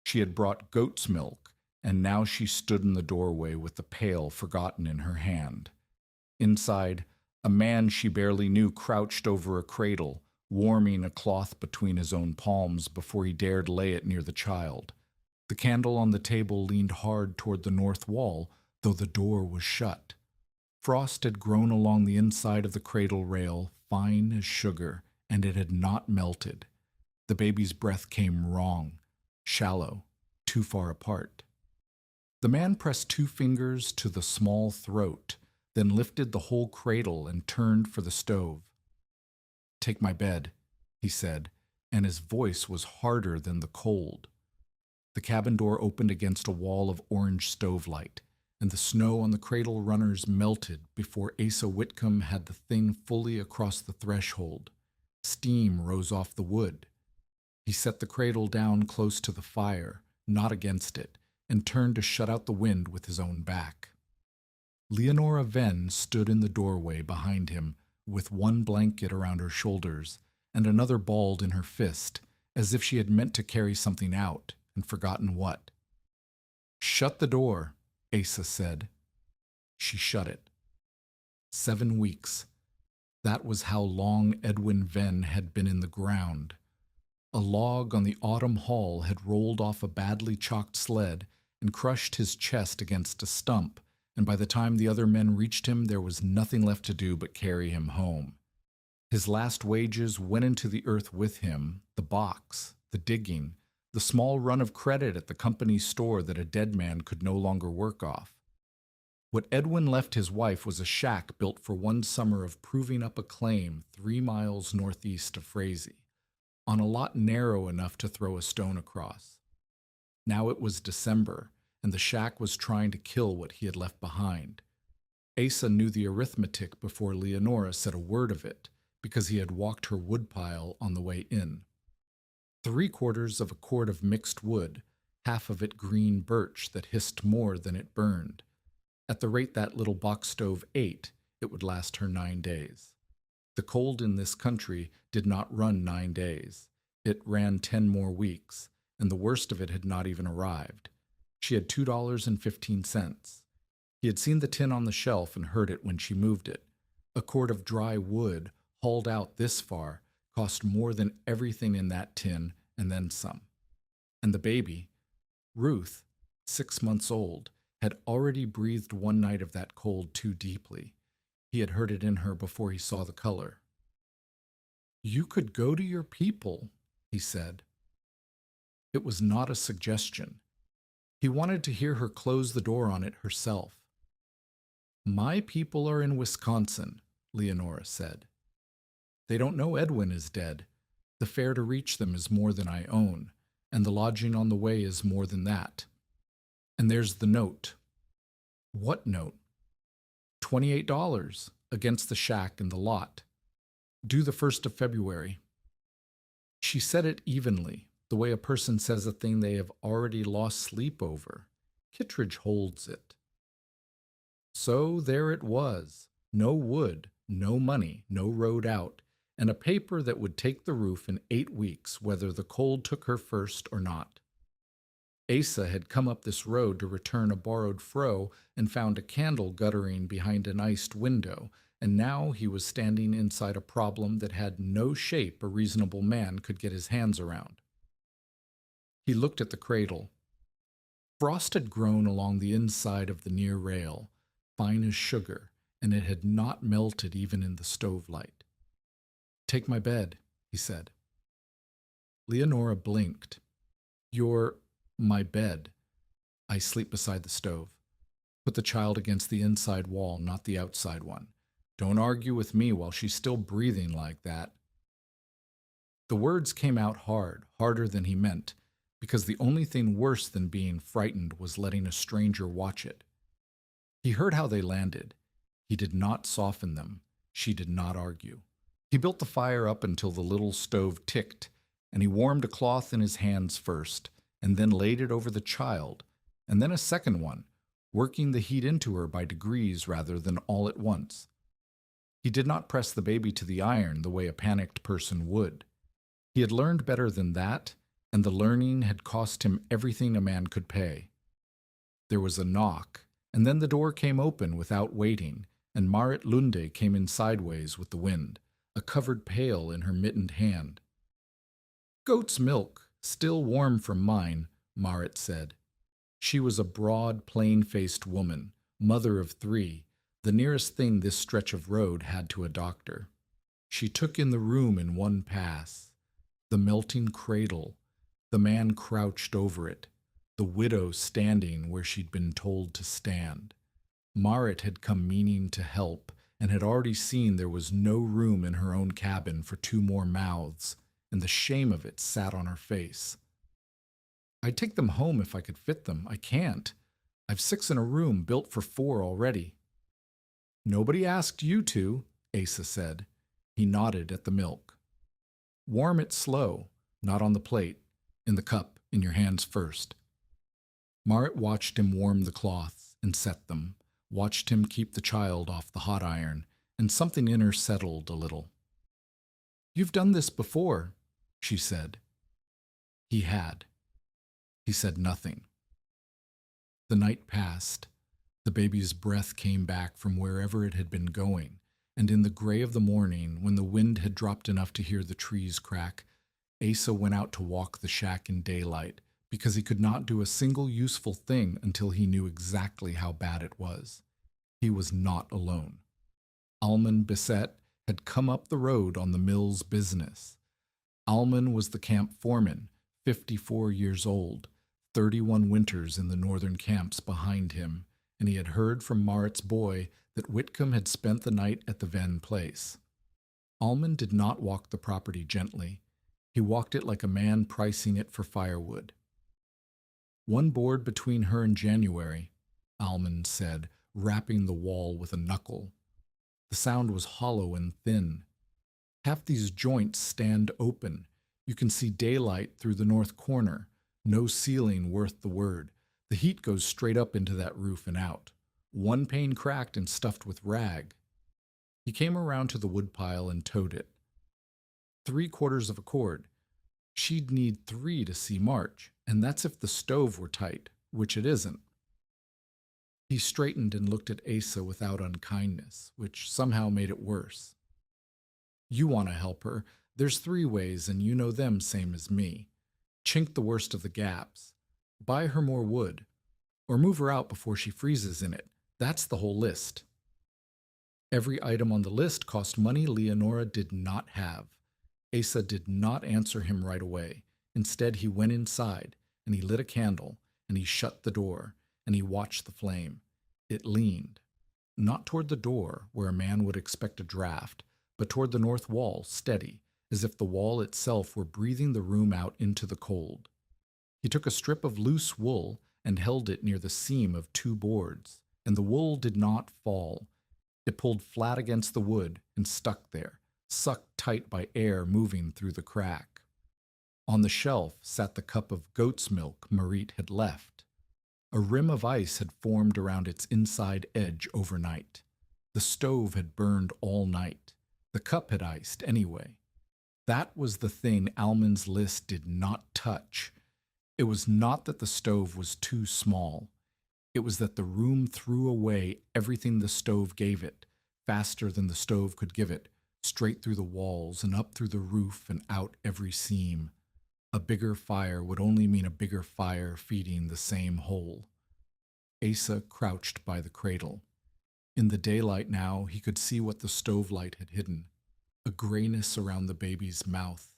She had brought goat's milk, and now she stood in the doorway with the pail forgotten in her hand. Inside, a man she barely knew crouched over a cradle, warming a cloth between his own palms before he dared lay it near the child. The candle on the table leaned hard toward the north wall, though the door was shut. Frost had grown along the inside of the cradle rail, fine as sugar, and it had not melted. The baby's breath came wrong, shallow, too far apart. The man pressed 2 fingers to the small throat, then lifted the whole cradle and turned for the stove. "Take my bed," he said, and his voice was harder than the cold. The cabin door opened against a wall of orange stove light, and the snow on the cradle runners melted before Asa Whitcomb had the thing fully across the threshold. Steam rose off the wood. He set the cradle down close to the fire, not against it, and turned to shut out the wind with his own back. Leonora Venn stood in the doorway behind him, with one blanket around her shoulders and another balled in her fist, as if she had meant to carry something out and forgotten what. "Shut the door," Asa said. She shut it. 7 weeks. That was how long Edwin Venn had been in the ground. A log on the autumn hall had rolled off a badly chalked sled and crushed his chest against a stump, and by the time the other men reached him, there was nothing left to do but carry him home. His last wages went into the earth with him, the box, the digging, the small run of credit at the company store that a dead man could no longer work off. What Edwin left his wife was a shack built for one summer of proving up a claim 3 miles northeast of Frazee, on a lot narrow enough to throw a stone across. Now it was December, and the shack was trying to kill what he had left behind. Asa knew the arithmetic before Leonora said a word of it, because he had walked her woodpile on the way in. 3/4 of a cord of mixed wood, half of it green birch that hissed more than it burned. At the rate that little box stove ate, it would last her 9 days. The cold in this country did not run 9 days. It ran 10 more weeks, and the worst of it had not even arrived. She had $2.15. He had seen the tin on the shelf and heard it when she moved it. A cord of dry wood, hauled out this far, cost more than everything in that tin, and then some. And the baby, Ruth, 6 months old, had already breathed one night of that cold too deeply. He had heard it in her before he saw the color. "You could go to your people," he said. It was not a suggestion. He wanted to hear her close the door on it herself. "My people are in Wisconsin," Leonora said. "They don't know Edwin is dead. The fare to reach them is more than I own, and the lodging on the way is more than that. And there's the note." "What note?" $28 against the shack and the lot. Due the 1st of February. She said it evenly, the way a person says a thing they have already lost sleep over. Kittredge holds it. So there it was. No wood, no money, no road out, and a paper that would take the roof in 8 weeks, whether the cold took her first or not. Asa had come up this road to return a borrowed fro and found a candle guttering behind an iced window, and now he was standing inside a problem that had no shape a reasonable man could get his hands around. He looked at the cradle. Frost had grown along the inside of the near rail, fine as sugar, and it had not melted even in the stove light. "Take my bed," he said. Leonora blinked. "You're my bed. I sleep beside the stove. Put the child against the inside wall, not the outside one. Don't argue with me while she's still breathing like that." The words came out hard, harder than he meant, because the only thing worse than being frightened was letting a stranger watch it. He heard how they landed. He did not soften them. She did not argue. He built the fire up until the little stove ticked, and he warmed a cloth in his hands first, and then laid it over the child, and then a second one, working the heat into her by degrees rather than all at once. He did not press the baby to the iron the way a panicked person would. He had learned better than that, and the learning had cost him everything a man could pay. There was a knock, and then the door came open without waiting, and Marit Lunde came in sideways with the wind, a covered pail in her mittened hand. "Goat's milk, still warm from mine," Marit said. She was a broad, plain-faced woman, mother of 3, the nearest thing this stretch of road had to a doctor. She took in the room in one pass. The melting cradle, the man crouched over it, the widow standing where she'd been told to stand. Marit had come meaning to help, and had already seen there was no room in her own cabin for 2 more mouths, and the shame of it sat on her face. "I'd take them home if I could fit them. I can't. I've 6 in a room built for 4 already." "Nobody asked you to," Asa said. He nodded at the milk. "Warm it slow, not on the plate, in the cup, in your hands first." Marit watched him warm the cloths and set them, watched him keep the child off the hot iron, and something in her settled a little. "You've done this before," she said. He had. He said nothing. The night passed. The baby's breath came back from wherever it had been going, and in the gray of the morning, when the wind had dropped enough to hear the trees crack, Asa went out to walk the shack in daylight, because he could not do a single useful thing until he knew exactly how bad it was. He was not alone. Alman Bissett had come up the road on the mill's business. Alman was the camp foreman, 54 years old, 31 winters in the northern camps behind him, and he had heard from Marit's boy that Whitcomb had spent the night at the Venn place. Alman did not walk the property gently. He walked it like a man pricing it for firewood. "One board between her and January," Alman said, rapping the wall with a knuckle. The sound was hollow and thin. "Half these joints stand open. You can see daylight through the north corner. No ceiling worth the word. The heat goes straight up into that roof and out. One pane cracked and stuffed with rag." He came around to the woodpile and towed it. 3/4 of a cord. She'd need 3 to see March, and that's if the stove were tight, which it isn't. He straightened and looked at Asa without unkindness, which somehow made it worse. "You want to help her. There's 3 ways, and you know them same as me. Chink the worst of the gaps. Buy her more wood. Or move her out before she freezes in it. That's the whole list." Every item on the list cost money Leonora did not have. Asa did not answer him right away. Instead, he went inside, and he lit a candle, and he shut the door, and he watched the flame. It leaned, not toward the door, where a man would expect a draft, but toward the north wall, steady, as if the wall itself were breathing the room out into the cold. He took a strip of loose wool and held it near the seam of 2 boards, and the wool did not fall. It pulled flat against the wood and stuck there, sucked tight by air moving through the crack. On the shelf sat the cup of goat's milk Marit had left. A rim of ice had formed around its inside edge overnight. The stove had burned all night. The cup had iced anyway. That was the thing Alman's list did not touch. It was not that the stove was too small. It was that the room threw away everything the stove gave it, faster than the stove could give it, straight through the walls and up through the roof and out every seam. A bigger fire would only mean a bigger fire feeding the same hole. Asa crouched by the cradle. In the daylight now, he could see what the stove light had hidden. A grayness around the baby's mouth.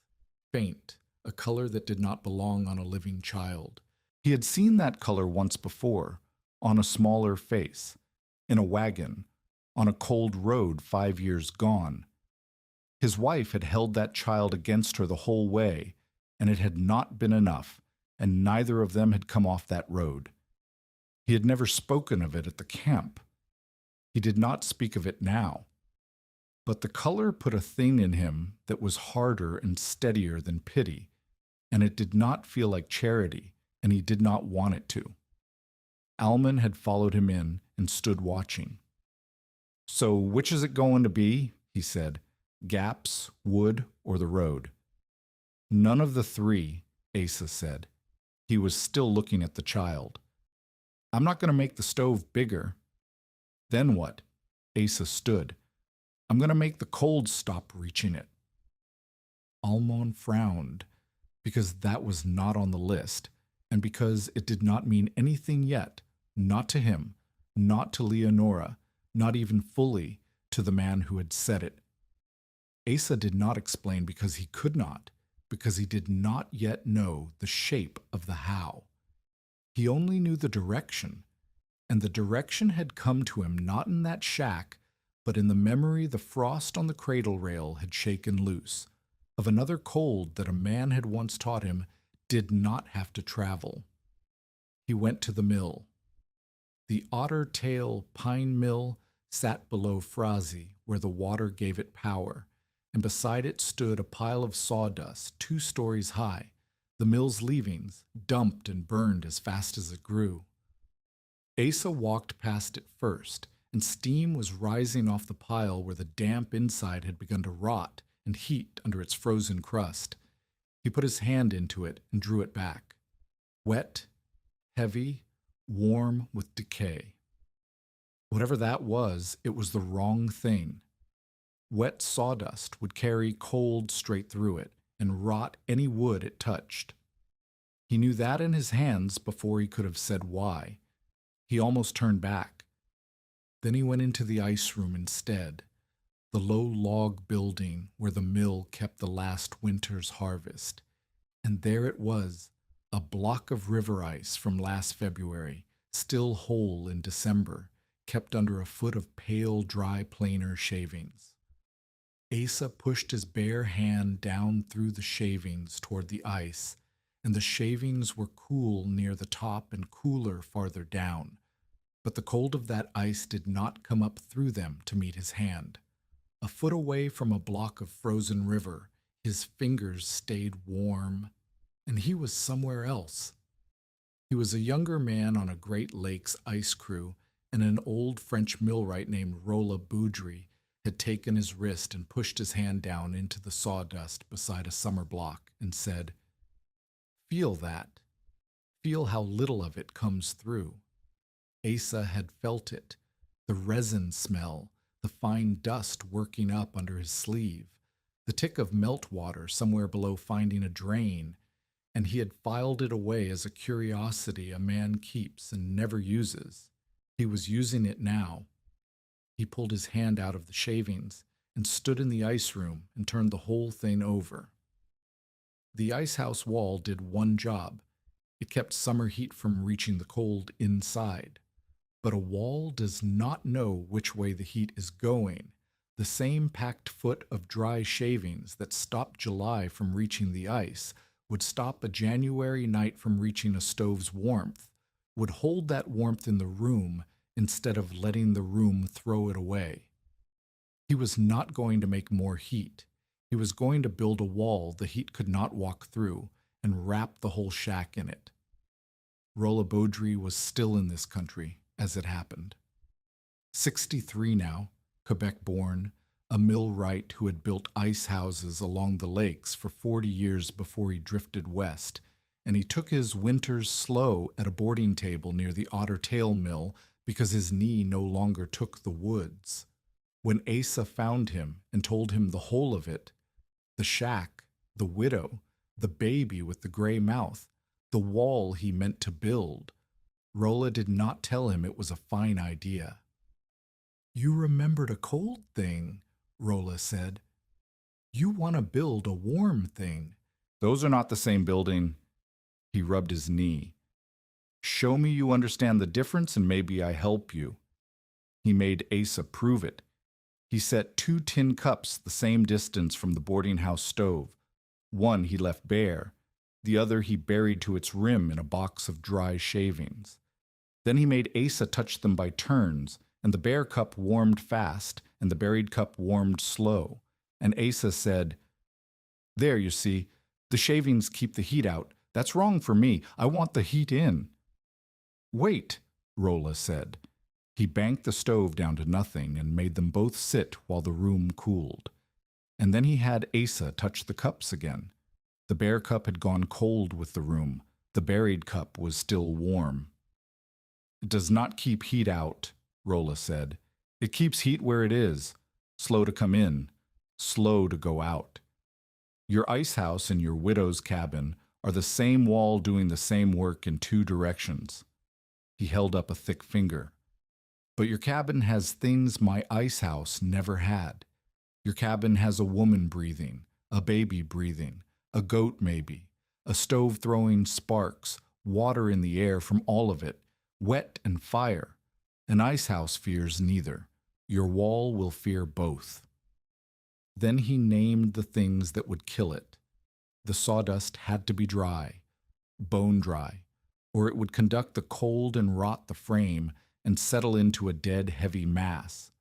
Faint, a color that did not belong on a living child. He had seen that color once before, on a smaller face, in a wagon, on a cold road 5 years gone. His wife had held that child against her the whole way, and it had not been enough, and neither of them had come off that road. He had never spoken of it at the camp. He did not speak of it now. But the color put a thing in him that was harder and steadier than pity, and it did not feel like charity, and he did not want it to. Alman had followed him in and stood watching. "So which is it going to be?" he said. "Gaps, wood, or the road?" "None of the 3. Asa said. He was still looking at the child. I'm not going to make the stove bigger. Then what? Asa stood. I'm going to make the cold stop reaching it. Almon frowned, because that was not on the list, and because it did not mean anything yet, not to him, not to Leonora, not even fully to the man who had said it. Asa did not explain because he could not, because he did not yet know the shape of the how. He only knew the direction, and the direction had come to him not in that shack, but in the memory the frost on the cradle rail had shaken loose, of another cold that a man had once taught him did not have to travel. He went to the mill. The Otter Tail Pine Mill sat below Frazi, where the water gave it power, and beside it stood a pile of sawdust 2 stories high, the mill's leavings, dumped and burned as fast as it grew. Asa walked past it first, and steam was rising off the pile where the damp inside had begun to rot and heat under its frozen crust. He put his hand into it and drew it back. Wet, heavy, warm with decay. Whatever that was, it was the wrong thing. Wet sawdust would carry cold straight through it and rot any wood it touched. He knew that in his hands before he could have said why. He almost turned back. Then he went into the ice room instead, the low log building where the mill kept the last winter's harvest. And there it was, a block of river ice from last February, still whole in December, kept under a foot of pale, dry planer shavings. Asa pushed his bare hand down through the shavings toward the ice, and the shavings were cool near the top and cooler farther down. But the cold of that ice did not come up through them to meet his hand. A foot away from a block of frozen river, his fingers stayed warm, and he was somewhere else. He was a younger man on a Great Lakes ice crew, and an old French millwright named Rolla Boudry had taken his wrist and pushed his hand down into the sawdust beside a summer block and said, "Feel that. Feel how little of it comes through." Asa had felt it, the resin smell, the fine dust working up under his sleeve, the tick of meltwater somewhere below finding a drain, and he had filed it away as a curiosity a man keeps and never uses. He was using it now. He pulled his hand out of the shavings and stood in the ice room and turned the whole thing over. The ice house wall did one job. It kept summer heat from reaching the cold inside. But a wall does not know which way the heat is going. The same packed foot of dry shavings that stopped July from reaching the ice would stop a January night from reaching a stove's warmth, would hold that warmth in the room instead of letting the room throw it away. He was not going to make more heat. He was going to build a wall the heat could not walk through and wrap the whole shack in it. Rolla Boudry was still in this country as it happened. 63 now, Quebec-born, a millwright who had built ice houses along the lakes for 40 years before he drifted west, and he took his winters slow at a boarding table near the Otter Tail Mill because his knee no longer took the woods. When Asa found him and told him the whole of it, the shack, the widow, the baby with the gray mouth, the wall he meant to build, Rolla did not tell him it was a fine idea. "You remembered a cold thing," Rolla said. "You want to build a warm thing." "Those are not the same building." He rubbed his knee. "Show me you understand the difference and maybe I help you." He made Asa prove it. He set 2 tin cups the same distance from the boarding house stove. One he left bare. The other he buried to its rim in a box of dry shavings. Then he made Asa touch them by turns, and the bare cup warmed fast, and the buried cup warmed slow. And Asa said, "There, you see, the shavings keep the heat out. That's wrong for me. I want the heat in." "Wait," Rolla said. He banked the stove down to nothing and made them both sit while the room cooled. And then he had Asa touch the cups again. The bear cup had gone cold with the room. The buried cup was still warm. It does not keep heat out, Rolla said. It keeps heat where it is, slow to come in, slow to go out. Your ice house and your widow's cabin are the same wall doing the same work in two directions. He held up a thick finger. But your cabin has things my ice house never had. Your cabin has a woman breathing, a baby breathing, a goat maybe, a stove throwing sparks, water in the air from all of it, wet and fire. An ice house fears neither. Your wall will fear both. Then he named the things that would kill it. The sawdust had to be dry, bone dry, or it would conduct the cold and rot the frame and settle into a dead, heavy mass.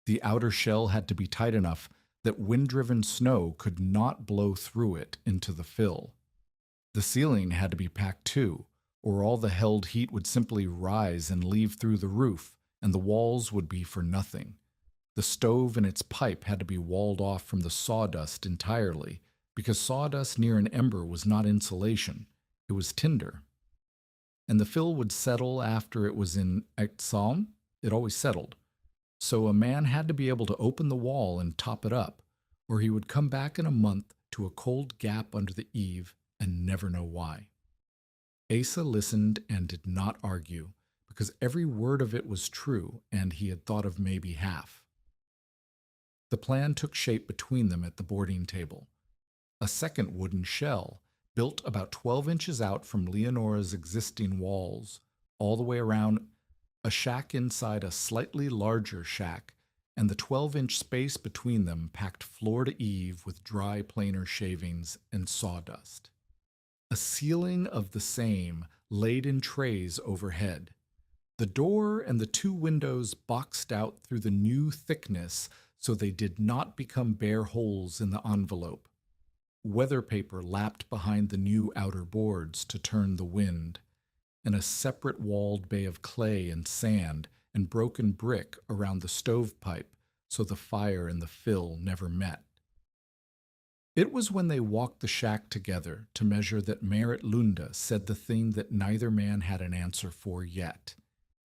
The outer shell had to be tight enough that wind-driven snow could not blow through it into the fill. The ceiling had to be packed too, or all the held heat would simply rise and leave through the roof, and the walls would be for nothing. The stove and its pipe had to be walled off from the sawdust entirely, because sawdust near an ember was not insulation, it was tinder. And the fill would settle after it was in Exalm. It always settled. So a man had to be able to open the wall and top it up, or he would come back in a month to a cold gap under the eave and never know why. Asa listened and did not argue, because every word of it was true, and he had thought of maybe half. The plan took shape between them at the boarding table. A second wooden shell, built about 12 inches out from Leonora's existing walls, all the way around, a shack inside a slightly larger shack, and the 12-inch space between them packed floor to eave with dry planer shavings and sawdust. A ceiling of the same laid in trays overhead. The door and the two windows boxed out through the new thickness so they did not become bare holes in the envelope. Weather paper lapped behind the new outer boards to turn the wind, and a separate walled bay of clay and sand and broken brick around the stovepipe so the fire and the fill never met. It was when they walked the shack together to measure that Merit Lunda said the thing that neither man had an answer for yet.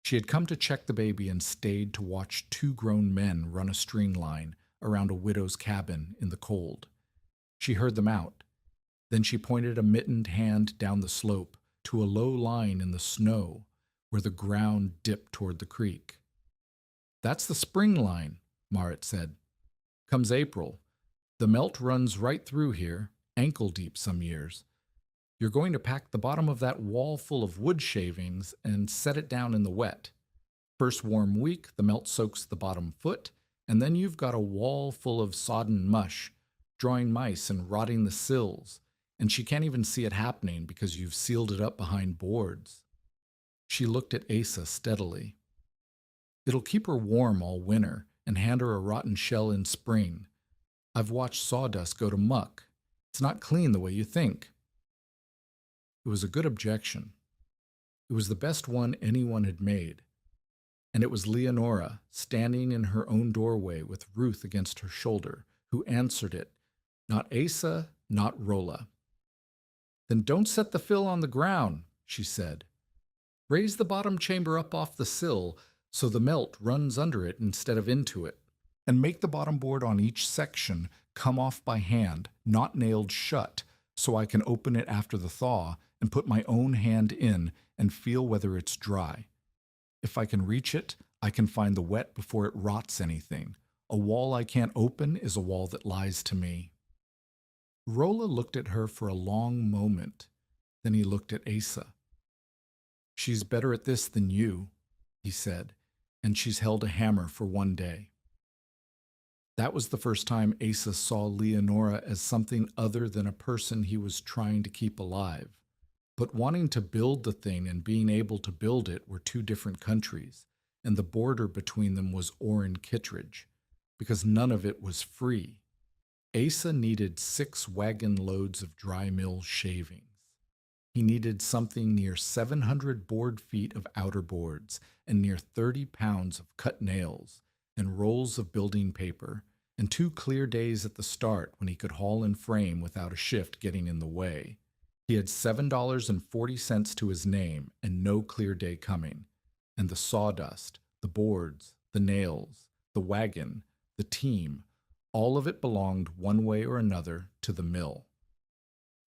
She had come to check the baby and stayed to watch two grown men run a string line around a widow's cabin in the cold. She heard them out. Then she pointed a mittened hand down the slope to a low line in the snow where the ground dipped toward the creek. "That's the spring line," Marit said. "Comes April. The melt runs right through here, ankle deep some years. You're going to pack the bottom of that wall full of wood shavings and set it down in the wet. First warm week, the melt soaks the bottom foot, and then you've got a wall full of sodden mush, drawing mice and rotting the sills, and she can't even see it happening because you've sealed it up behind boards." She looked at Asa steadily. "It'll keep her warm all winter and hand her a rotten shell in spring. I've watched sawdust go to muck. It's not clean the way you think." It was a good objection. It was the best one anyone had made. And it was Leonora, standing in her own doorway with Ruth against her shoulder, who answered it, not Asa, not Rolla. "Then don't set the fill on the ground," she said. "Raise the bottom chamber up off the sill so the melt runs under it instead of into it, and make the bottom board on each section come off by hand, not nailed shut, so I can open it after the thaw and put my own hand in and feel whether it's dry. If I can reach it, I can find the wet before it rots anything. A wall I can't open is a wall that lies to me." Rolla looked at her for a long moment. Then he looked at Asa. "She's better at this than you," he said, "and she's held a hammer for one day." That was the first time Asa saw Leonora as something other than a person he was trying to keep alive. But wanting to build the thing and being able to build it were two different countries, and the border between them was Orrin Kittredge, because none of it was free. Asa needed 6 wagon loads of dry mill shavings. He needed something near 700 board feet of outer boards and near 30 pounds of cut nails and rolls of building paper and 2 clear days at the start when he could haul and frame without a shift getting in the way. He had $7.40 to his name and no clear day coming. And the sawdust, the boards, the nails, the wagon, the team, all of it belonged one way or another to the mill.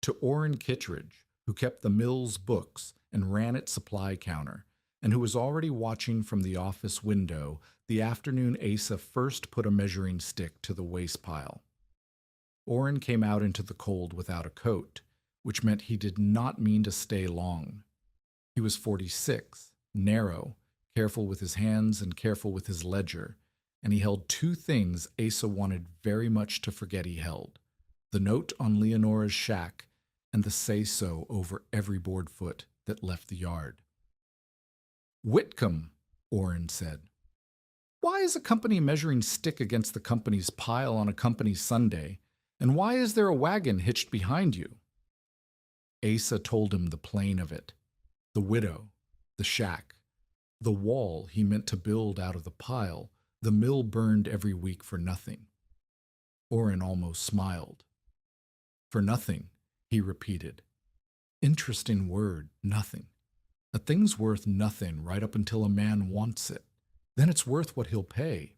To Orrin Kittredge, who kept the mill's books and ran its supply counter, and who was already watching from the office window the afternoon Asa first put a measuring stick to the waste pile. Orrin came out into the cold without a coat, which meant he did not mean to stay long. He was 46, narrow, careful with his hands and careful with his ledger, and he held 2 things Asa wanted very much to forget he held: the note on Leonora's shack and the say-so over every board foot that left the yard. "Whitcomb," Orrin said, "why is a company measuring stick against the company's pile on a company Sunday, and why is there a wagon hitched behind you?" Asa told him the plain of it, the widow, the shack, the wall he meant to build out of the pile the mill burned every week for nothing. Orrin almost smiled. "For nothing," he repeated. Interesting word, nothing. A thing's worth nothing right up until a man wants it. Then it's worth what he'll pay.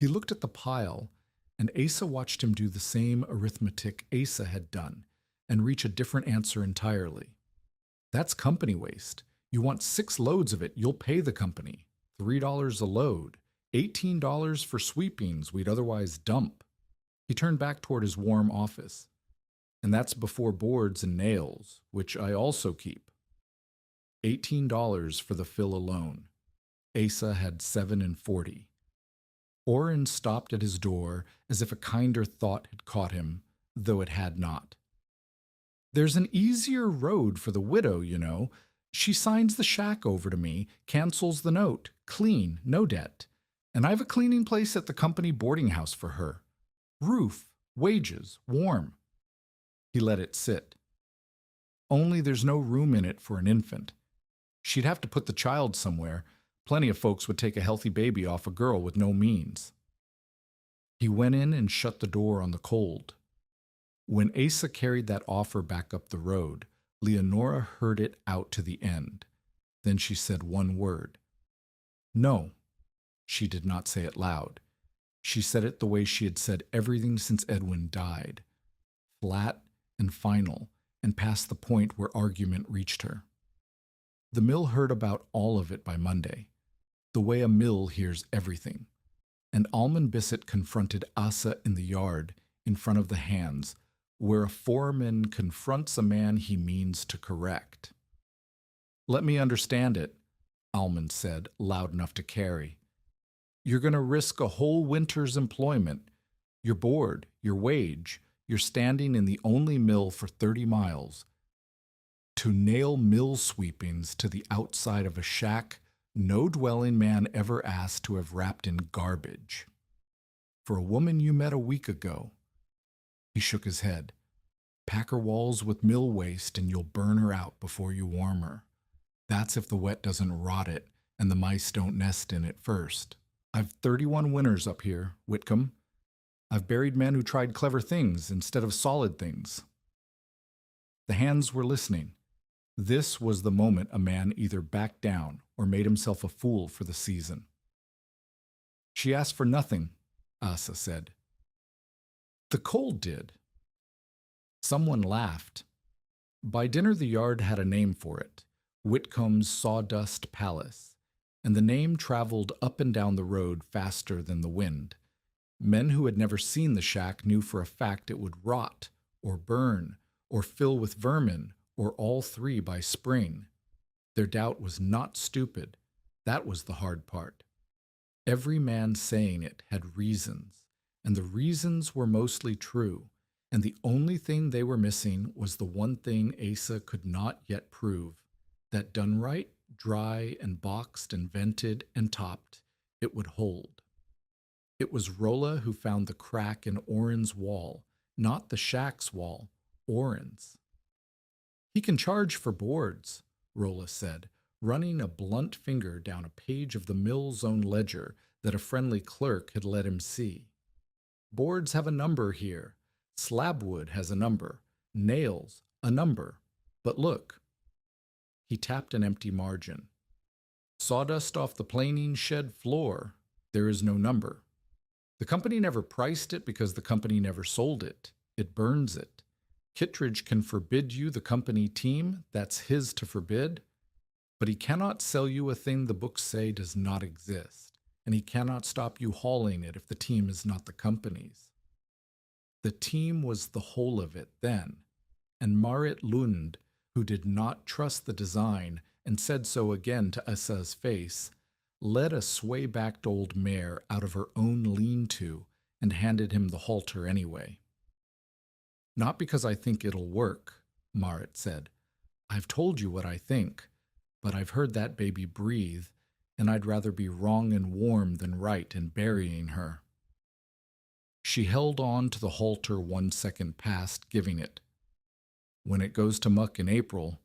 He looked at the pile, and Asa watched him do the same arithmetic Asa had done and reach a different answer entirely. "That's company waste. You want 6 loads of it, you'll pay the company. $3 a load, $18 for sweepings we'd otherwise dump." He turned back toward his warm office. "And that's before boards and nails, which I also keep. $18 for the fill alone." Asa had $7.40. Orrin stopped at his door as if a kinder thought had caught him, though it had not. "There's an easier road for the widow, you know. She signs the shack over to me, cancels the note, clean, no debt. And I have a cleaning place at the company boarding house for her. Roof, wages, warm." He let it sit. "Only there's no room in it for an infant. She'd have to put the child somewhere. Plenty of folks would take a healthy baby off a girl with no means." He went in and shut the door on the cold. When Asa carried that offer back up the road, Leonora heard it out to the end. Then she said one word. "No." She did not say it loud. She said it the way she had said everything since Edwin died. Flat and final, and past the point where argument reached her. The mill heard about all of it by Monday, the way a mill hears everything. And Almond Bissett confronted Asa in the yard in front of the hands, where a foreman confronts a man he means to correct. "Let me understand it," Almond said, loud enough to carry. "You're going to risk a whole winter's employment, your board, your wage. You're standing in the only mill for 30 miles. To nail mill sweepings to the outside of a shack no dwelling man ever asked to have wrapped in garbage. For a woman you met a week ago." He shook his head. "Pack her walls with mill waste and you'll burn her out before you warm her. That's if the wet doesn't rot it and the mice don't nest in it first. I've 31 winters up here, Whitcomb. I've buried men who tried clever things instead of solid things." The hands were listening. This was the moment a man either backed down or made himself a fool for the season. "She asked for nothing," Asa said. "The cold did." Someone laughed. By dinner the yard had a name for it, Whitcomb's Sawdust Palace, and the name traveled up and down the road faster than the wind. Men who had never seen the shack knew for a fact it would rot, or burn, or fill with vermin, or all 3 by spring. Their doubt was not stupid. That was the hard part. Every man saying it had reasons, and the reasons were mostly true, and the only thing they were missing was the one thing Asa could not yet prove, that done right, dry and boxed and vented and topped, it would hold. It was Rolla who found the crack in Orrin's wall, not the shack's wall, Orrin's. "He can charge for boards," Rolla said, running a blunt finger down a page of the mill's own ledger that a friendly clerk had let him see. Boards have a number here. Slabwood has a number. Nails, a number. But look. He tapped an empty margin. Sawdust off the planing shed floor. There is no number. The company never priced it because the company never sold it. It burns it. Kittredge can forbid you the company team. That's his to forbid. But he cannot sell you a thing the books say does not exist. And he cannot stop you hauling it if the team is not the company's. The team was the whole of it then. And Marit Lund, who did not trust the design and said so again to Asa's face, led a sway-backed old mare out of her own lean-to and handed him the halter anyway. Not because I think it'll work, Marit said. I've told you what I think, but I've heard that baby breathe, and I'd rather be wrong and warm than right in burying her. She held on to the halter 1 second past giving it. When it goes to muck in April,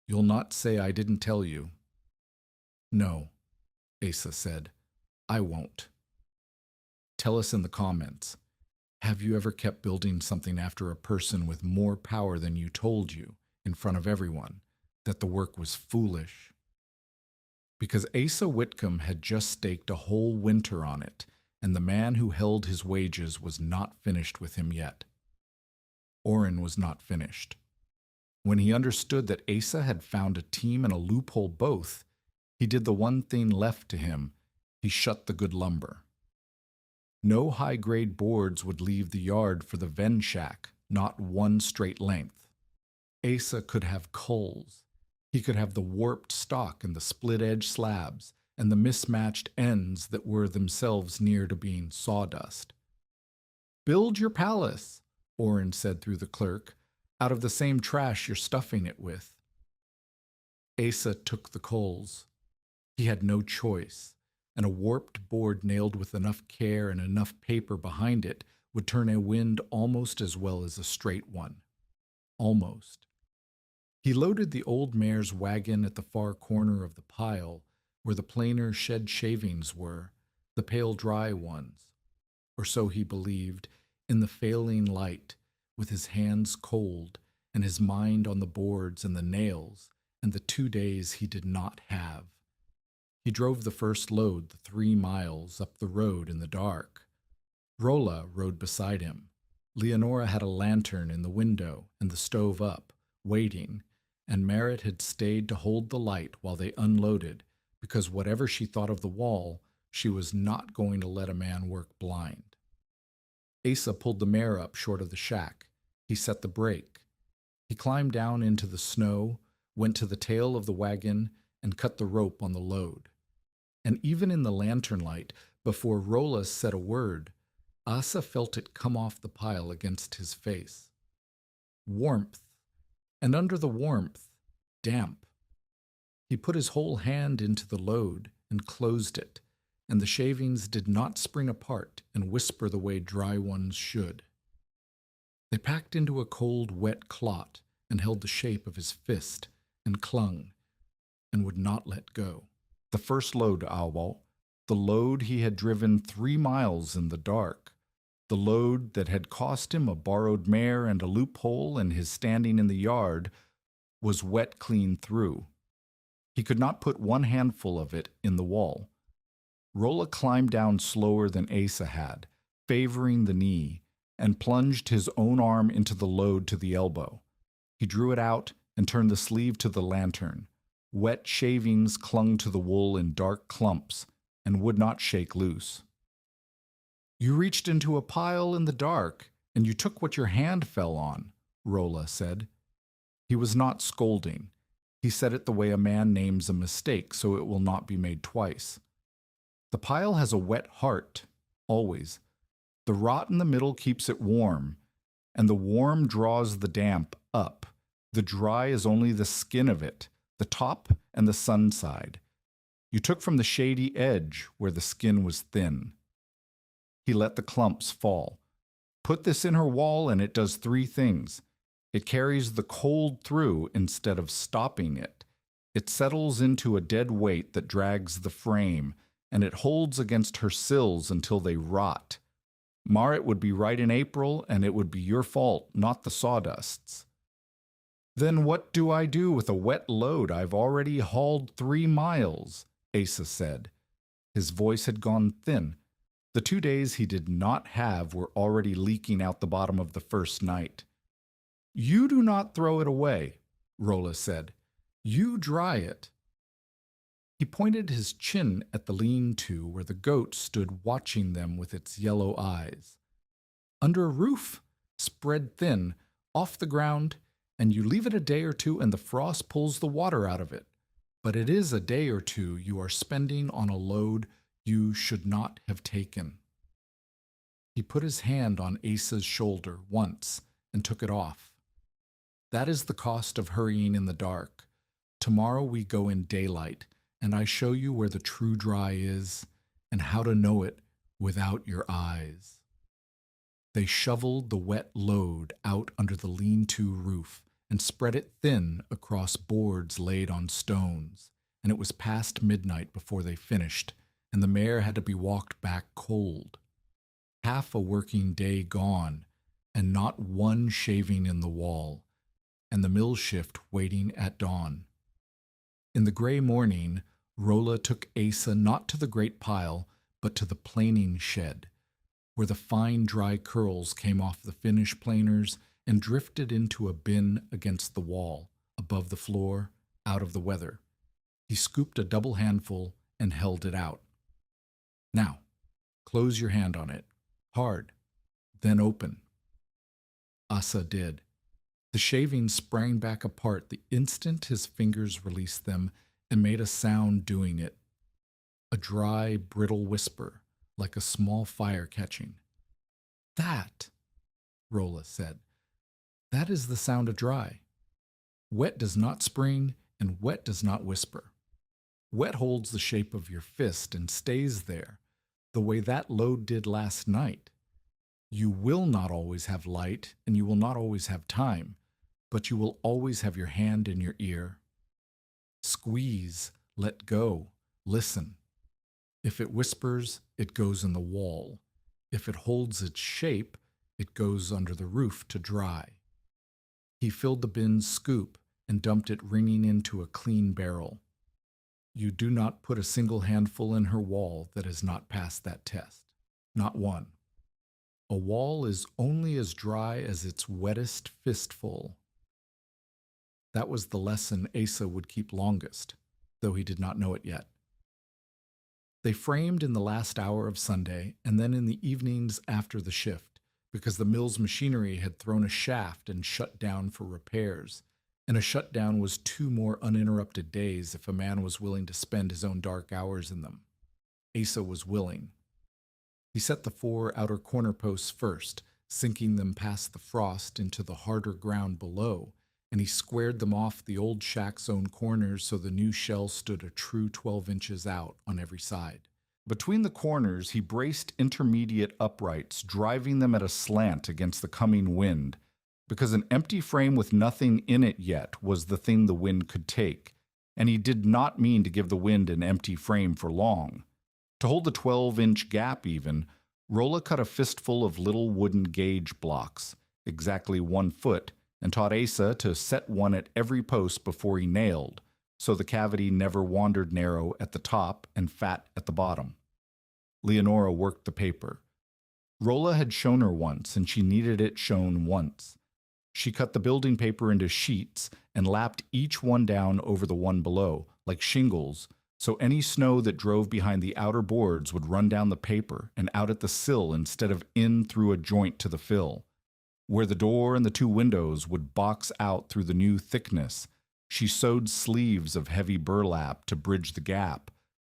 you'll not say I didn't tell you. No, Asa said. I won't. Tell us in the comments. Have you ever kept building something after a person with more power than you told you, in front of everyone, that the work was foolish? Because Asa Whitcomb had just staked a whole winter on it, and the man who held his wages was not finished with him yet. Orrin was not finished. When he understood that Asa had found a team and a loophole both, he did the one thing left to him. He shut the good lumber. No high-grade boards would leave the yard for the Venn shack, not one straight length. Asa could have culls. He could have the warped stock and the split-edge slabs and the mismatched ends that were themselves near to being sawdust. Build your palace, Orrin said through the clerk, out of the same trash you're stuffing it with. Asa took the coals. He had no choice, and a warped board nailed with enough care and enough paper behind it would turn a wind almost as well as a straight one. Almost. He loaded the old mare's wagon at the far corner of the pile, where the plainer shed shavings were, the pale dry ones, or so he believed, in the failing light, with his hands cold, and his mind on the boards and the nails, and the 2 days he did not have. He drove the first load the 3 miles up the road in the dark. Rolla rode beside him. Leonora had a lantern in the window and the stove up, waiting, and Marit had stayed to hold the light while they unloaded, because whatever she thought of the wall, she was not going to let a man work blind. Asa pulled the mare up short of the shack. He set the brake. He climbed down into the snow, went to the tail of the wagon, and cut the rope on the load. And even in the lantern light, before Rolla said a word, Asa felt it come off the pile against his face. Warmth, and under the warmth, damp. He put his whole hand into the load and closed it, and the shavings did not spring apart and whisper the way dry ones should. They packed into a cold, wet clot and held the shape of his fist and clung and would not let go. The first load, Alwal, the load he had driven 3 miles in the dark, the load that had cost him a borrowed mare and a loophole and his standing in the yard, was wet clean through. He could not put one handful of it in the wall. Rolla climbed down slower than Asa had, favoring the knee, and plunged his own arm into the load to the elbow. He drew it out and turned the sleeve to the lantern. Wet shavings clung to the wool in dark clumps and would not shake loose. You reached into a pile in the dark, and you took what your hand fell on, Rolla said. He was not scolding. He said it the way a man names a mistake so it will not be made twice. The pile has a wet heart, always. The rot in the middle keeps it warm, and the warm draws the damp up. The dry is only the skin of it, the top and the sun side. You took from the shady edge where the skin was thin. He let the clumps fall. Put this in her wall and it does 3 things. It carries the cold through instead of stopping it. It settles into a dead weight that drags the frame, and it holds against her sills until they rot. Marit would be right in April, and it would be your fault, not the sawdust's. Then what do I do with a wet load I've already hauled 3 miles? Asa said. His voice had gone thin. The 2 days he did not have were already leaking out the bottom of the first night. You do not throw it away, Rolla said. You dry it. He pointed his chin at the lean-to where the goat stood watching them with its yellow eyes. Under a roof, spread thin, off the ground, and you leave it a day or two and the frost pulls the water out of it. But it is a day or two you are spending on a load you should not have taken. He put his hand on Asa's shoulder once and took it off. That is the cost of hurrying in the dark. Tomorrow we go in daylight, and I show you where the true dry is and how to know it without your eyes. They shoveled the wet load out under the lean-to roof and spread it thin across boards laid on stones, and it was past midnight before they finished, and the mare had to be walked back cold. Half a working day gone, and not one shaving in the wall, and the mill shift waiting at dawn. In the gray morning, Rolla took Asa not to the great pile, but to the planing shed, where the fine dry curls came off the finish planers and drifted into a bin against the wall, above the floor, out of the weather. He scooped a double handful and held it out. Now, close your hand on it, hard, then open. Asa did. The shavings sprang back apart the instant his fingers released them and made a sound doing it. A dry, brittle whisper, like a small fire catching. That, Rolla said, that is the sound of dry. Wet does not spring, and wet does not whisper. Wet holds the shape of your fist and stays there, the way that load did last night. You will not always have light, and you will not always have time, but you will always have your hand in your ear. Squeeze, let go, listen. If it whispers, it goes in the wall. If it holds its shape, it goes under the roof to dry. He filled the bin's scoop and dumped it ringing into a clean barrel. You do not put a single handful in her wall that has not passed that test. Not one. A wall is only as dry as its wettest fistful. That was the lesson Asa would keep longest, though he did not know it yet. They framed in the last hour of Sunday, and then in the evenings after the shift, because the mill's machinery had thrown a shaft and shut down for repairs, and a shutdown was 2 more uninterrupted days if a man was willing to spend his own dark hours in them. Asa was willing. He set the 4 outer corner posts first, sinking them past the frost into the harder ground below, and he squared them off the old shack's own corners so the new shell stood a true 12 inches out on every side. Between the corners, he braced intermediate uprights, driving them at a slant against the coming wind, because an empty frame with nothing in it yet was the thing the wind could take, and he did not mean to give the wind an empty frame for long. To hold the 12-inch gap even, Rolla cut a fistful of little wooden gauge blocks, exactly 1 foot, and taught Asa to set one at every post before he nailed, so the cavity never wandered narrow at the top and fat at the bottom. Leonora worked the paper. Rolla had shown her once, and she needed it shown once. She cut the building paper into sheets and lapped each one down over the one below, like shingles, so any snow that drove behind the outer boards would run down the paper and out at the sill instead of in through a joint to the fill. Where the door and the 2 windows would box out through the new thickness, she sewed sleeves of heavy burlap to bridge the gap,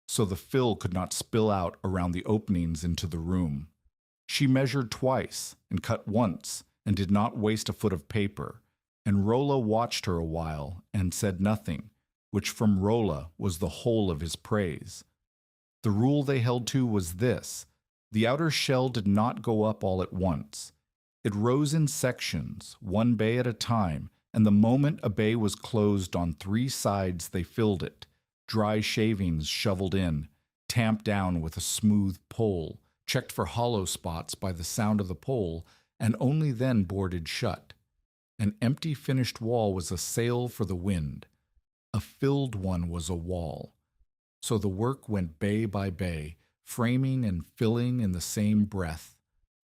so the fill could not spill out around the openings into the room. She measured twice and cut once and did not waste a foot of paper, and Rolla watched her a while and said nothing, which from Rolla was the whole of his praise. The rule they held to was this: the outer shell did not go up all at once. It rose in sections, 1 bay at a time, and the moment a bay was closed on 3 sides they filled it, dry shavings shoveled in, tamped down with a smooth pole, checked for hollow spots by the sound of the pole, and only then boarded shut. An empty finished wall was a sail for the wind. A filled one was a wall. So the work went bay by bay, framing and filling in the same breath,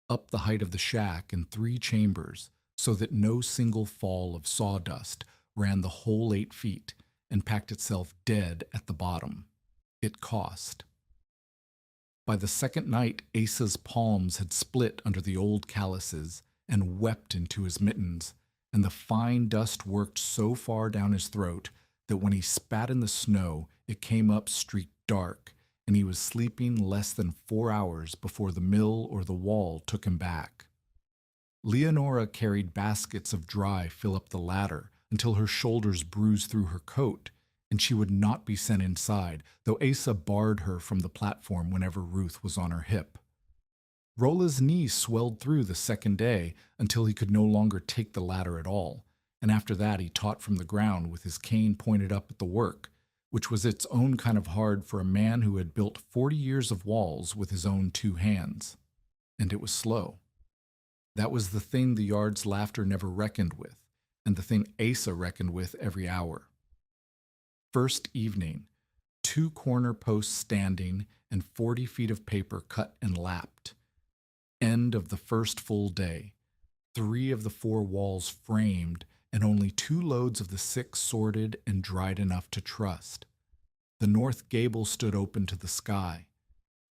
up the height of the shack in 3 chambers, so that no single fall of sawdust ran the whole 8 feet and packed itself dead at the bottom. It cost. By the second night, Asa's palms had split under the old calluses and wept into his mittens, and the fine dust worked so far down his throat that when he spat in the snow, it came up streaked dark, and he was sleeping less than 4 hours before the mill or the wall took him back. Leonora carried baskets of dry fill up the ladder until her shoulders bruised through her coat, and she would not be sent inside, though Asa barred her from the platform whenever Ruth was on her hip. Rola's knee swelled through the second day until he could no longer take the ladder at all, and after that he taught from the ground with his cane pointed up at the work, which was its own kind of hard for a man who had built 40 years of walls with his own 2 hands. And it was slow. That was the thing the yard's laughter never reckoned with, and the thing Asa reckoned with every hour. First evening, 2 corner posts standing and 40 feet of paper cut and lapped. End of the first full day. 3 of the 4 walls framed, and only 2 loads of the 6 sorted and dried enough to trust. The north gable stood open to the sky.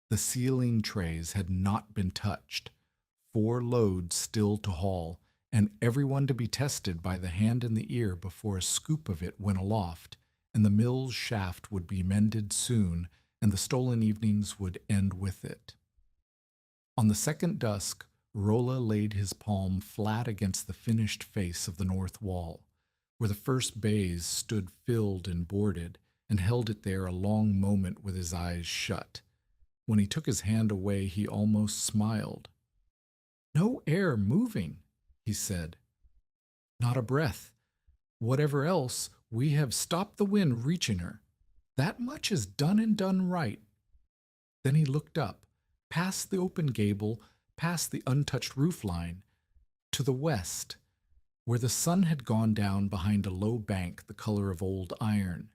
The ceiling trays had not been touched. 4 loads still to haul, and everyone to be tested by the hand and the ear before a scoop of it went aloft, and the mill's shaft would be mended soon, and the stolen evenings would end with it. On the second dusk, Rolla laid his palm flat against the finished face of the north wall, where the first bays stood filled and boarded, and held it there a long moment with his eyes shut. When he took his hand away, he almost smiled. "No air moving," he said. "Not a breath. Whatever else, we have stopped the wind reaching her. That much is done and done right." Then he looked up, past the open gable, past the untouched roof line, to the west, where the sun had gone down behind a low bank the color of old iron.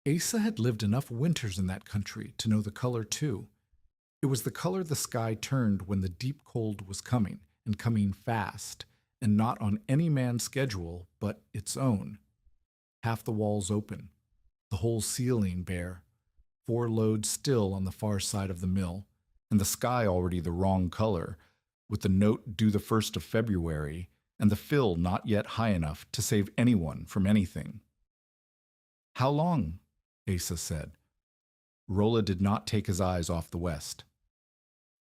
Asa had lived enough winters in that country to know the color too. It was the color the sky turned when the deep cold was coming, and coming fast, and not on any man's schedule but its own. Half the walls open, the whole ceiling bare, 4 loads still on the far side of the mill, and the sky already the wrong color, with the note due the 1st of February, and the fill not yet high enough to save anyone from anything. "How long?" Asa said. Rolla did not take his eyes off the west.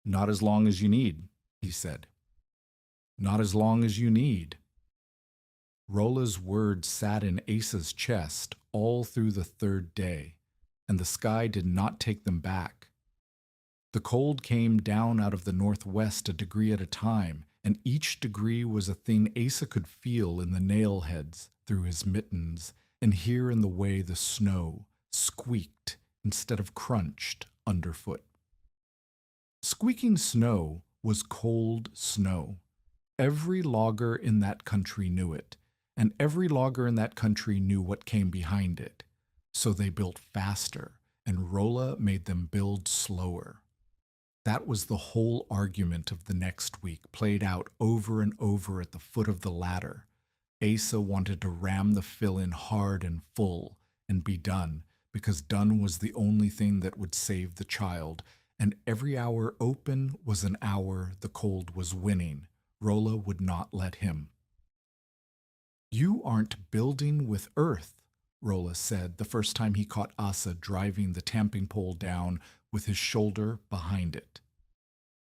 "Not as long as you need," he said. "Not as long as you need." Rolla's words sat in Asa's chest all through the 3rd day, and the sky did not take them back. The cold came down out of the northwest a degree at a time, and each degree was a thing Asa could feel in the nail heads through his mittens, and hear in the way the snow squeaked instead of crunched underfoot. Squeaking snow was cold snow. Every logger in that country knew it, and every logger in that country knew what came behind it. So they built faster, and Rolla made them build slower. That was the whole argument of the next week, played out over and over at the foot of the ladder. Asa wanted to ram the fill in hard and full and be done, because done was the only thing that would save the child, and every hour open was an hour the cold was winning. Rolla would not let him. "You aren't building with earth," Rolla said the first time he caught Asa driving the tamping pole down with his shoulder behind it.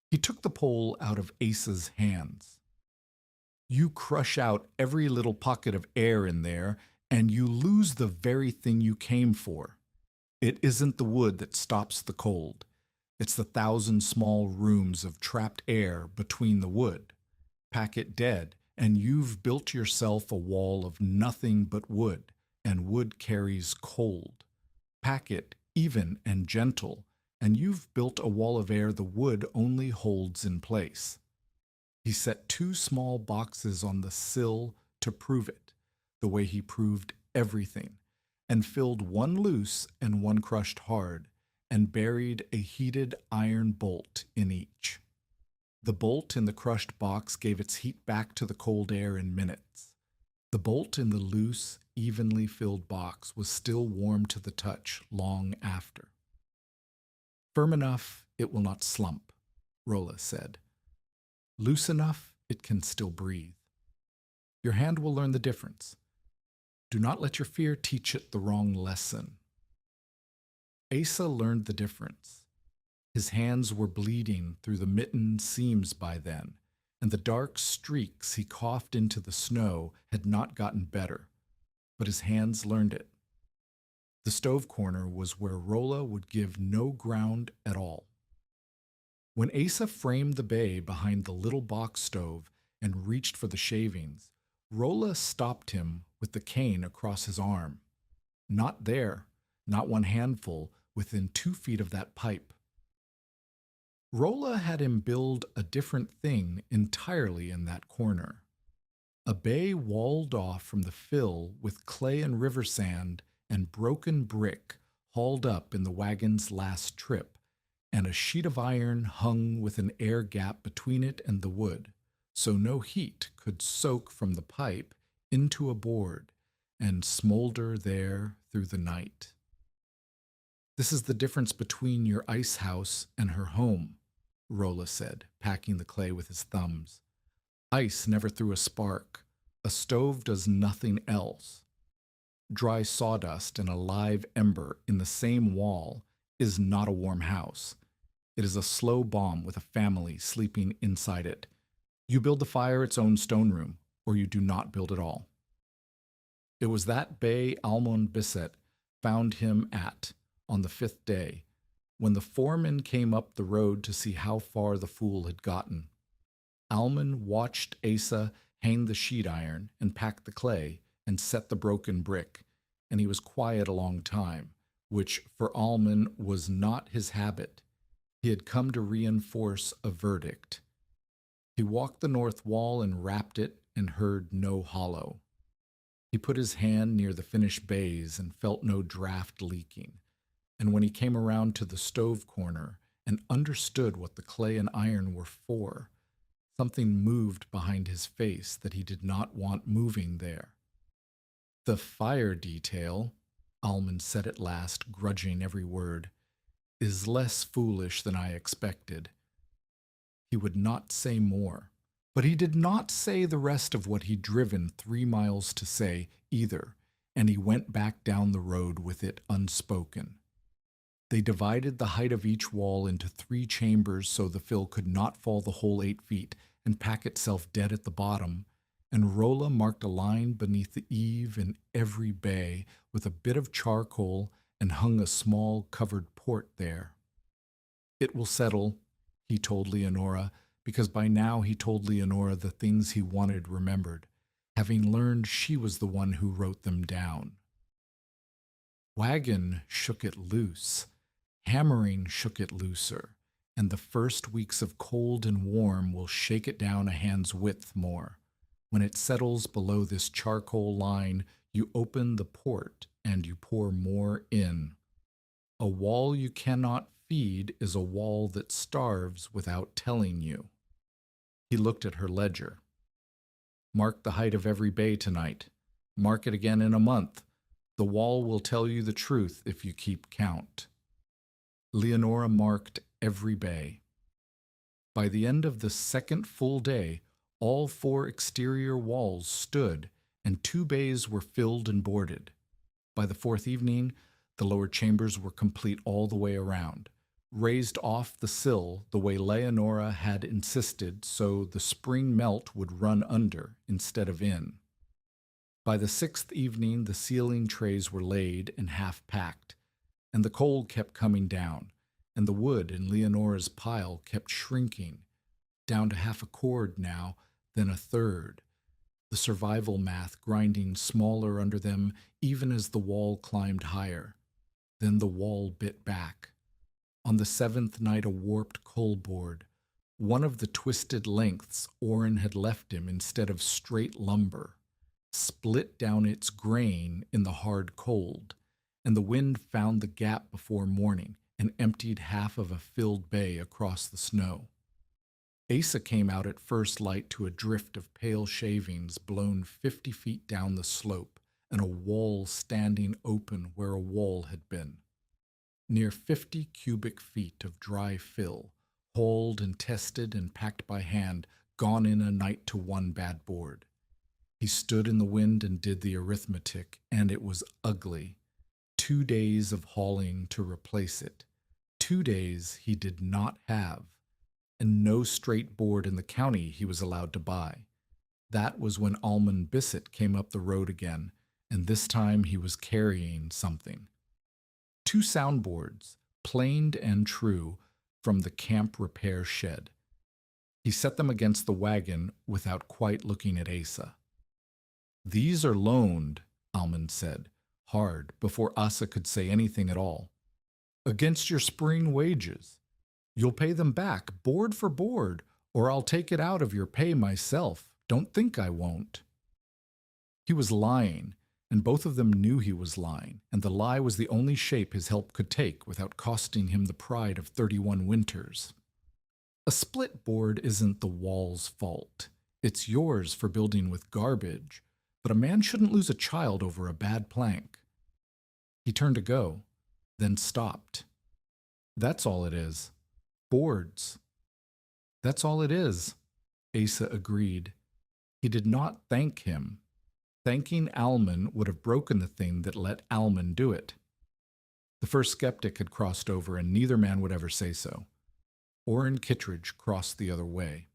He took the pole out of Asa's hands. "You crush out every little pocket of air in there, and you lose the very thing you came for. It isn't the wood that stops the cold. It's the 1,000 small rooms of trapped air between the wood. Pack it dead, and you've built yourself a wall of nothing but wood, and wood carries cold. Pack it even and gentle, and you've built a wall of air the wood only holds in place. He set 2 small boxes on the sill to prove it, the way he proved everything, and filled one loose and one crushed hard, and buried a heated iron bolt in each. The bolt in the crushed box gave its heat back to the cold air in minutes. The bolt in the loose, evenly filled box was still warm to the touch long after. Firm enough, it will not slump, Rolla said. Loose enough, it can still breathe. Your hand will learn the difference. Do not let your fear teach it the wrong lesson. Asa learned the difference. His hands were bleeding through the mitten seams by then, and the dark streaks he coughed into the snow had not gotten better, but his hands learned it. The stove corner was where Rolla would give no ground at all. When Asa framed the bay behind the little box stove and reached for the shavings, Rolla stopped him with the cane across his arm. Not there, not one handful, within 2 feet of that pipe. Rolla had him build a different thing entirely in that corner. A bay walled off from the fill with clay and river sand and broken brick hauled up in the wagon's last trip, and a sheet of iron hung with an air gap between it and the wood, so no heat could soak from the pipe into a board and smolder there through the night. This is the difference between your ice house and her home, Rolla said, packing the clay with his thumbs. Ice never threw a spark. A stove does nothing else. Dry sawdust and a live ember in the same wall is not a warm house. It is a slow bomb with a family sleeping inside it. You build the fire its own stone room, or you do not build at all. It was that bay Almon Bisset found him at on the 5th day, when the foreman came up the road to see how far the fool had gotten. Almon watched Asa hang the sheet iron and pack the clay and set the broken brick, and he was quiet a long time, which for Almon was not his habit. He had come to reinforce a verdict. He walked the north wall and rapped it and heard no hollow. He put his hand near the finished bays and felt no draft leaking. And when he came around to the stove corner and understood what the clay and iron were for, something moved behind his face that he did not want moving there. The fire detail, Almon said at last, grudging every word, is less foolish than I expected. He would not say more, but he did not say the rest of what he'd driven 3 miles to say either, and he went back down the road with it unspoken. They divided the height of each wall into 3 chambers so the fill could not fall the whole 8 feet and pack itself dead at the bottom, and Rolla marked a line beneath the eave in every bay with a bit of charcoal and hung a small covered port there. It will settle, he told Leonora, because by now he told Leonora the things he wanted remembered, having learned she was the one who wrote them down. Wagon shook it loose. Hammering shook it looser, and the first weeks of cold and warm will shake it down a hand's width more. When it settles below this charcoal line, you open the port and you pour more in. A wall you cannot feed is a wall that starves without telling you. He looked at her ledger. Mark the height of every bay tonight. Mark it again in a month. The wall will tell you the truth if you keep count. Leonora marked every bay. By the end of the 2nd full day, all 4 exterior walls stood, and 2 bays were filled and boarded. By the 4th evening, the lower chambers were complete all the way around, raised off the sill the way Leonora had insisted so the spring melt would run under instead of in. By the 6th evening, the ceiling trays were laid and half packed, and the coal kept coming down, and the wood in Leonora's pile kept shrinking, down to half a cord now, then a third, the survival math grinding smaller under them even as the wall climbed higher. Then the wall bit back. On the seventh night, a warped coal board, one of the twisted lengths Orrin had left him instead of straight lumber, split down its grain in the hard cold, and the wind found the gap before morning and emptied half of a filled bay across the snow. Asa came out at first light to a drift of pale shavings blown 50 feet down the slope and a wall standing open where a wall had been. Near 50 cubic feet of dry fill, hauled and tested and packed by hand, gone in a night to one bad board. He stood in the wind and did the arithmetic, and it was ugly. 2 days of hauling to replace it. 2 days he did not have, and no straight board in the county he was allowed to buy. That was when Almon Bissett came up the road again, and this time he was carrying something. 2 soundboards, planed and true, from the camp repair shed. He set them against the wagon without quite looking at Asa. "These are loaned," Almon said, hard, before Asa could say anything at all. "Against your spring wages. You'll pay them back, board for board, or I'll take it out of your pay myself. Don't think I won't." He was lying, and both of them knew he was lying, and the lie was the only shape his help could take without costing him the pride of 31 winters. A split board isn't the wall's fault. It's yours for building with garbage, but a man shouldn't lose a child over a bad plank. He turned to go, then stopped. "That's all it is. Boards." "That's all it is," Asa agreed. He did not thank him. Thanking Almon would have broken the thing that let Almon do it. The first skeptic had crossed over, and neither man would ever say so. Orrin Kittredge crossed the other way.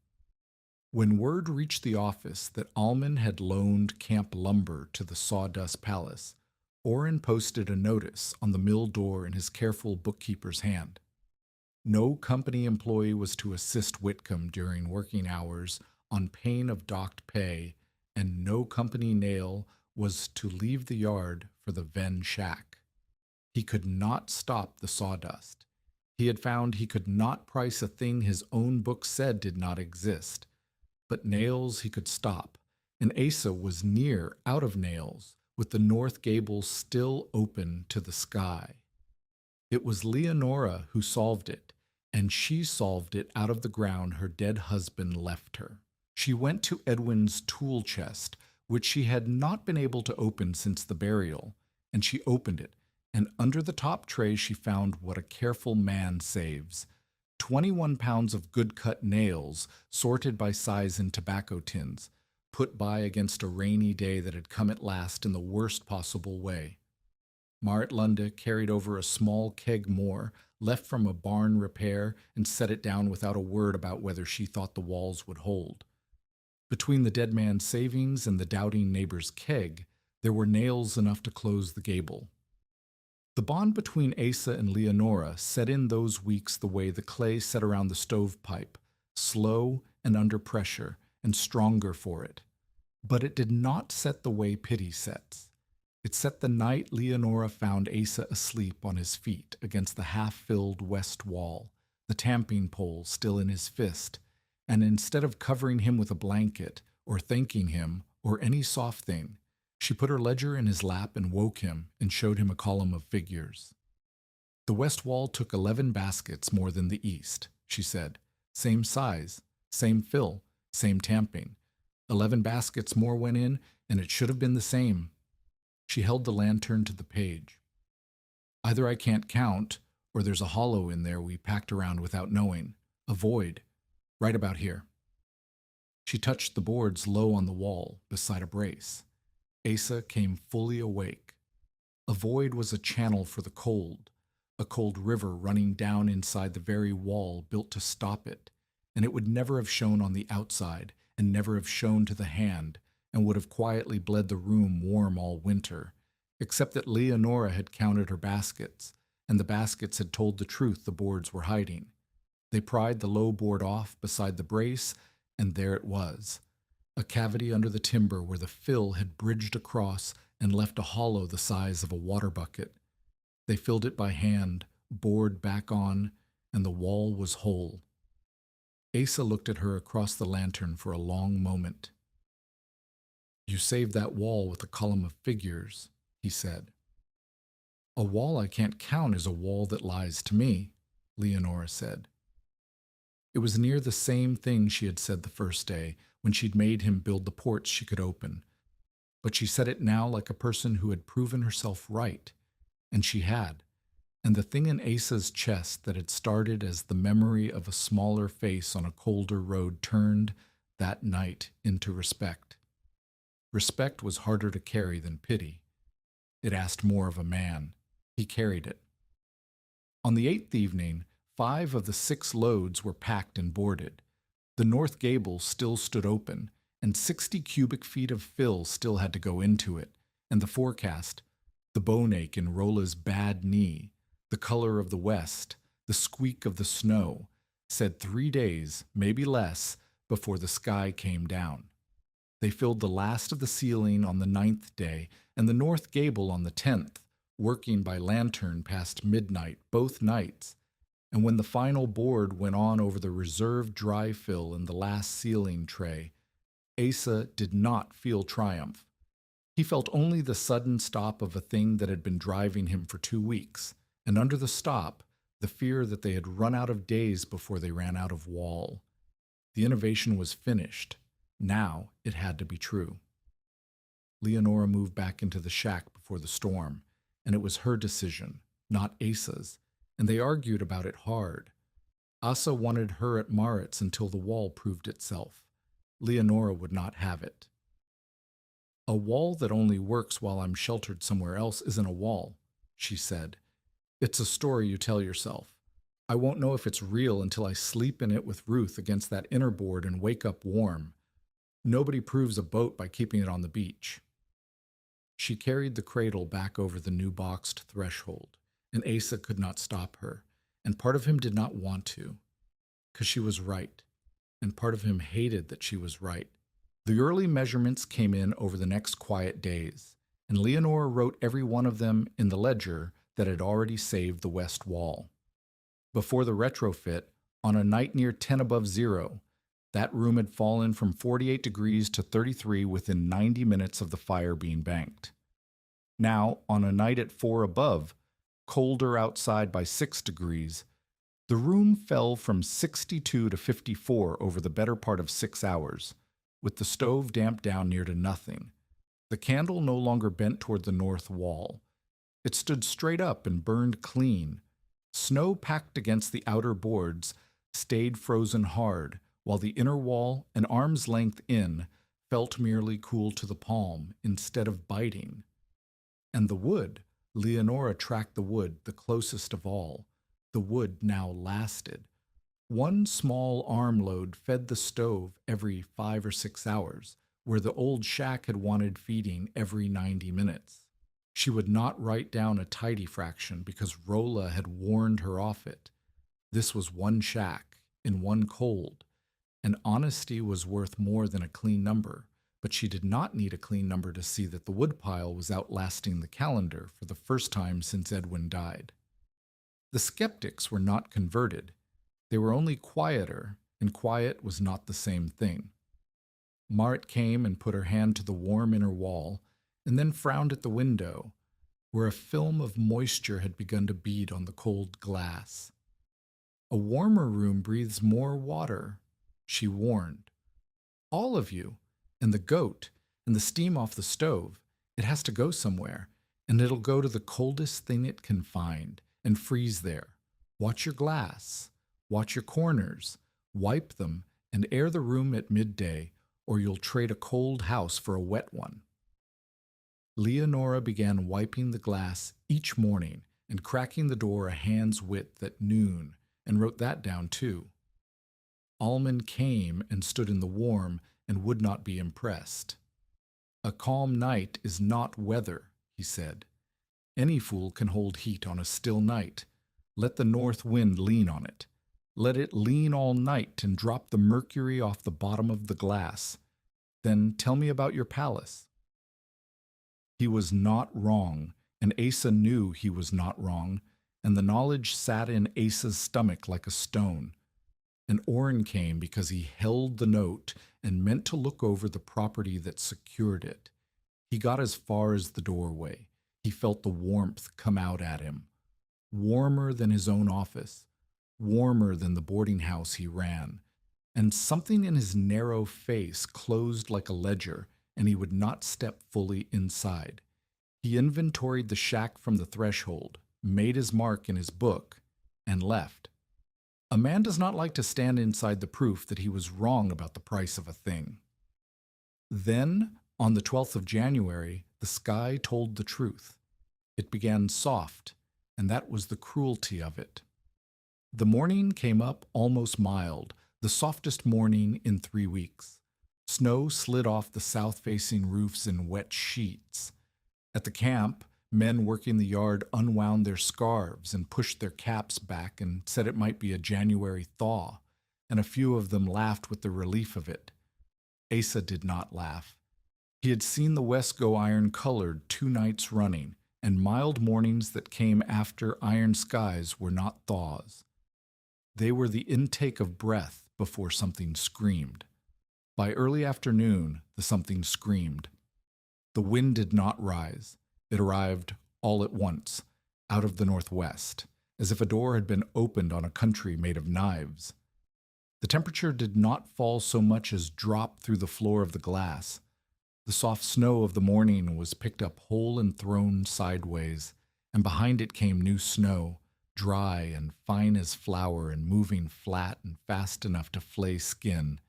When word reached the office that Almon had loaned camp lumber to the Sawdust Palace, Orrin posted a notice on the mill door in his careful bookkeeper's hand. No company employee was to assist Whitcomb during working hours on pain of docked pay, and no company nail was to leave the yard for the Venn shack. He could not stop the sawdust. He had found he could not price a thing his own book said did not exist. But nails he could stop, and Asa was near out of nails, with the north gable still open to the sky. It was Leonora who solved it, and she solved it out of the ground her dead husband left her. She went to Edwin's tool chest, which she had not been able to open since the burial, and she opened it, and under the top tray she found what a careful man saves: 21 pounds of good-cut nails, sorted by size in tobacco tins, put by against a rainy day that had come at last in the worst possible way. Marit Lunde carried over a small keg more, left from a barn repair, and set it down without a word about whether she thought the walls would hold. Between the dead man's savings and the doubting neighbor's keg, there were nails enough to close the gable. The bond between Asa and Leonora set in those weeks the way the clay set around the stovepipe, slow and under pressure, and stronger for it. But it did not set the way pity sets. It set the night Leonora found Asa asleep on his feet against the half-filled west wall, the tamping pole still in his fist, and instead of covering him with a blanket, or thanking him, or any soft thing, she put her ledger in his lap and woke him and showed him a column of figures. "The west wall took 11 baskets more than the east," she said. "Same size, same fill, same tamping. 11 baskets more went in, and it should have been the same." She held the lantern to the page. "Either I can't count, or there's a hollow in there we packed around without knowing. A void. Right about here." She touched the boards low on the wall, beside a brace. Asa came fully awake. A void was a channel for the cold, a cold river running down inside the very wall built to stop it, and it would never have shown on the outside, and never have shown to the hand, and would have quietly bled the room warm all winter, except that Leonora had counted her baskets, and the baskets had told the truth the boards were hiding. They pried the low board off beside the brace, and there it was, a cavity under the timber where the fill had bridged across and left a hollow the size of a water bucket. They filled it by hand, board back on, and the wall was whole. Asa looked at her across the lantern for a long moment. "You saved that wall with a column of figures," he said. "A wall I can't count is a wall that lies to me," Leonora said. It was near the same thing she had said the first day, when she'd made him build the ports she could open. But she said it now like a person who had proven herself right, and she had. And the thing in Asa's chest that had started as the memory of a smaller face on a colder road turned, that night, into respect. Respect was harder to carry than pity. It asked more of a man. He carried it. On the 8th evening, 5 of the 6 loads were packed and boarded. The north gable still stood open, and 60 cubic feet of fill still had to go into it, and the forecast, the bone ache in Rola's bad knee, the color of the west, the squeak of the snow, said 3 days, maybe less, before the sky came down. They filled the last of the ceiling on the 9th day, and the north gable on the 10th, working by lantern past midnight both nights. And when the final board went on over the reserved dry fill in the last ceiling tray, Asa did not feel triumph. He felt only the sudden stop of a thing that had been driving him for 2 weeks, and under the stop, the fear that they had run out of days before they ran out of wall. The innovation was finished. Now it had to be true. Leonora moved back into the shack before the storm, and it was her decision, not Asa's, and they argued about it hard. Asa wanted her at Maritz until the wall proved itself. Leonora would not have it. "A wall that only works while I'm sheltered somewhere else isn't a wall," she said. "It's a story you tell yourself. I won't know if it's real until I sleep in it with Ruth against that inner board and wake up warm. Nobody proves a boat by keeping it on the beach." She carried the cradle back over the new boxed threshold, and Asa could not stop her, and part of him did not want to, 'cause she was right, and part of him hated that she was right. The early measurements came in over the next quiet days, and Leonora wrote every one of them in the ledger that had already saved the west wall. Before the retrofit, on a night near 10 above zero, that room had fallen from 48 degrees to 33 within 90 minutes of the fire being banked. Now, on a night at 4 above, colder outside by 6 degrees, the room fell from 62 to 54 over the better part of 6 hours, with the stove damped down near to nothing. The candle no longer bent toward the north wall. It stood straight up and burned clean. Snow packed against the outer boards stayed frozen hard, while the inner wall, an arm's length in, felt merely cool to the palm instead of biting. And the wood, Leonora tracked the wood the closest of all. The wood now lasted. 1 small armload fed the stove every 5 or 6 hours, where the old shack had wanted feeding every 90 minutes. She would not write down a tidy fraction because Rolla had warned her off it. This was 1 shack, in 1 cold, and honesty was worth more than a clean number, but she did not need a clean number to see that the woodpile was outlasting the calendar for the first time since Edwin died. The skeptics were not converted. They were only quieter, and quiet was not the same thing. Marit came and put her hand to the warm inner wall, and then frowned at the window, where a film of moisture had begun to bead on the cold glass. "A warmer room breathes more water," she warned. "All of you, and the goat, and the steam off the stove. It has to go somewhere, and it'll go to the coldest thing it can find, and freeze there. Watch your glass. Watch your corners. Wipe them, and air the room at midday, or you'll trade a cold house for a wet one." Leonora began wiping the glass each morning and cracking the door a hand's width at noon, and wrote that down too. Almond came and stood in the warm and would not be impressed. "A calm night is not weather," he said. "Any fool can hold heat on a still night. Let the north wind lean on it. Let it lean all night and drop the mercury off the bottom of the glass. Then tell me about your palace." He was not wrong, and Asa knew he was not wrong, and the knowledge sat in Asa's stomach like a stone. And Orrin came because he held the note and meant to look over the property that secured it. He got as far as the doorway. He felt the warmth come out at him. Warmer than his own office, warmer than the boarding house he ran, and something in his narrow face closed like a ledger, and he would not step fully inside. He inventoried the shack from the threshold, made his mark in his book, and left. A man does not like to stand inside the proof that he was wrong about the price of a thing. Then, on the 12th of January, the sky told the truth. It began soft, and that was the cruelty of it. The morning came up almost mild, the softest morning in 3 weeks. Snow slid off the south-facing roofs in wet sheets. At the camp, men working the yard unwound their scarves and pushed their caps back and said it might be a January thaw, and a few of them laughed with the relief of it. Asa did not laugh. He had seen the west go iron-colored 2 nights running, and mild mornings that came after iron skies were not thaws. They were the intake of breath before something screamed. By early afternoon, the something screamed. The wind did not rise. It arrived all at once, out of the northwest, as if a door had been opened on a country made of knives. The temperature did not fall so much as drop through the floor of the glass. The soft snow of the morning was picked up whole and thrown sideways, and behind it came new snow, dry and fine as flour and moving flat and fast enough to flay skin.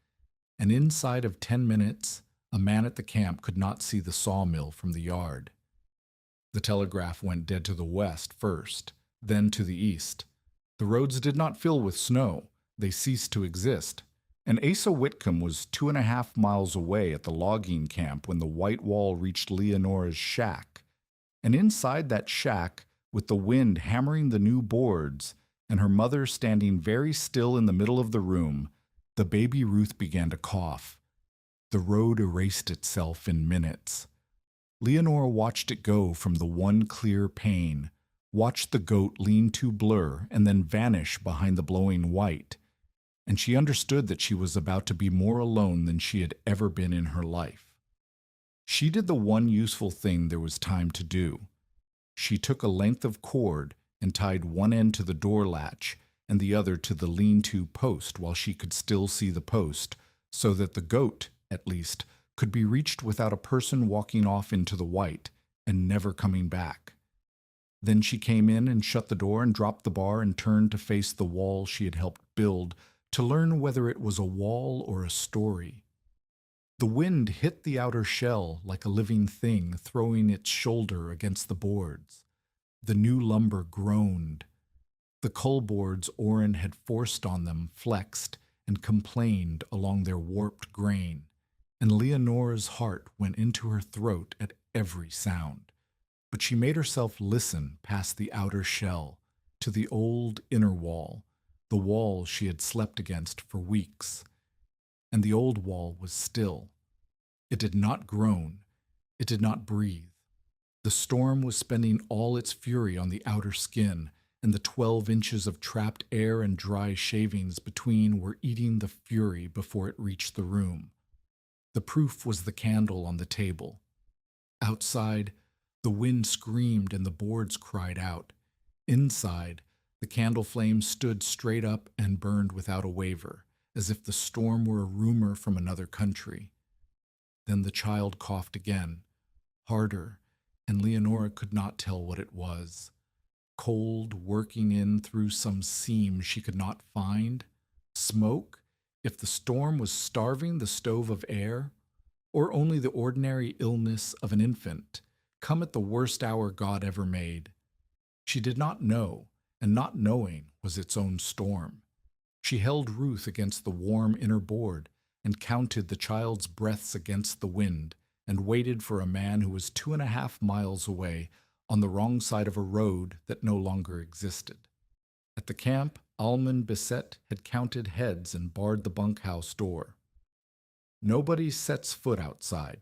And inside of 10 minutes, a man at the camp could not see the sawmill from the yard. The telegraph went dead to the west first, then to the east. The roads did not fill with snow. They ceased to exist. And Asa Whitcomb was 2.5 miles away at the logging camp when the white wall reached Leonora's shack. And inside that shack, with the wind hammering the new boards, and her mother standing very still in the middle of the room, the baby Ruth began to cough. The road erased itself in minutes. Leonora watched it go from the one clear pane, watched the goat lean to blur and then vanish behind the blowing white, and she understood that she was about to be more alone than she had ever been in her life. She did the one useful thing there was time to do. She took a length of cord and tied one end to the door latch and the other to the lean-to post while she could still see the post, so that the goat, at least, could be reached without a person walking off into the white and never coming back. Then she came in and shut the door and dropped the bar and turned to face the wall she had helped build to learn whether it was a wall or a story. The wind hit the outer shell like a living thing throwing its shoulder against the boards. The new lumber groaned. The cull boards Orrin had forced on them flexed and complained along their warped grain, and Leonora's heart went into her throat at every sound. But she made herself listen past the outer shell to the old inner wall, the wall she had slept against for weeks. And the old wall was still. It did not groan. It did not breathe. The storm was spending all its fury on the outer skin, and the 12 inches of trapped air and dry shavings between were eating the fury before it reached the room. The proof was the candle on the table. Outside, the wind screamed and the boards cried out. Inside, the candle flame stood straight up and burned without a waver, as if the storm were a rumor from another country. Then the child coughed again, harder, and Leonora could not tell what it was. Cold working in through some seam she could not find? Smoke, if the storm was starving the stove of air? Or only the ordinary illness of an infant, come at the worst hour God ever made? She did not know, and not knowing was its own storm. She held Ruth against the warm inner board and counted the child's breaths against the wind and waited for a man who was 2.5 miles away on the wrong side of a road that no longer existed. At the camp, Alman Bisset had counted heads and barred the bunkhouse door. "Nobody sets foot outside,"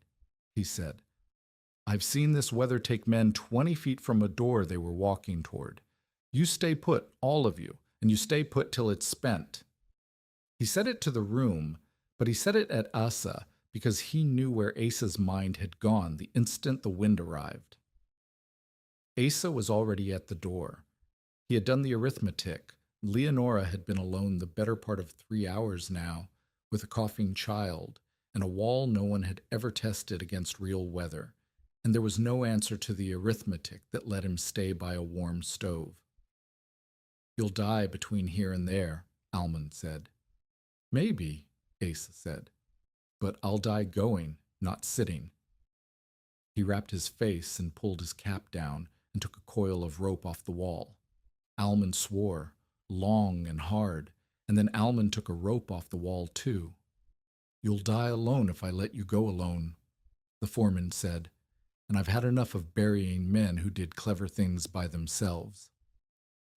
he said. "I've seen this weather take men 20 feet from a door they were walking toward. You stay put, all of you, and you stay put till it's spent. He said it to the room, but he said it at Asa because he knew where Asa's mind had gone the instant the wind arrived. Asa was already at the door. He had done the arithmetic. Leonora had been alone the better part of 3 hours now, with a coughing child, and a wall no one had ever tested against real weather, and there was no answer to the arithmetic that let him stay by a warm stove. You'll die between here and there, Almond said. Maybe, Asa said, but I'll die going, not sitting. He wrapped his face and pulled his cap down and took a coil of rope off the wall. Almond swore, long and hard, and then Almond took a rope off the wall too. You'll die alone if I let you go alone, the foreman said, and I've had enough of burying men who did clever things by themselves.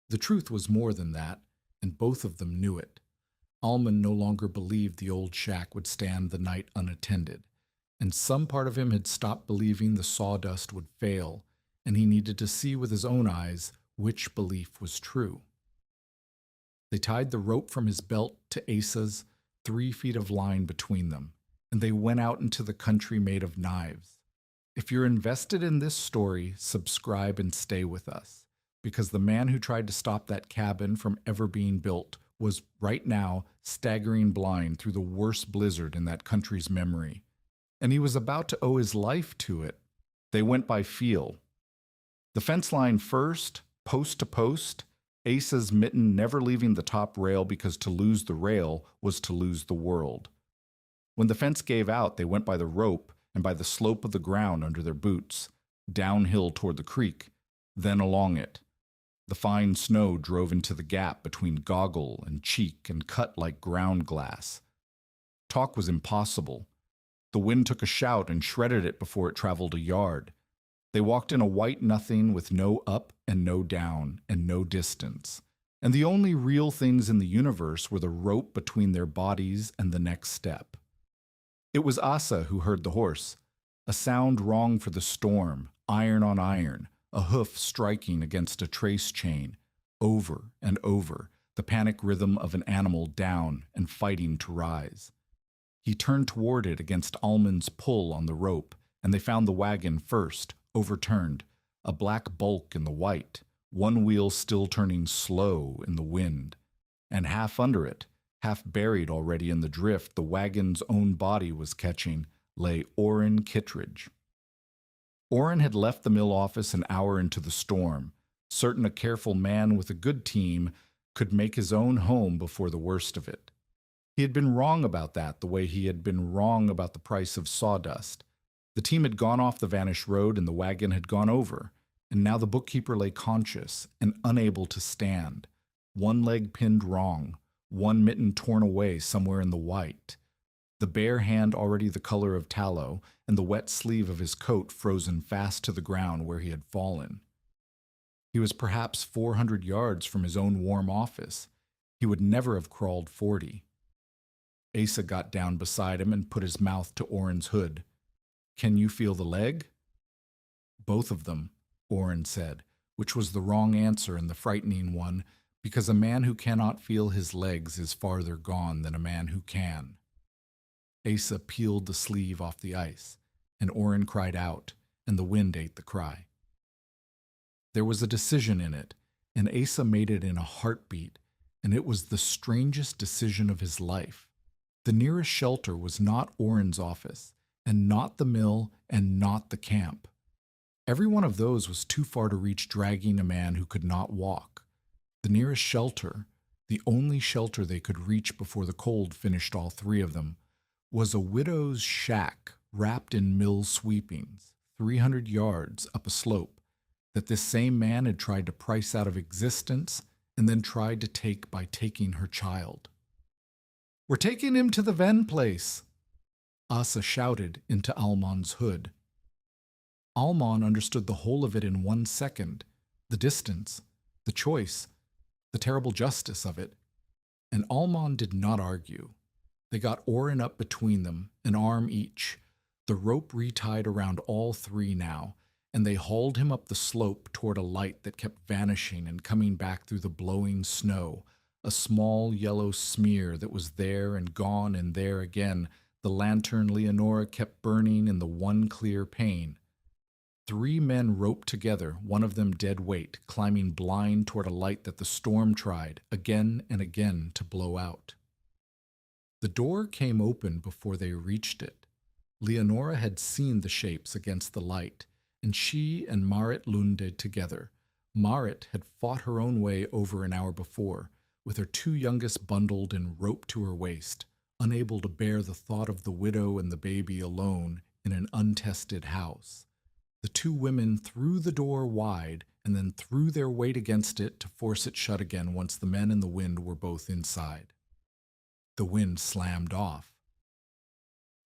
The truth was more than that, and both of them knew it. Almond no longer believed the old shack would stand the night unattended, and some part of him had stopped believing the sawdust would fail, and he needed to see with his own eyes which belief was true. They tied the rope from his belt to Asa's, 3 feet of line between them, and they went out into the country made of knives. If you're invested in this story, subscribe and stay with us, because the man who tried to stop that cabin from ever being built was right now staggering blind through the worst blizzard in that country's memory, and he was about to owe his life to it. They went by feel. The fence line first, post to post, Asa's mitten never leaving the top rail because to lose the rail was to lose the world. When the fence gave out, they went by the rope and by the slope of the ground under their boots, downhill toward the creek, then along it. The fine snow drove into the gap between goggle and cheek and cut like ground glass. Talk was impossible. The wind took a shout and shredded it before it traveled a yard. They walked in a white nothing with no up and no down and no distance. And the only real things in the universe were the rope between their bodies and the next step. It was Asa who heard the horse, a sound wrong for the storm, iron on iron, a hoof striking against a trace chain, over and over, the panic rhythm of an animal down and fighting to rise. He turned toward it against Almond's pull on the rope, and they found the wagon first, overturned, a black bulk in the white, one wheel still turning slow in the wind. And half under it, half buried already in the drift the wagon's own body was catching, lay Orrin Kittredge. Orrin had left the mill office an hour into the storm, certain a careful man with a good team could make his own home before the worst of it. He had been wrong about that the way he had been wrong about the price of sawdust. The team had gone off the vanished road and the wagon had gone over, and now the bookkeeper lay conscious and unable to stand, one leg pinned wrong, one mitten torn away somewhere in the white, the bare hand already the color of tallow, and the wet sleeve of his coat frozen fast to the ground where he had fallen. He was perhaps 400 yards from his own warm office. He would never have crawled 40. Asa got down beside him and put his mouth to Orrin's hood. Can you feel the leg? Both of them, Orrin said, which was the wrong answer and the frightening one, because a man who cannot feel his legs is farther gone than a man who can. Asa peeled the sleeve off the ice, and Orrin cried out, and the wind ate the cry. There was a decision in it, and Asa made it in a heartbeat, and it was the strangest decision of his life. The nearest shelter was not Orrin's office, and not the mill, and not the camp. Every one of those was too far to reach dragging a man who could not walk. The nearest shelter, the only shelter they could reach before the cold finished all 3 of them, was a widow's shack wrapped in mill sweepings, 300 yards up a slope, that this same man had tried to price out of existence and then tried to take by taking her child. "We're taking him to the Venn place," Asa shouted into Almond's hood. Almond understood the whole of it in 1 second, the distance, the choice, the terrible justice of it, and Almond did not argue. They got Orrin up between them, an arm each, the rope retied around all 3 now, and they hauled him up the slope toward a light that kept vanishing and coming back through the blowing snow, a small yellow smear that was there and gone and there again. The lantern Leonora kept burning in the one clear pane. 3 men roped together, one of them dead weight, climbing blind toward a light that the storm tried, again and again, to blow out. The door came open before they reached it. Leonora had seen the shapes against the light, and she and Marit Lunde together. Marit had fought her own way over an hour before, with her 2 youngest bundled and roped to her waist, unable to bear the thought of the widow and the baby alone in an untested house. The 2 women threw the door wide and then threw their weight against it to force it shut again once the men and the wind were both inside. The wind slammed off.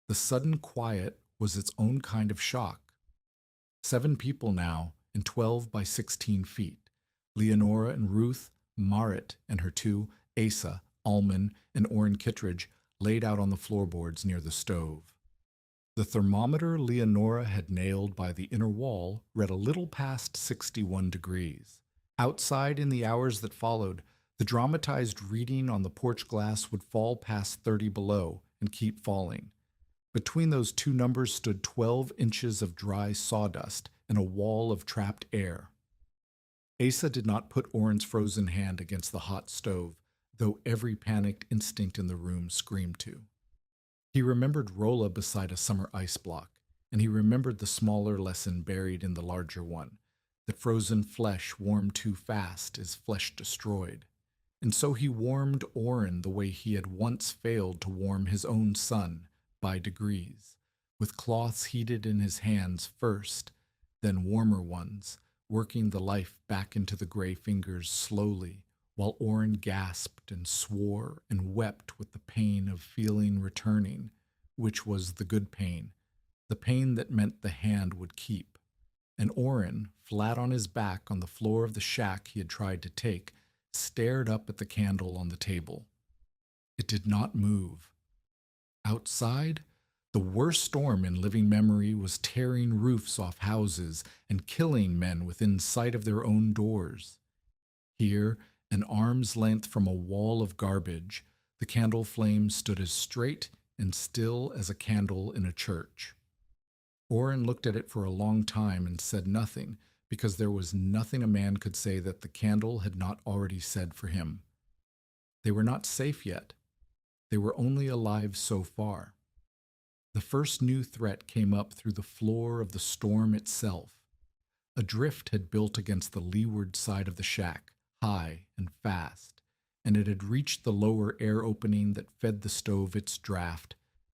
The sudden quiet was its own kind of shock. 7 people now, in 12 by 16 feet. Leonora and Ruth, Marit and her 2, Asa, Alman, and Orrin Kittredge, laid out on the floorboards near the stove. The thermometer Leonora had nailed by the inner wall read a little past 61 degrees. Outside, in the hours that followed, the dramatized reading on the porch glass would fall past 30 below and keep falling. Between those 2 numbers stood 12 inches of dry sawdust and a wall of trapped air. Asa did not put Orrin's frozen hand against the hot stove, though every panicked instinct in the room screamed to. He remembered Rolla beside a summer ice block, and he remembered the smaller lesson buried in the larger one, that frozen flesh warmed too fast is flesh destroyed. And so he warmed Orrin the way he had once failed to warm his own son, by degrees, with cloths heated in his hands first, then warmer ones, working the life back into the gray fingers slowly, while Orrin gasped and swore and wept with the pain of feeling returning, which was the good pain, the pain that meant the hand would keep. And Orrin, flat on his back on the floor of the shack he had tried to take, stared up at the candle on the table. It did not move. Outside, the worst storm in living memory was tearing roofs off houses and killing men within sight of their own doors. Here, an arm's length from a wall of garbage, the candle flame stood as straight and still as a candle in a church. Orrin looked at it for a long time and said nothing, because there was nothing a man could say that the candle had not already said for him. They were not safe yet. They were only alive so far. The first new threat came up through the floor of the storm itself. A drift had built against the leeward side of the shack, high and fast, and it had reached the lower air opening that fed the stove its draft,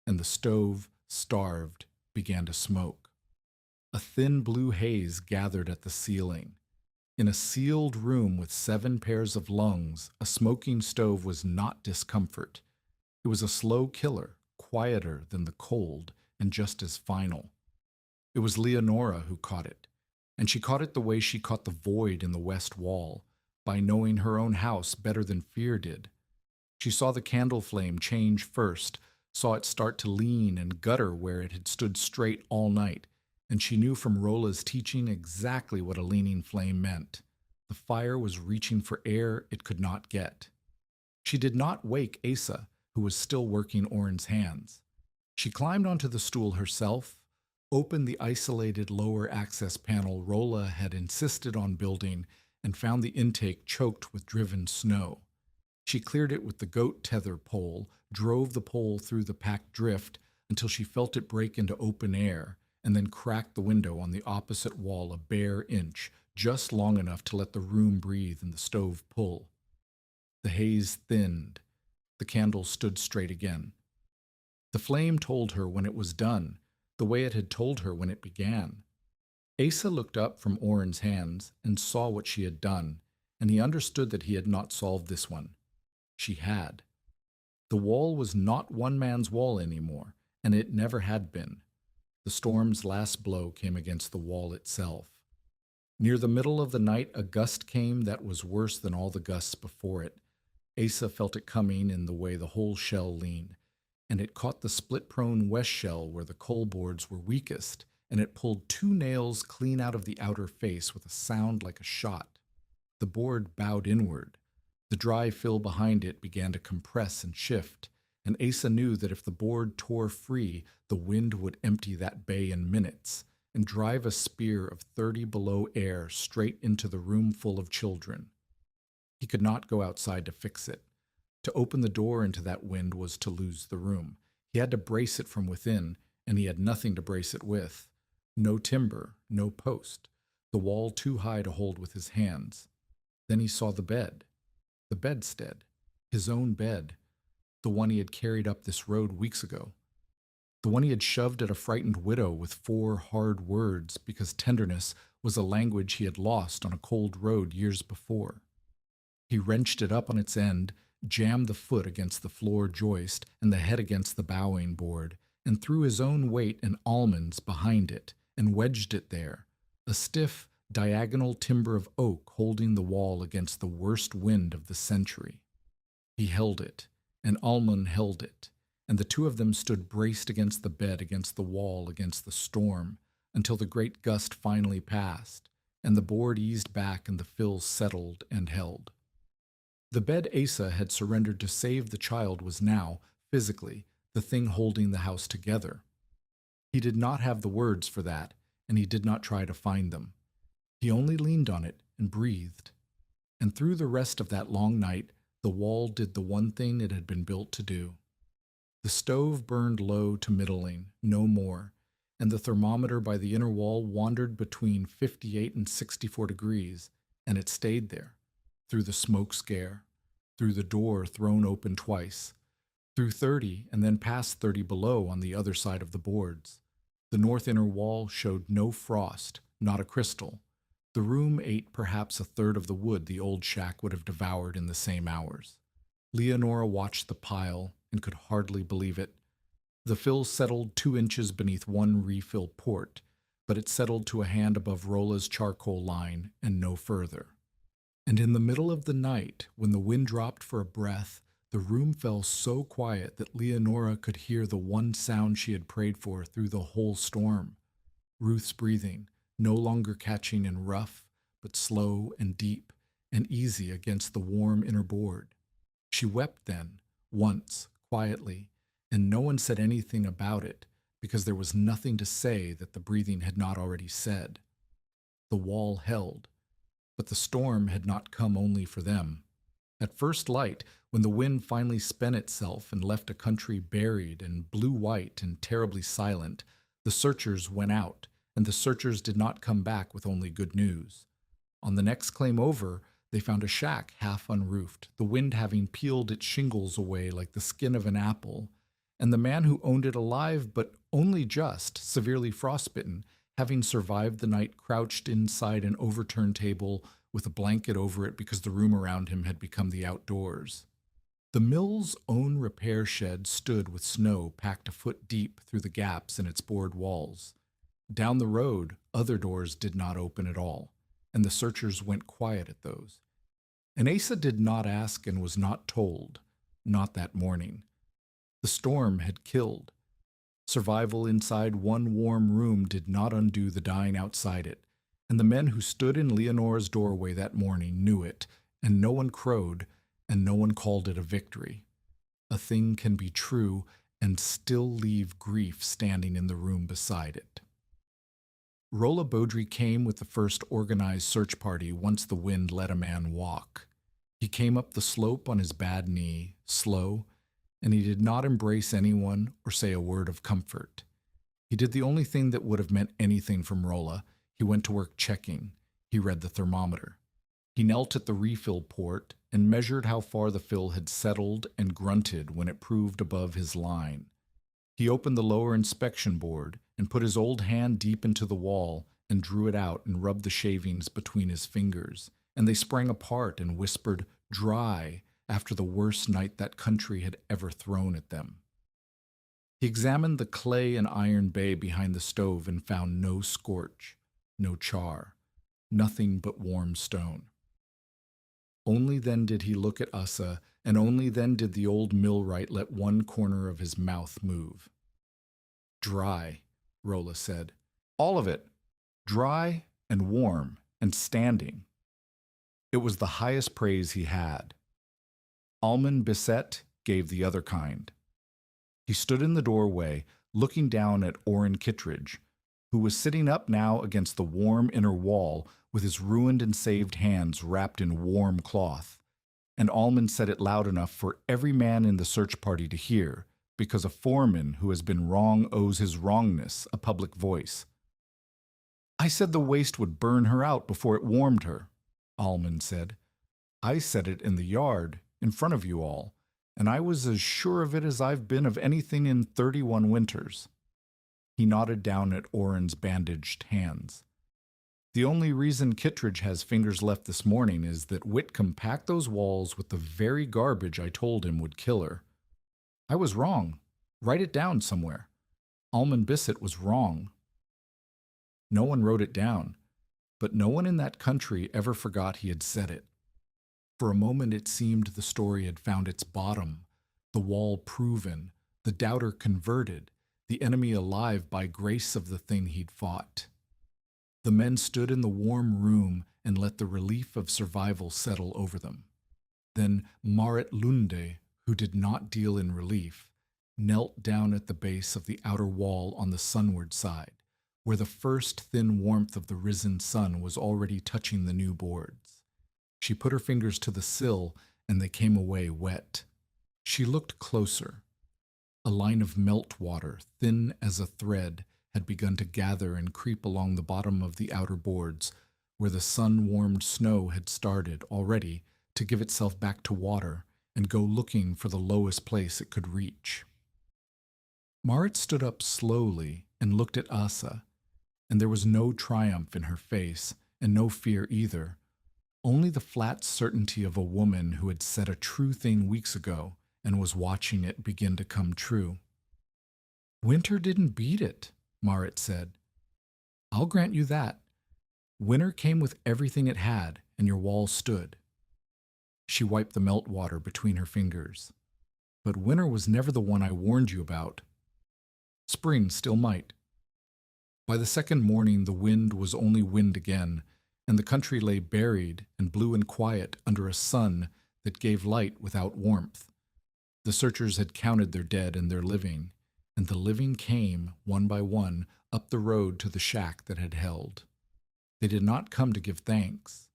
and the stove, starved, began to smoke. A thin blue haze gathered at the ceiling. In a sealed room with 7 pairs of lungs, a smoking stove was not discomfort. It was a slow killer, quieter than the cold, and just as final. It was Leonora who caught it, and she caught it the way she caught the void in the west wall, by knowing her own house better than fear did. She saw the candle flame change first, saw it start to lean and gutter where it had stood straight all night, and she knew from Rolla's teaching exactly what a leaning flame meant. The fire was reaching for air it could not get. She did not wake Asa, who was still working Orrin's hands. She climbed onto the stool herself, opened the isolated lower access panel Rolla had insisted on building, and found the intake choked with driven snow. She cleared it with the goat tether pole, drove the pole through the packed drift until she felt it break into open air, and then cracked the window on the opposite wall a bare inch, just long enough to let the room breathe and the stove pull. The haze thinned. The candle stood straight again. The flame told her when it was done, the way it had told her when it began. Asa looked up from Orrin's hands and saw what she had done, and he understood that he had not solved this one. She had. The wall was not one man's wall anymore, and it never had been. The storm's last blow came against the wall itself. Near the middle of the night, a gust came that was worse than all the gusts before it. Asa felt it coming in the way the whole shell leaned, and it caught the split-prone west shell where the coal boards were weakest and it pulled 2 nails clean out of the outer face with a sound like a shot. The board bowed inward. The dry fill behind it began to compress and shift, and Asa knew that if the board tore free, the wind would empty that bay in minutes and drive a spear of 30 below air straight into the room full of children. He could not go outside to fix it. To open the door into that wind was to lose the room. He had to brace it from within, and he had nothing to brace it with. No timber, no post, the wall too high to hold with his hands. Then he saw the bed, the bedstead, his own bed, the one he had carried up this road weeks ago, the one he had shoved at a frightened widow with 4 hard words because tenderness was a language he had lost on a cold road years before. He wrenched it up on its end, jammed the foot against the floor joist and the head against the bowing board, and threw his own weight and almonds behind it, and wedged it there, a stiff, diagonal timber of oak holding the wall against the worst wind of the century. He held it, and Almond held it, and the two of them stood braced against the bed, against the wall, against the storm, until the great gust finally passed, and the board eased back and the fills settled and held. The bed Asa had surrendered to save the child was now, physically, the thing holding the house together. He did not have the words for that, and he did not try to find them. He only leaned on it and breathed. And through the rest of that long night, the wall did the one thing it had been built to do. The stove burned low to middling, no more, and the thermometer by the inner wall wandered between 58 and 64 degrees, and it stayed there, through the smoke scare, through the door thrown open twice, through 30 and then past 30 below on the other side of the boards. The north inner wall showed no frost, not a crystal. The room ate perhaps a third of the wood the old shack would have devoured in the same hours. Leonora watched the pile and could hardly believe it. The fill settled 2 inches beneath one refill port, but it settled to a hand above Rola's charcoal line and no further. And in the middle of the night, when the wind dropped for a breath, the room fell so quiet that Leonora could hear the one sound she had prayed for through the whole storm. Ruth's breathing, no longer catching and rough, but slow and deep and easy against the warm inner board. She wept then, once, quietly, and no one said anything about it, because there was nothing to say that the breathing had not already said. The wall held, but the storm had not come only for them. At first light, when the wind finally spent itself and left a country buried and blue-white and terribly silent, the searchers went out, and the searchers did not come back with only good news. On the next claim over, they found a shack half unroofed, the wind having peeled its shingles away like the skin of an apple, and the man who owned it alive but only just, severely frostbitten, having survived the night crouched inside an overturned table with a blanket over it because the room around him had become the outdoors. The mill's own repair shed stood with snow packed a foot deep through the gaps in its board walls. Down the road, other doors did not open at all, and the searchers went quiet at those. And Asa did not ask and was not told, not that morning. The storm had killed. Survival inside one warm room did not undo the dying outside it, and the men who stood in Leonora's doorway that morning knew it, and no one crowed, and no one called it a victory. A thing can be true and still leave grief standing in the room beside it. Rolla Beaudry came with the first organized search party once the wind let a man walk. He came up the slope on his bad knee, slow, and he did not embrace anyone or say a word of comfort. He did the only thing that would have meant anything from Rolla. He went to work checking. He read the thermometer. He knelt at the refill port and measured how far the fill had settled and grunted when it proved above his line. He opened the lower inspection board and put his old hand deep into the wall and drew it out and rubbed the shavings between his fingers, and they sprang apart and whispered, "Dry," after the worst night that country had ever thrown at them. He examined the clay and iron bay behind the stove and found no scorch, no char, nothing but warm stone. Only then did he look at Asa, and only then did the old millwright let one corner of his mouth move. "Dry," Rolla said. All of it, dry and warm and standing. It was the highest praise he had. Almond Bisset gave the other kind. He stood in the doorway, looking down at Orrin Kittredge, who was sitting up now against the warm inner wall with his ruined and saved hands wrapped in warm cloth. And Almond said it loud enough for every man in the search party to hear, because a foreman who has been wrong owes his wrongness a public voice. I said the waste would burn her out before it warmed her, Almond said. I said it in the yard, in front of you all, and I was as sure of it as I've been of anything in 31 winters. He nodded down at Orrin's bandaged hands. The only reason Kittredge has fingers left this morning is that Whitcomb packed those walls with the very garbage I told him would kill her. I was wrong. Write it down somewhere. Almond Bisset was wrong. No one wrote it down, but no one in that country ever forgot he had said it. For a moment it seemed the story had found its bottom, the wall proven, the doubter converted, the enemy alive by grace of the thing he'd fought. The men stood in the warm room and let the relief of survival settle over them. Then Marit Lunde, who did not deal in relief, knelt down at the base of the outer wall on the sunward side, where the first thin warmth of the risen sun was already touching the new boards. She put her fingers to the sill, and they came away wet. She looked closer. A line of meltwater, thin as a thread, had begun to gather and creep along the bottom of the outer boards, where the sun-warmed snow had started already to give itself back to water and go looking for the lowest place it could reach. Marit stood up slowly and looked at Asa, and there was no triumph in her face, and no fear either, only the flat certainty of a woman who had said a true thing weeks ago and was watching it begin to come true. Winter didn't beat it, Marit said. I'll grant you that. Winter came with everything it had, and your wall stood. She wiped the meltwater between her fingers. But winter was never the one I warned you about. Spring still might. By the second morning, the wind was only wind again, and the country lay buried and blue and quiet under a sun that gave light without warmth. The searchers had counted their dead and their living, and the living came, one by one, up the road to the shack that had held. They did not come to give thanks.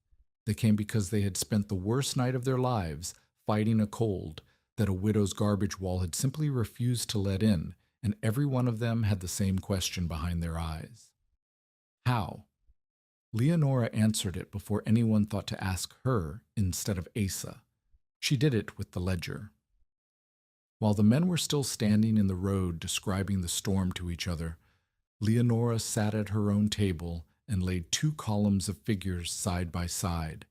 They came because they had spent the worst night of their lives fighting a cold that a widow's garbage wall had simply refused to let in, and every one of them had the same question behind their eyes. How? Leonora answered it before anyone thought to ask her instead of Asa. She did it with the ledger. While the men were still standing in the road describing the storm to each other, Leonora sat at her own table and laid 2 columns of figures side by side.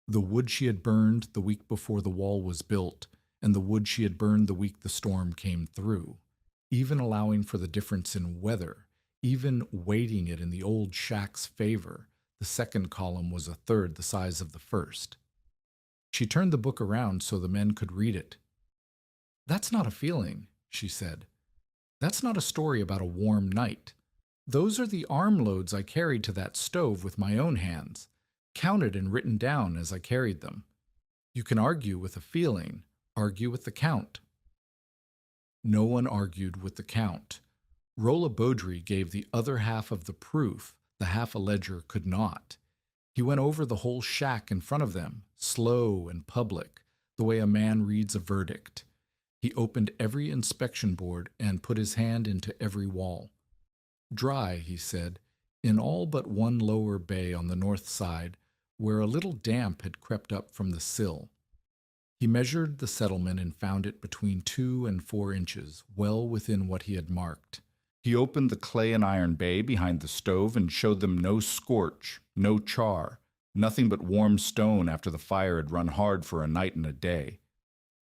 The wood she had burned the week before the wall was built, and the wood she had burned the week the storm came through, even allowing for the difference in weather, even weighting it in the old shack's favor. The second column was 1/3 the size of the first. She turned the book around so the men could read it. That's not a feeling, she said. That's not a story about a warm night. Those are the armloads I carried to that stove with my own hands, counted and written down as I carried them. You can argue with a feeling, argue with the count. No one argued with the count. Rolla Beaudry gave the other half of the proof, the half a ledger could not. He went over the whole shack in front of them, slow and public, the way a man reads a verdict. He opened every inspection board and put his hand into every wall. Dry, he said, in all but one lower bay on the north side, where a little damp had crept up from the sill. He measured the settlement and found it between 2 and 4 inches, well within what he had marked. He opened the clay and iron bay behind the stove and showed them no scorch, no char, nothing but warm stone after the fire had run hard for a night and a day.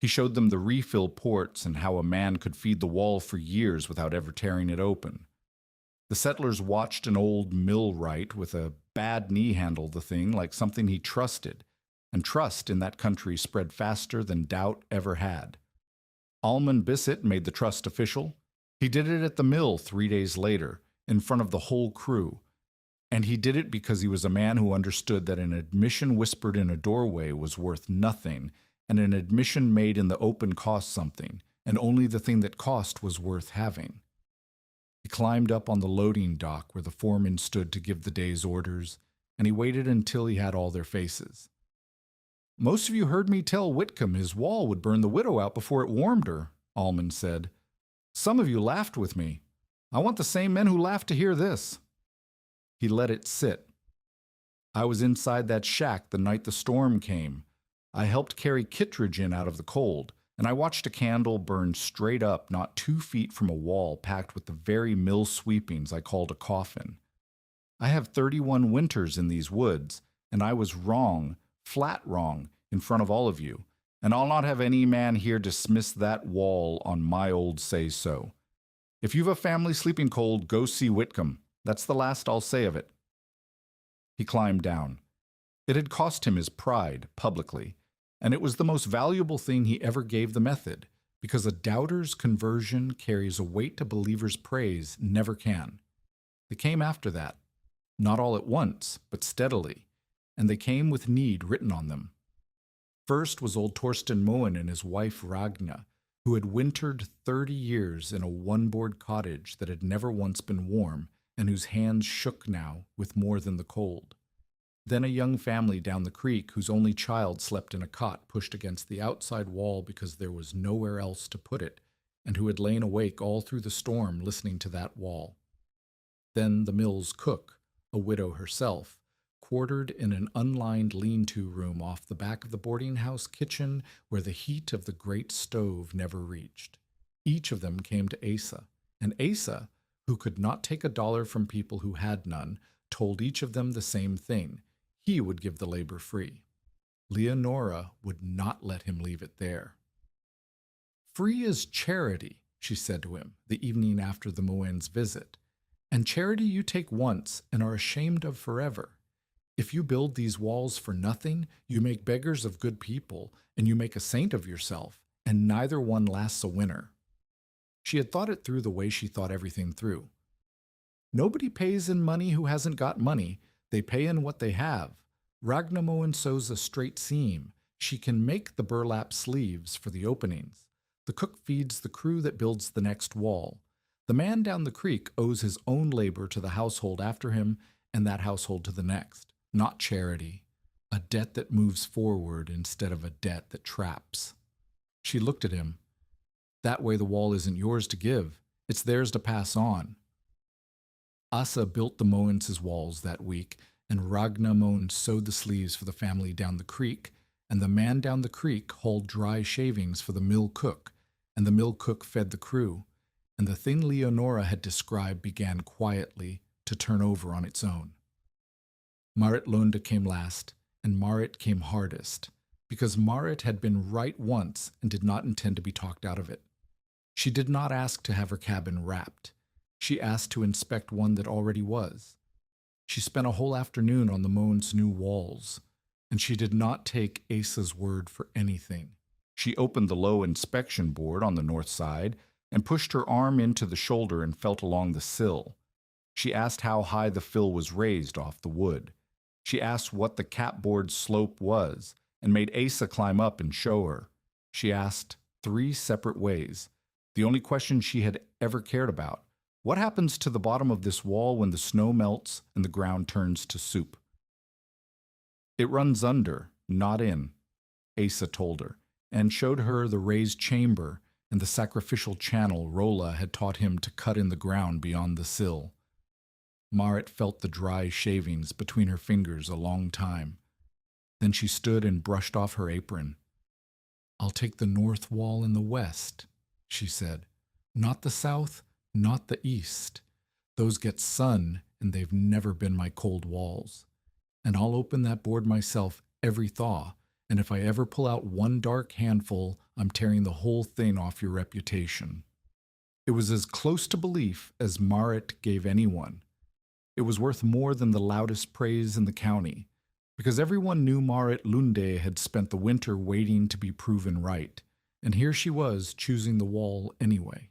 He showed them the refill ports and how a man could feed the wall for years without ever tearing it open. The settlers watched an old millwright with a bad knee handle the thing like something he trusted, and trust in that country spread faster than doubt ever had. Almond Bisset made the trust official. He did it at the mill 3 days later, in front of the whole crew. And he did it because he was a man who understood that an admission whispered in a doorway was worth nothing, and an admission made in the open cost something, and only the thing that cost was worth having. He climbed up on the loading dock where the foreman stood to give the day's orders, and he waited until he had all their faces. "Most of you heard me tell Whitcomb his wall would burn the widow out before it warmed her," Allman said. "Some of you laughed with me. I want the same men who laughed to hear this." He let it sit. "I was inside that shack the night the storm came. I helped carry Kittredge in out of the cold, and I watched a candle burn straight up not 2 feet from a wall packed with the very mill sweepings I called a coffin. I have 31 winters in these woods, and I was wrong, flat wrong, in front of all of you, and I'll not have any man here dismiss that wall on my old say-so. If you've a family sleeping cold, go see Whitcomb. That's the last I'll say of it." He climbed down. It had cost him his pride, publicly, and it was the most valuable thing he ever gave the method, because a doubter's conversion carries a weight a believer's praise never can. They came after that, not all at once, but steadily, and they came with need written on them. First was old Torsten Moen and his wife Ragna, who had wintered 30 years in a one-board cottage that had never once been warm, and whose hands shook now with more than the cold. Then a young family down the creek whose only child slept in a cot pushed against the outside wall because there was nowhere else to put it, and who had lain awake all through the storm listening to that wall. Then the mill's cook, a widow herself, quartered in an unlined lean-to room off the back of the boarding-house kitchen where the heat of the great stove never reached. Each of them came to Asa, and Asa, who could not take $1 from people who had none, told each of them the same thing. He would give the labor free. Leonora would not let him leave it there. "Free is charity," she said to him the evening after the Moen's visit, "and charity you take once and are ashamed of forever. If you build these walls for nothing, you make beggars of good people, and you make a saint of yourself, and neither one lasts a winner." She had thought it through the way she thought everything through. "Nobody pays in money who hasn't got money. They pay in what they have. Ragna Moen sews a straight seam. She can make the burlap sleeves for the openings. The cook feeds the crew that builds the next wall. The man down the creek owes his own labor to the household after him, and that household to the next. Not charity. A debt that moves forward instead of a debt that traps." She looked at him. "That way the wall isn't yours to give. It's theirs to pass on." Asa built the Moens' walls that week, and Ragna Moen sewed the sleeves for the family down the creek, and the man down the creek hauled dry shavings for the mill cook, and the mill cook fed the crew, and the thing Leonora had described began quietly to turn over on its own. Marit Lunda came last, and Marit came hardest, because Marit had been right once and did not intend to be talked out of it. She did not ask to have her cabin wrapped. She asked to inspect one that already was. She spent a whole afternoon on the Moen's new walls, and she did not take Asa's word for anything. She opened the low inspection board on the north side and pushed her arm into the shoulder and felt along the sill. She asked how high the fill was raised off the wood. She asked what the capboard slope was and made Asa climb up and show her. She asked 3 separate ways. The only question she had ever cared about. What happens to the bottom of this wall when the snow melts and the ground turns to soup? "It runs under, not in," Asa told her, and showed her the raised chamber and the sacrificial channel Rolla had taught him to cut in the ground beyond the sill. Marit felt the dry shavings between her fingers a long time. Then she stood and brushed off her apron. "I'll take the north wall in the west," she said. "Not the south, not the east. Those get sun, and they've never been my cold walls. And I'll open that board myself every thaw, and if I ever pull out one dark handful, I'm tearing the whole thing off your reputation." It was as close to belief as Marit gave anyone. It was worth more than the loudest praise in the county, because everyone knew Marit Lunde had spent the winter waiting to be proven right, and here she was choosing the wall anyway.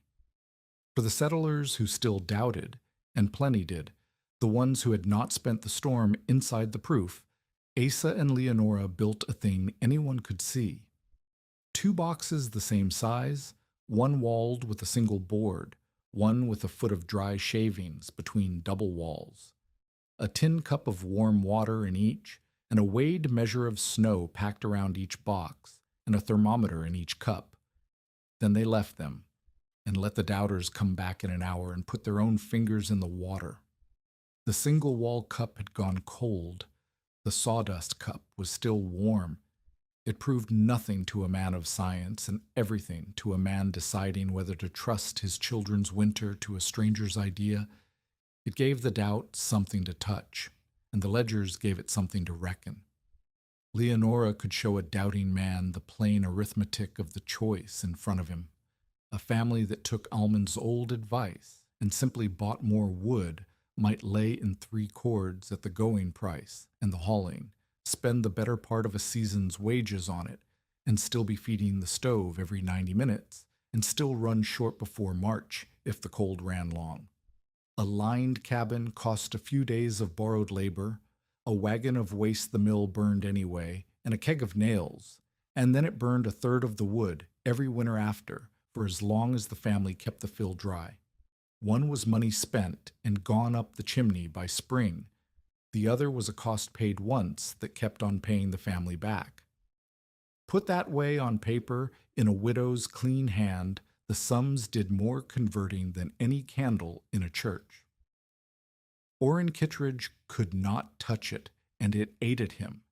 For the settlers who still doubted, And plenty did. The ones who had not spent the storm inside the proof, Asa and Leonora built a thing anyone could see. 2 boxes the same size, one walled with a single board, one with a foot of dry shavings between double walls, a tin cup of warm water in each, and a weighed measure of snow packed around each box, and a thermometer in each cup. Then they left them, and let the doubters come back in an hour and put their own fingers in the water. The single wall cup had gone cold. The sawdust cup was still warm. It proved nothing to a man of science and everything to a man deciding whether to trust his children's winter to a stranger's idea. It gave the doubt something to touch, and the ledgers gave it something to reckon. Leonora could show a doubting man the plain arithmetic of the choice in front of him. A family that took Almond's old advice and simply bought more wood might lay in 3 cords at the going price and the hauling, spend the better part of a season's wages on it, and still be feeding the stove every 90 minutes, and still run short before March if the cold ran long. A lined cabin cost a few days of borrowed labor, a wagon of waste the mill burned anyway, and a keg of nails, and then it burned 1/3 of the wood every winter after, for as long as the family kept the fill dry. One was money spent and gone up the chimney by spring. The other was a cost paid once that kept on paying the family back. Put that way on paper, in a widow's clean hand, the sums did more converting than any candle in a church. Orrin Kittredge could not touch it, and it ate at him.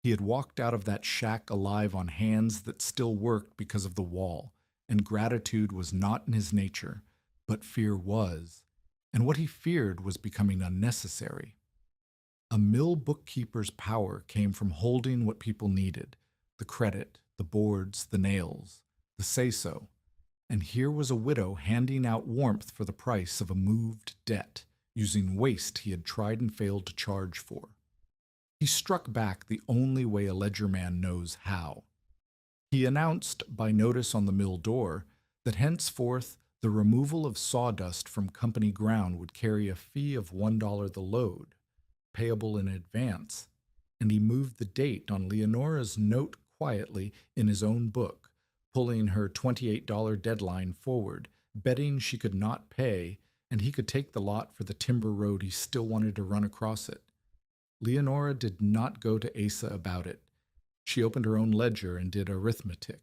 He had walked out of that shack alive on hands that still worked because of the wall, and gratitude was not in his nature, but fear was, and what he feared was becoming unnecessary. A mill bookkeeper's power came from holding what people needed, the credit, the boards, the nails, the say-so, and here was a widow handing out warmth for the price of a moved debt, using waste he had tried and failed to charge for. He struck back the only way a ledgerman knows how. He announced, by notice on the mill door, that henceforth the removal of sawdust from company ground would carry a fee of $1 the load, payable in advance, and he moved the date on Leonora's note quietly in his own book, pulling her $28 deadline forward, betting she could not pay, and he could take the lot for the timber road he still wanted to run across it. Leonora did not go to Asa about it. She opened her own ledger and did arithmetic.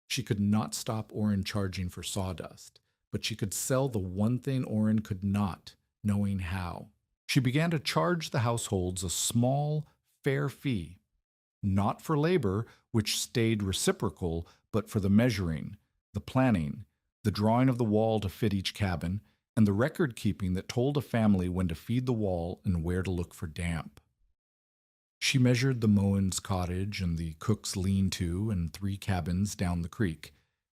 She could not stop Orrin charging for sawdust, but she could sell the one thing Orrin could not, knowing how. She began to charge the households a small, fair fee, not for labor, which stayed reciprocal, but for the measuring, the planning, the drawing of the wall to fit each cabin, and the record-keeping that told a family when to feed the wall and where to look for damp. She measured the Moens cottage and the cook's lean-to and 3 cabins down the creek,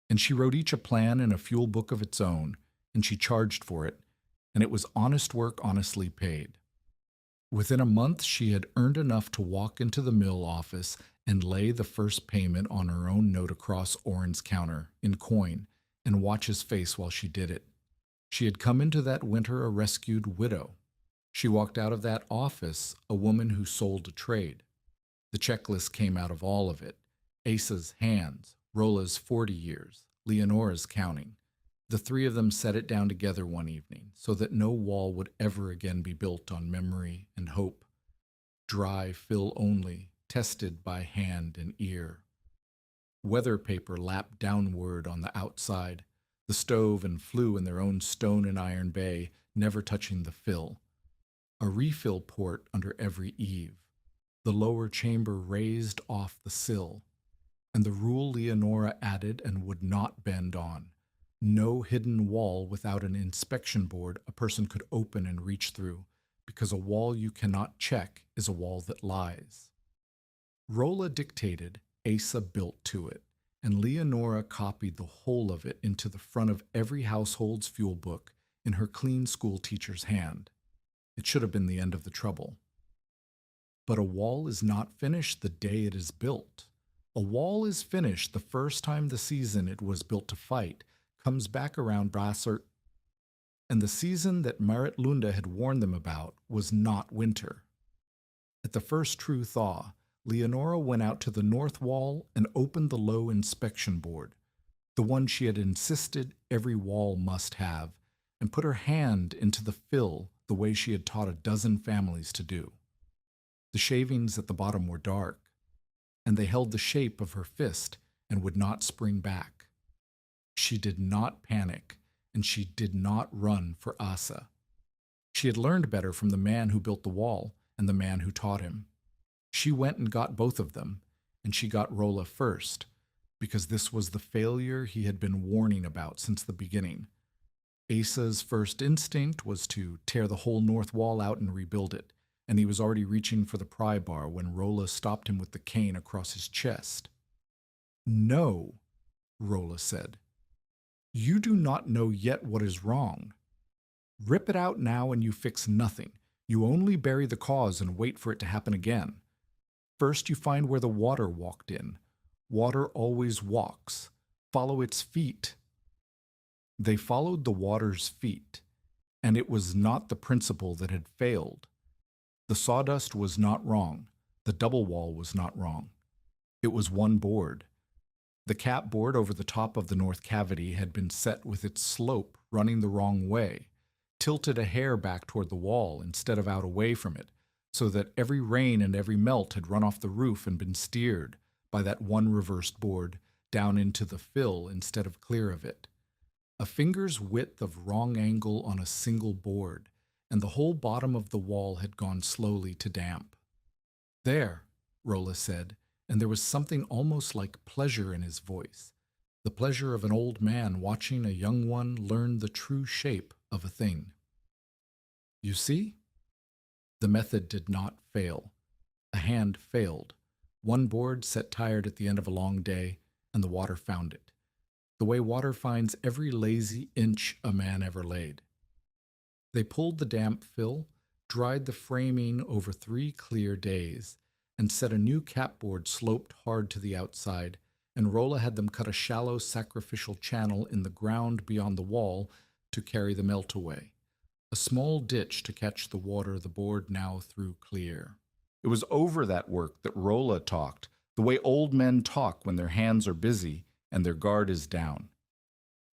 and she wrote each a plan and a fuel book of its own, and she charged for it, and it was honest work honestly paid. Within a month she had earned enough to walk into the mill office and lay the first payment on her own note across Orrin's counter, in coin, and watch his face while she did it. She had come into that winter a rescued widow. She walked out of that office a woman who sold a trade. The checklist came out of all of it. Asa's hands, Rola's 40 years, Leonora's counting. The 3 of them set it down together one evening, so that no wall would ever again be built on memory and hope. Dry fill only, tested by hand and ear. Weather paper lapped downward on the outside, the stove and flue in their own stone and iron bay, never touching the fill. A refill port under every eave, the lower chamber raised off the sill, and the rule Leonora added and would not bend on. No hidden wall without an inspection board a person could open and reach through, because a wall you cannot check is a wall that lies. Rolla dictated, Asa built to it, and Leonora copied the whole of it into the front of every household's fuel book in her clean school teacher's hand. It should have been the end of the trouble. But a wall is not finished the day it is built. A wall is finished the first time the season it was built to fight comes back around Brassert and the season that Marit Lunda had warned them about was not winter. At the first true thaw, Leonora went out to the north wall and opened the low inspection board, the one she had insisted every wall must have, and put her hand into the fill the way she had taught a dozen families to do. The shavings at the bottom were dark, and they held the shape of her fist and would not spring back. She did not panic, and she did not run for Asa. She had learned better from the man who built the wall and the man who taught him. She went and got both of them, and she got Rolla first, because this was the failure he had been warning about since the beginning. Asa's first instinct was to tear the whole north wall out and rebuild it, and he was already reaching for the pry bar when Rolla stopped him with the cane across his chest. "No," Rolla said. "You do not know yet what is wrong. Rip it out now and you fix nothing. You only bury the cause and wait for it to happen again. First you find where the water walked in. Water always walks. Follow its feet." They followed the water's feet, and it was not the principle that had failed. The sawdust was not wrong. The double wall was not wrong. It was one board. The cap board over the top of the north cavity had been set with its slope running the wrong way, tilted a hair back toward the wall instead of out away from it, so that every rain and every melt had run off the roof and been steered by that one reversed board down into the fill instead of clear of it. A finger's width of wrong angle on a single board, and the whole bottom of the wall had gone slowly to damp. "There," Rolla said, and there was something almost like pleasure in his voice, the pleasure of an old man watching a young one learn the true shape of a thing. "You see?" The method did not fail. A hand failed. One board set tired at the end of a long day, and the water found it, the way water finds every lazy inch a man ever laid. They pulled the damp fill, dried the framing over 3 clear days, and set a new capboard sloped hard to the outside, and Rolla had them cut a shallow sacrificial channel in the ground beyond the wall to carry the melt away, a small ditch to catch the water the board now threw clear. It was over that work that Rolla talked, the way old men talk when their hands are busy and their guard is down.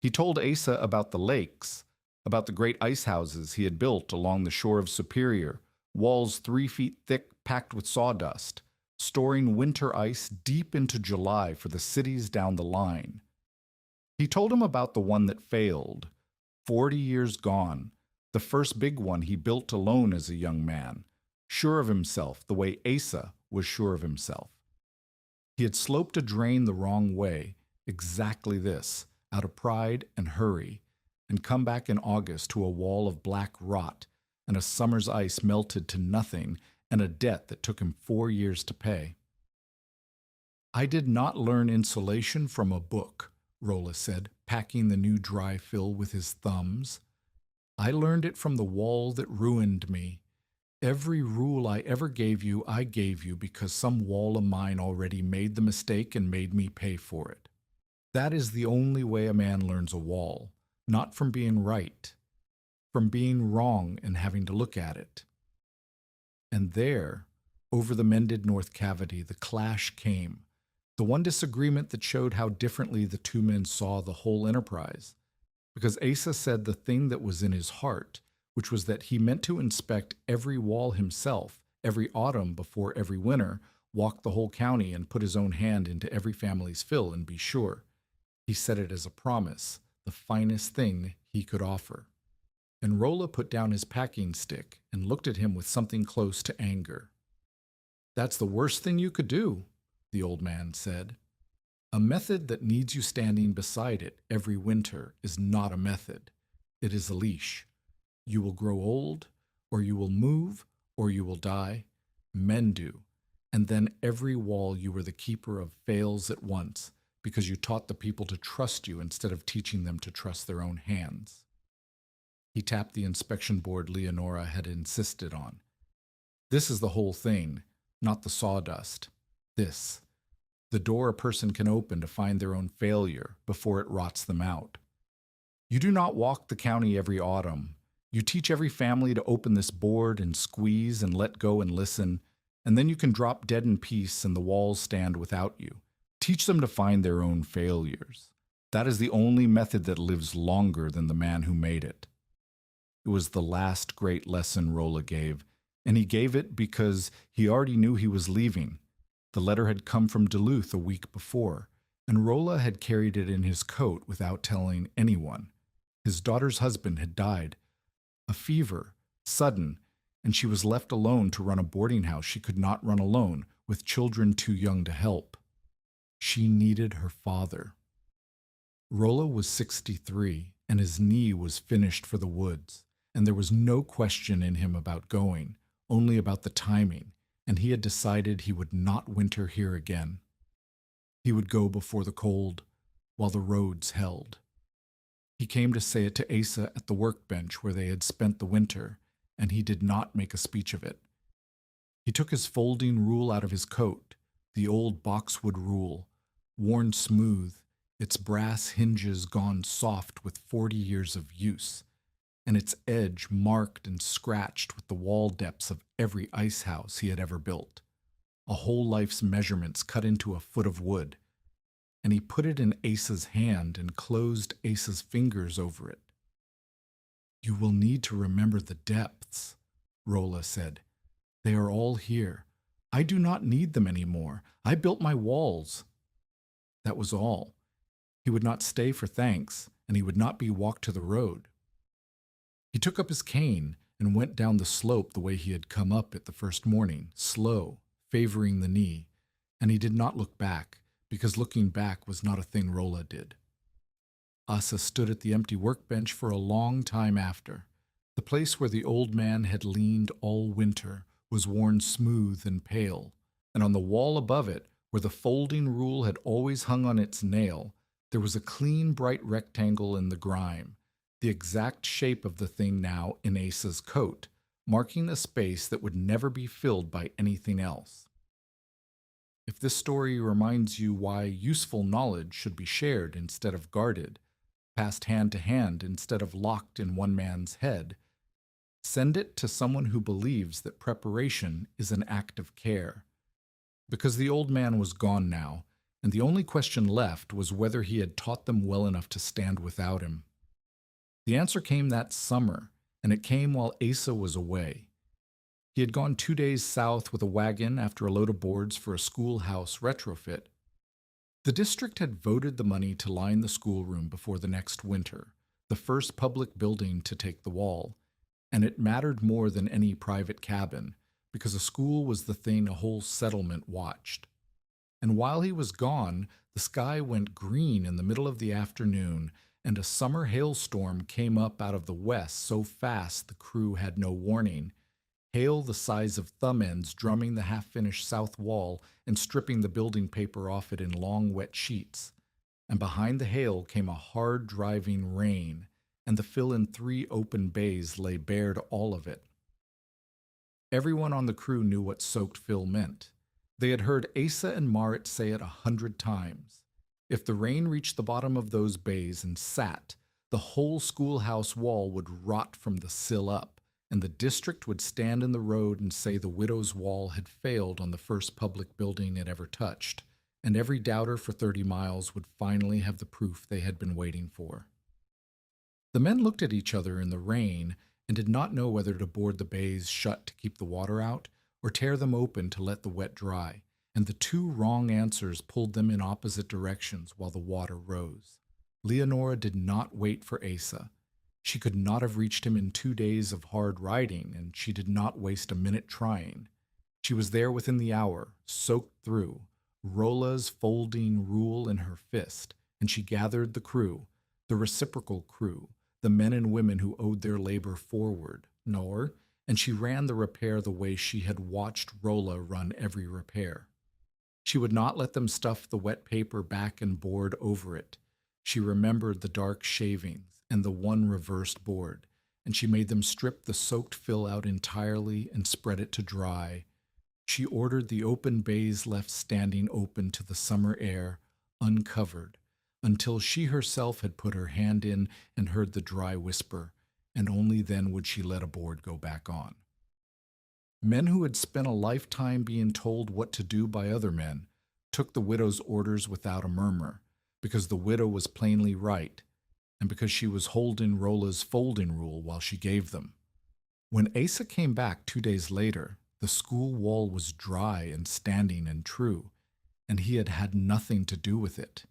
He told Asa about the lakes, about the great ice houses he had built along the shore of Superior, walls 3 feet thick packed with sawdust, storing winter ice deep into July for the cities down the line. He told him about the one that failed, 40 years gone, the first big one he built alone as a young man, sure of himself the way Asa was sure of himself. He had sloped a drain the wrong way, exactly this, out of pride and hurry, and come back in August to a wall of black rot and a summer's ice melted to nothing and a debt that took him 4 years to pay. "I did not learn insulation from a book," Rolla said, packing the new dry fill with his thumbs. "I learned it from the wall that ruined me. Every rule I ever gave you, I gave you because some wall of mine already made the mistake and made me pay for it. That is the only way a man learns a wall, not from being right, from being wrong and having to look at it." And there, over the mended north cavity, the clash came, the one disagreement that showed how differently the two men saw the whole enterprise. Because Asa said the thing that was in his heart, which was that he meant to inspect every wall himself, every autumn before every winter, walk the whole county and put his own hand into every family's fill and be sure. He said it as a promise, the finest thing he could offer. And Rolla put down his packing stick and looked at him with something close to anger. "That's the worst thing you could do," the old man said. "A method that needs you standing beside it every winter is not a method. It is a leash. You will grow old, or you will move, or you will die. Men do. And then every wall you were the keeper of fails at once, because you taught the people to trust you instead of teaching them to trust their own hands." He tapped the inspection board Leonora had insisted on. "This is the whole thing, not the sawdust. This. The door a person can open to find their own failure before it rots them out. You do not walk the county every autumn. You teach every family to open this board and squeeze and let go and listen, and then you can drop dead in peace and the walls stand without you. Teach them to find their own failures. That is the only method that lives longer than the man who made it. It was the last great lesson Rolla gave, and he gave it because he already knew he was leaving. The letter had come from Duluth a week before, and Rolla had carried it in his coat without telling anyone. His daughter's husband had died. A fever, sudden, and she was left alone to run a boarding house she could not run alone, with children too young to help. She needed her father. Rolla was 63, and his knee was finished for the woods, and there was no question in him about going, only about the timing, and he had decided he would not winter here again. He would go before the cold, while the roads held. He came to say it to Asa at the workbench where they had spent the winter, and he did not make a speech of it. He took his folding rule out of his coat, the old boxwood rule, worn smooth, its brass hinges gone soft with 40 years of use, and its edge marked and scratched with the wall depths of every ice house he had ever built, a whole life's measurements cut into a foot of wood, and he put it in Asa's hand and closed Asa's fingers over it. "You will need to remember the depths," Rolla said. "They are all here. I do not need them anymore. I built my walls." That was all. He would not stay for thanks, and he would not be walked to the road. He took up his cane and went down the slope the way he had come up it the first morning, slow, favoring the knee, and he did not look back, because looking back was not a thing Rolla did. Asa stood at the empty workbench for a long time after. The place where the old man had leaned all winter was worn smooth and pale, and on the wall above it, where the folding rule had always hung on its nail, there was a clean, bright rectangle in the grime, the exact shape of the thing now in Asa's coat, marking a space that would never be filled by anything else. If this story reminds you why useful knowledge should be shared instead of guarded, passed hand to hand instead of locked in one man's head, send it to someone who believes that preparation is an act of care. Because the old man was gone now, and the only question left was whether he had taught them well enough to stand without him. The answer came that summer, and it came while Asa was away. He had gone 2 days south with a wagon after a load of boards for a schoolhouse retrofit. The district had voted the money to line the schoolroom before the next winter, the first public building to take the wall, and it mattered more than any private cabin, because a school was the thing a whole settlement watched. And while he was gone, the sky went green in the middle of the afternoon, and a summer hailstorm came up out of the west so fast the crew had no warning, hail the size of thumb ends drumming the half-finished south wall and stripping the building paper off it in long wet sheets. And behind the hail came a hard driving rain, and the fill in 3 open bays lay bare to all of it. Everyone on the crew knew what soaked fill meant. They had heard Asa and Marit say it 100 times. If the rain reached the bottom of those bays and sat, the whole schoolhouse wall would rot from the sill up, and the district would stand in the road and say the widow's wall had failed on the first public building it ever touched, and every doubter for 30 miles would finally have the proof they had been waiting for. The men looked at each other in the rain and did not know whether to board the bays shut to keep the water out or tear them open to let the wet dry, and the 2 wrong answers pulled them in opposite directions while the water rose. Leonora did not wait for Asa. She could not have reached him in 2 days of hard riding, and she did not waste a minute trying. She was there within the hour, soaked through, Rolla's folding rule in her fist, and she gathered the crew, the reciprocal crew, the men and women who owed their labor forward, and she ran the repair the way she had watched Rolla run every repair. She would not let them stuff the wet paper back and board over it. She remembered the dark shavings and the one reversed board, and she made them strip the soaked fill out entirely and spread it to dry. She ordered the open bays left standing open to the summer air, uncovered, until she herself had put her hand in and heard the dry whisper, and only then would she let a board go back on. Men who had spent a lifetime being told what to do by other men took the widow's orders without a murmur, because the widow was plainly right, and because she was holding Rola's folding rule while she gave them. When Asa came back 2 days later, the school wall was dry and standing and true, and he had had nothing to do with it.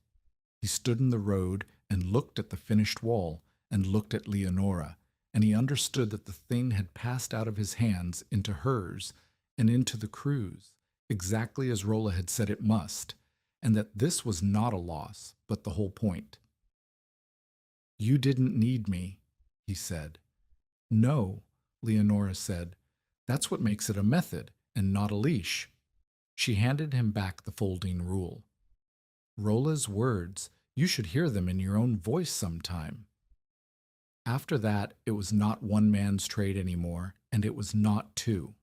He stood in the road and looked at the finished wall and looked at Leonora, and he understood that the thing had passed out of his hands into hers and into the crew's, exactly as Rolla had said it must, and that this was not a loss, but the whole point. "You didn't need me," he said. "No," Leonora said. "That's what makes it a method and not a leash." She handed him back the folding rule. "Rolla's words, you should hear them in your own voice sometime." After that, it was not one man's trade anymore, and it was not two.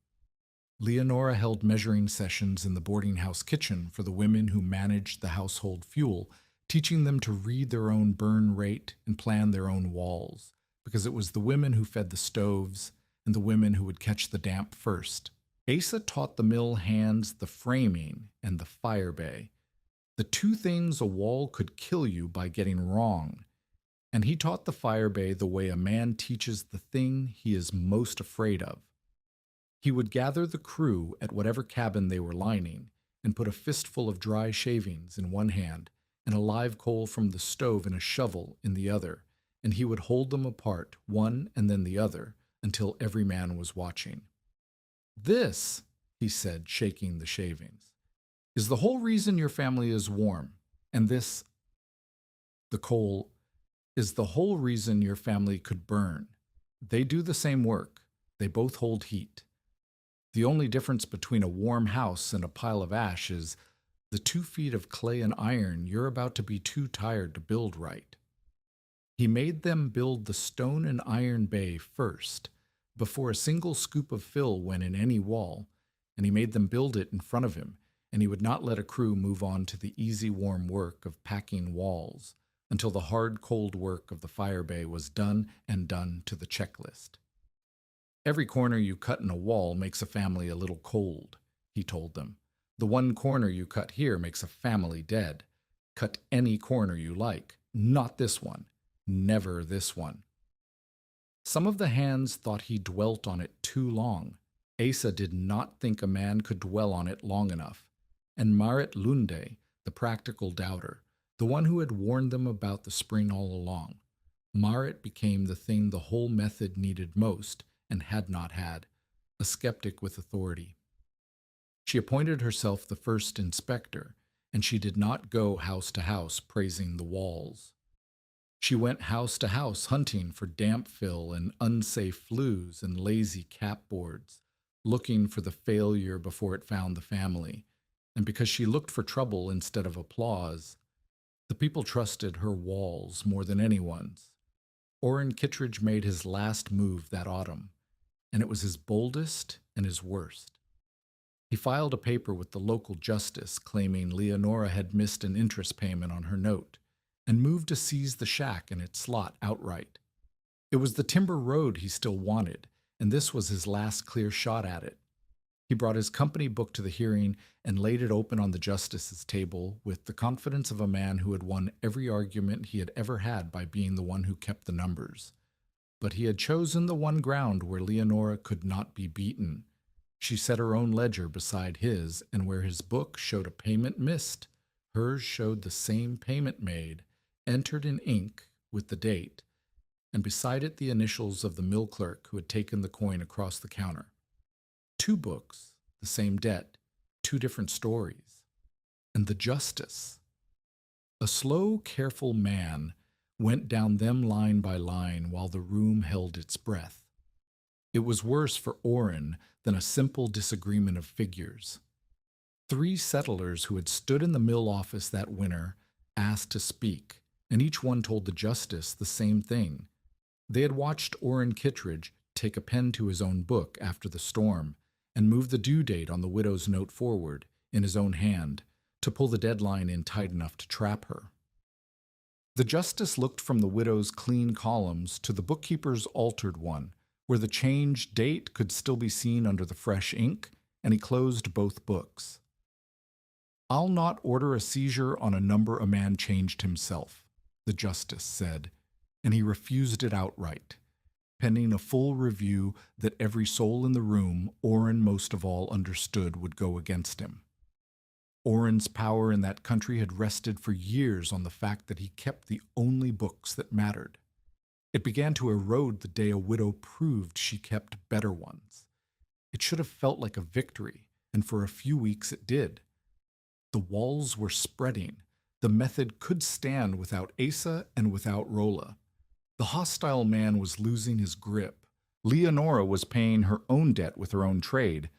Leonora held measuring sessions in the boarding house kitchen for the women who managed the household fuel, teaching them to read their own burn rate and plan their own walls, because it was the women who fed the stoves and the women who would catch the damp first. Asa taught the mill hands the framing and the fire bay, the two things a wall could kill you by getting wrong, and he taught the fire bay the way a man teaches the thing he is most afraid of. He would gather the crew at whatever cabin they were lining and put a fistful of dry shavings in one hand and a live coal from the stove in a shovel in the other, and he would hold them apart, one and then the other, until every man was watching. "This," he said, shaking the shavings, "is the whole reason your family is warm, and this, the coal, is the whole reason your family could burn. They do the same work. They both hold heat. The only difference between a warm house and a pile of ash is the 2 feet of clay and iron you're about to be too tired to build right." He made them build the stone and iron bay first, before a single scoop of fill went in any wall, and he made them build it in front of him, and he would not let a crew move on to the easy warm work of packing walls until the hard cold work of the fire bay was done and done to the checklist. "Every corner you cut in a wall makes a family a little cold," he told them. "The one corner you cut here makes a family dead. Cut any corner you like, not this one, never this one." Some of the hands thought he dwelt on it too long. Asa did not think a man could dwell on it long enough, and Marit Lunde, the practical doubter, the one who had warned them about the spring all along, Marit became the thing the whole method needed most and had not had, a skeptic with authority. She appointed herself the first inspector, and she did not go house to house praising the walls. She went house to house hunting for damp fill and unsafe flues and lazy capboards, looking for the failure before it found the family, and because she looked for trouble instead of applause, the people trusted her walls more than anyone's. Orrin Kittredge made his last move that autumn, and it was his boldest and his worst. He filed a paper with the local justice claiming Leonora had missed an interest payment on her note and moved to seize the shack and its slot outright. It was the timber road he still wanted, and this was his last clear shot at it. He brought his company book to the hearing and laid it open on the justice's table with the confidence of a man who had won every argument he had ever had by being the one who kept the numbers. But he had chosen the one ground where Leonora could not be beaten. She set her own ledger beside his, and where his book showed a payment missed, hers showed the same payment made, entered in ink with the date, and beside it the initials of the mill clerk who had taken the coin across the counter. 2 books, the same debt, 2 different stories. And the justice. A slow, careful man went down them line by line while the room held its breath. It was worse for Orrin than a simple disagreement of figures. 3 settlers who had stood in the mill office that winter asked to speak, and each one told the justice the same thing. They had watched Orrin Kittredge take a pen to his own book after the storm and move the due date on the widow's note forward in his own hand to pull the deadline in tight enough to trap her. The justice looked from the widow's clean columns to the bookkeeper's altered one, where the changed date could still be seen under the fresh ink, and he closed both books. "I'll not order a seizure on a number a man changed himself," the justice said, and he refused it outright, pending a full review that every soul in the room, Orrin most of all, understood would go against him. Orrin's power in that country had rested for years on the fact that he kept the only books that mattered. It began to erode the day a widow proved she kept better ones. It should have felt like a victory, and for a few weeks it did. The walls were spreading. The method could stand without Asa and without Rolla. The hostile man was losing his grip. Leonora was paying her own debt with her own trade,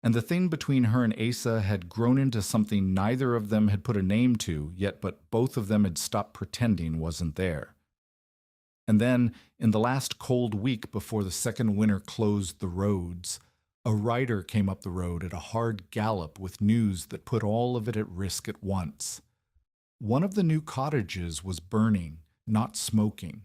and the thing between her and Asa had grown into something neither of them had put a name to, yet but both of them had stopped pretending wasn't there. And then, in the last cold week before the second winter closed the roads, a rider came up the road at a hard gallop with news that put all of it at risk at once. One of the new cottages was burning, not smoking.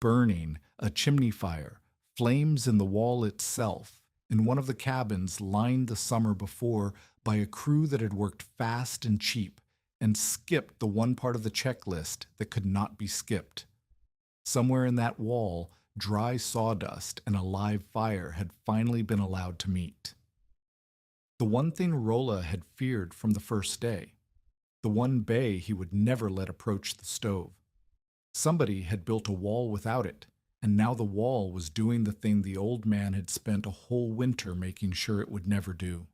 Burning, a chimney fire, flames in the wall itself, in one of the cabins lined the summer before by a crew that had worked fast and cheap and skipped the one part of the checklist that could not be skipped. Somewhere in that wall, dry sawdust and a live fire had finally been allowed to meet. The one thing Rolla had feared from the first day, the one bay he would never let approach the stove. Somebody had built a wall without it, and now the wall was doing the thing the old man had spent a whole winter making sure it would never do.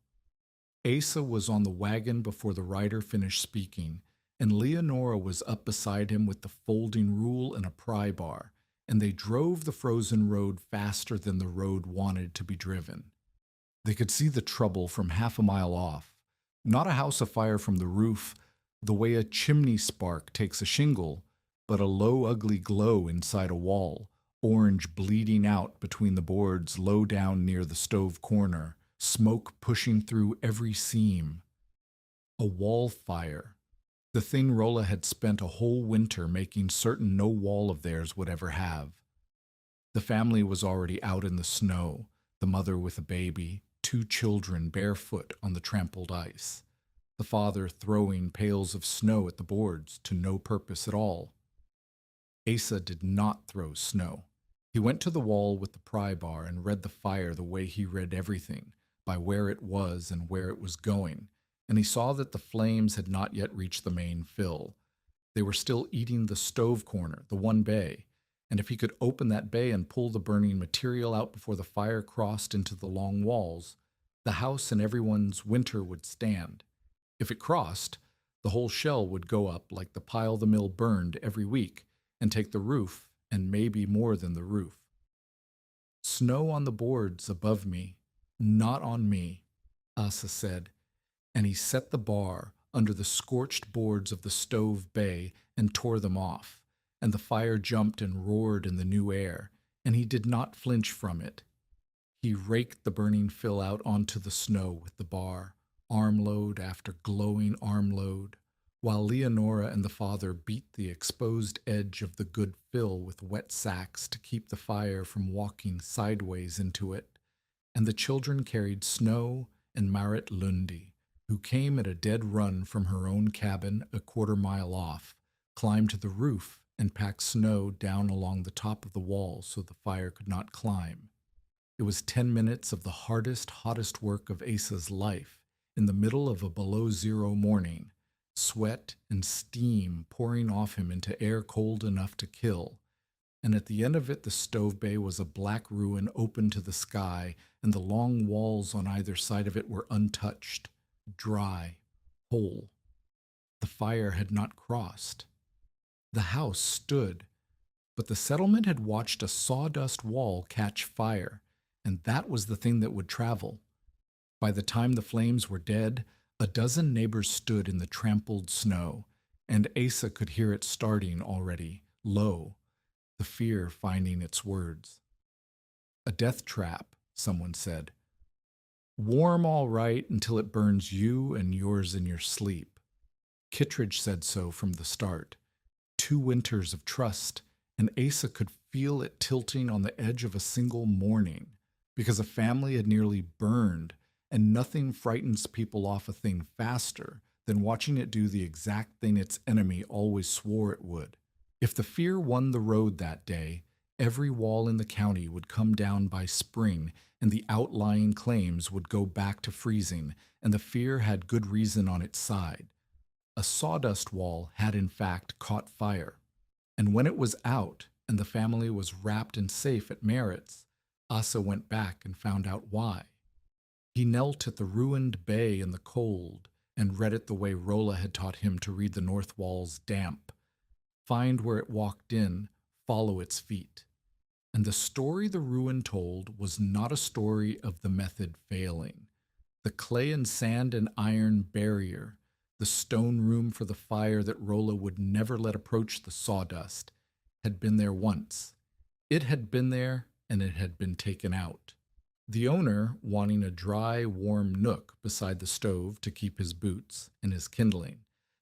Asa was on the wagon before the rider finished speaking, and Leonora was up beside him with the folding rule and a pry bar, and they drove the frozen road faster than the road wanted to be driven. They could see the trouble from half a mile off. Not a house afire from the roof, the way a chimney spark takes a shingle, but a low, ugly glow inside a wall, orange bleeding out between the boards low down near the stove corner, smoke pushing through every seam. A wall fire, the thing Rolla had spent a whole winter making certain no wall of theirs would ever have. The family was already out in the snow, the mother with a baby, 2 children barefoot on the trampled ice, the father throwing pails of snow at the boards to no purpose at all. Asa did not throw snow. He went to the wall with the pry bar and read the fire the way he read everything, by where it was and where it was going, and he saw that the flames had not yet reached the main fill. They were still eating the stove corner, the one bay, and if he could open that bay and pull the burning material out before the fire crossed into the long walls, the house and everyone's winter would stand. If it crossed, the whole shell would go up like the pile the mill burned every week, and take the roof, and maybe more than the roof. "Snow on the boards above me, not on me," Asa said, and he set the bar under the scorched boards of the stove bay and tore them off, and the fire jumped and roared in the new air, and he did not flinch from it. He raked the burning fill out onto the snow with the bar, armload after glowing armload, while Leonora and the father beat the exposed edge of the good fill with wet sacks to keep the fire from walking sideways into it, and the children carried Snow and Marit Lundi, who came at a dead run from her own cabin a quarter-mile off, climbed to the roof and packed snow down along the top of the wall so the fire could not climb. It was 10 minutes of the hardest, hottest work of Asa's life, in the middle of a below-zero morning, sweat and steam pouring off him into air cold enough to kill, and at the end of it the stove bay was a black ruin open to the sky, and the long walls on either side of it were untouched, dry, whole. The fire had not crossed. The house stood, but the settlement had watched a sawdust wall catch fire, and that was the thing that would travel. By the time the flames were dead, a dozen neighbors stood in the trampled snow, and Asa could hear it starting already, low, the fear finding its words. "A death trap," someone said. "Warm all right until it burns you and yours in your sleep." Kittredge said so from the start. 2 winters of trust, and Asa could feel it tilting on the edge of a single morning, because a family had nearly burned, and nothing frightens people off a thing faster than watching it do the exact thing its enemy always swore it would. If the fear won the road that day, every wall in the county would come down by spring, and the outlying claims would go back to freezing, and the fear had good reason on its side. A sawdust wall had in fact caught fire, and when it was out and the family was wrapped and safe at Merritt's, Asa went back and found out why. He knelt at the ruined bay in the cold and read it the way Rolla had taught him to read the north wall's damp. Find where it walked in, follow its feet. And the story the ruin told was not a story of the method failing. The clay and sand and iron barrier, the stone room for the fire that Rolla would never let approach the sawdust, had been there once. It had been there, and it had been taken out. The owner, wanting a dry, warm nook beside the stove to keep his boots and his kindling,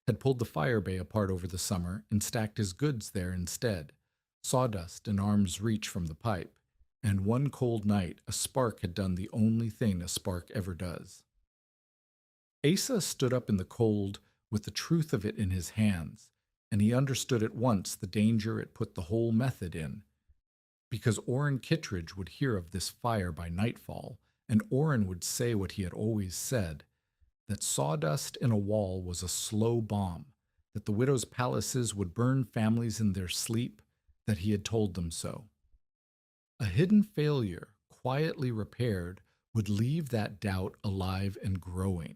had pulled the fire bay apart over the summer and stacked his goods there instead, sawdust in arm's reach from the pipe, and one cold night a spark had done the only thing a spark ever does. Asa stood up in the cold with the truth of it in his hands, and he understood at once the danger it put the whole method in, because Orrin Kittredge would hear of this fire by nightfall, and Orrin would say what he had always said, that sawdust in a wall was a slow bomb, that the widows' palaces would burn families in their sleep, that he had told them so. A hidden failure, quietly repaired, would leave that doubt alive and growing,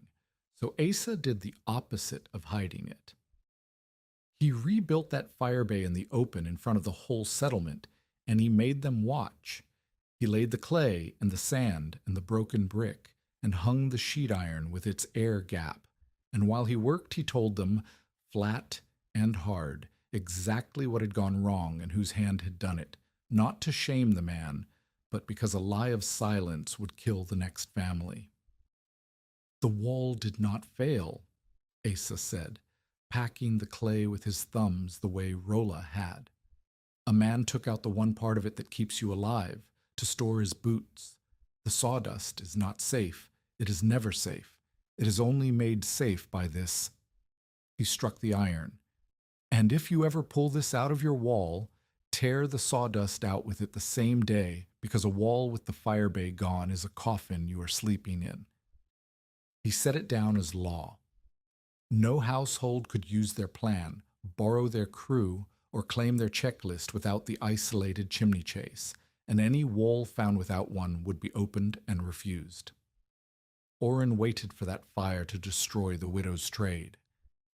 so Asa did the opposite of hiding it. He rebuilt that fire bay in the open in front of the whole settlement, and he made them watch. He laid the clay and the sand and the broken brick, and hung the sheet iron with its air gap, and while he worked he told them, flat and hard, exactly what had gone wrong and whose hand had done it, not to shame the man, but because a lie of silence would kill the next family. The wall did not fail, Asa said, packing the clay with his thumbs the way Rolla had. A man took out the one part of it that keeps you alive, to store his boots. The sawdust is not safe. It is never safe. It is only made safe by this. He struck the iron. And if you ever pull this out of your wall, tear the sawdust out with it the same day, because a wall with the fire bay gone is a coffin you are sleeping in. He set it down as law. No household could use their plan, borrow their crew, or claim their checklist without the isolated chimney chase, and any wall found without one would be opened and refused. Orrin waited for that fire to destroy the widow's trade.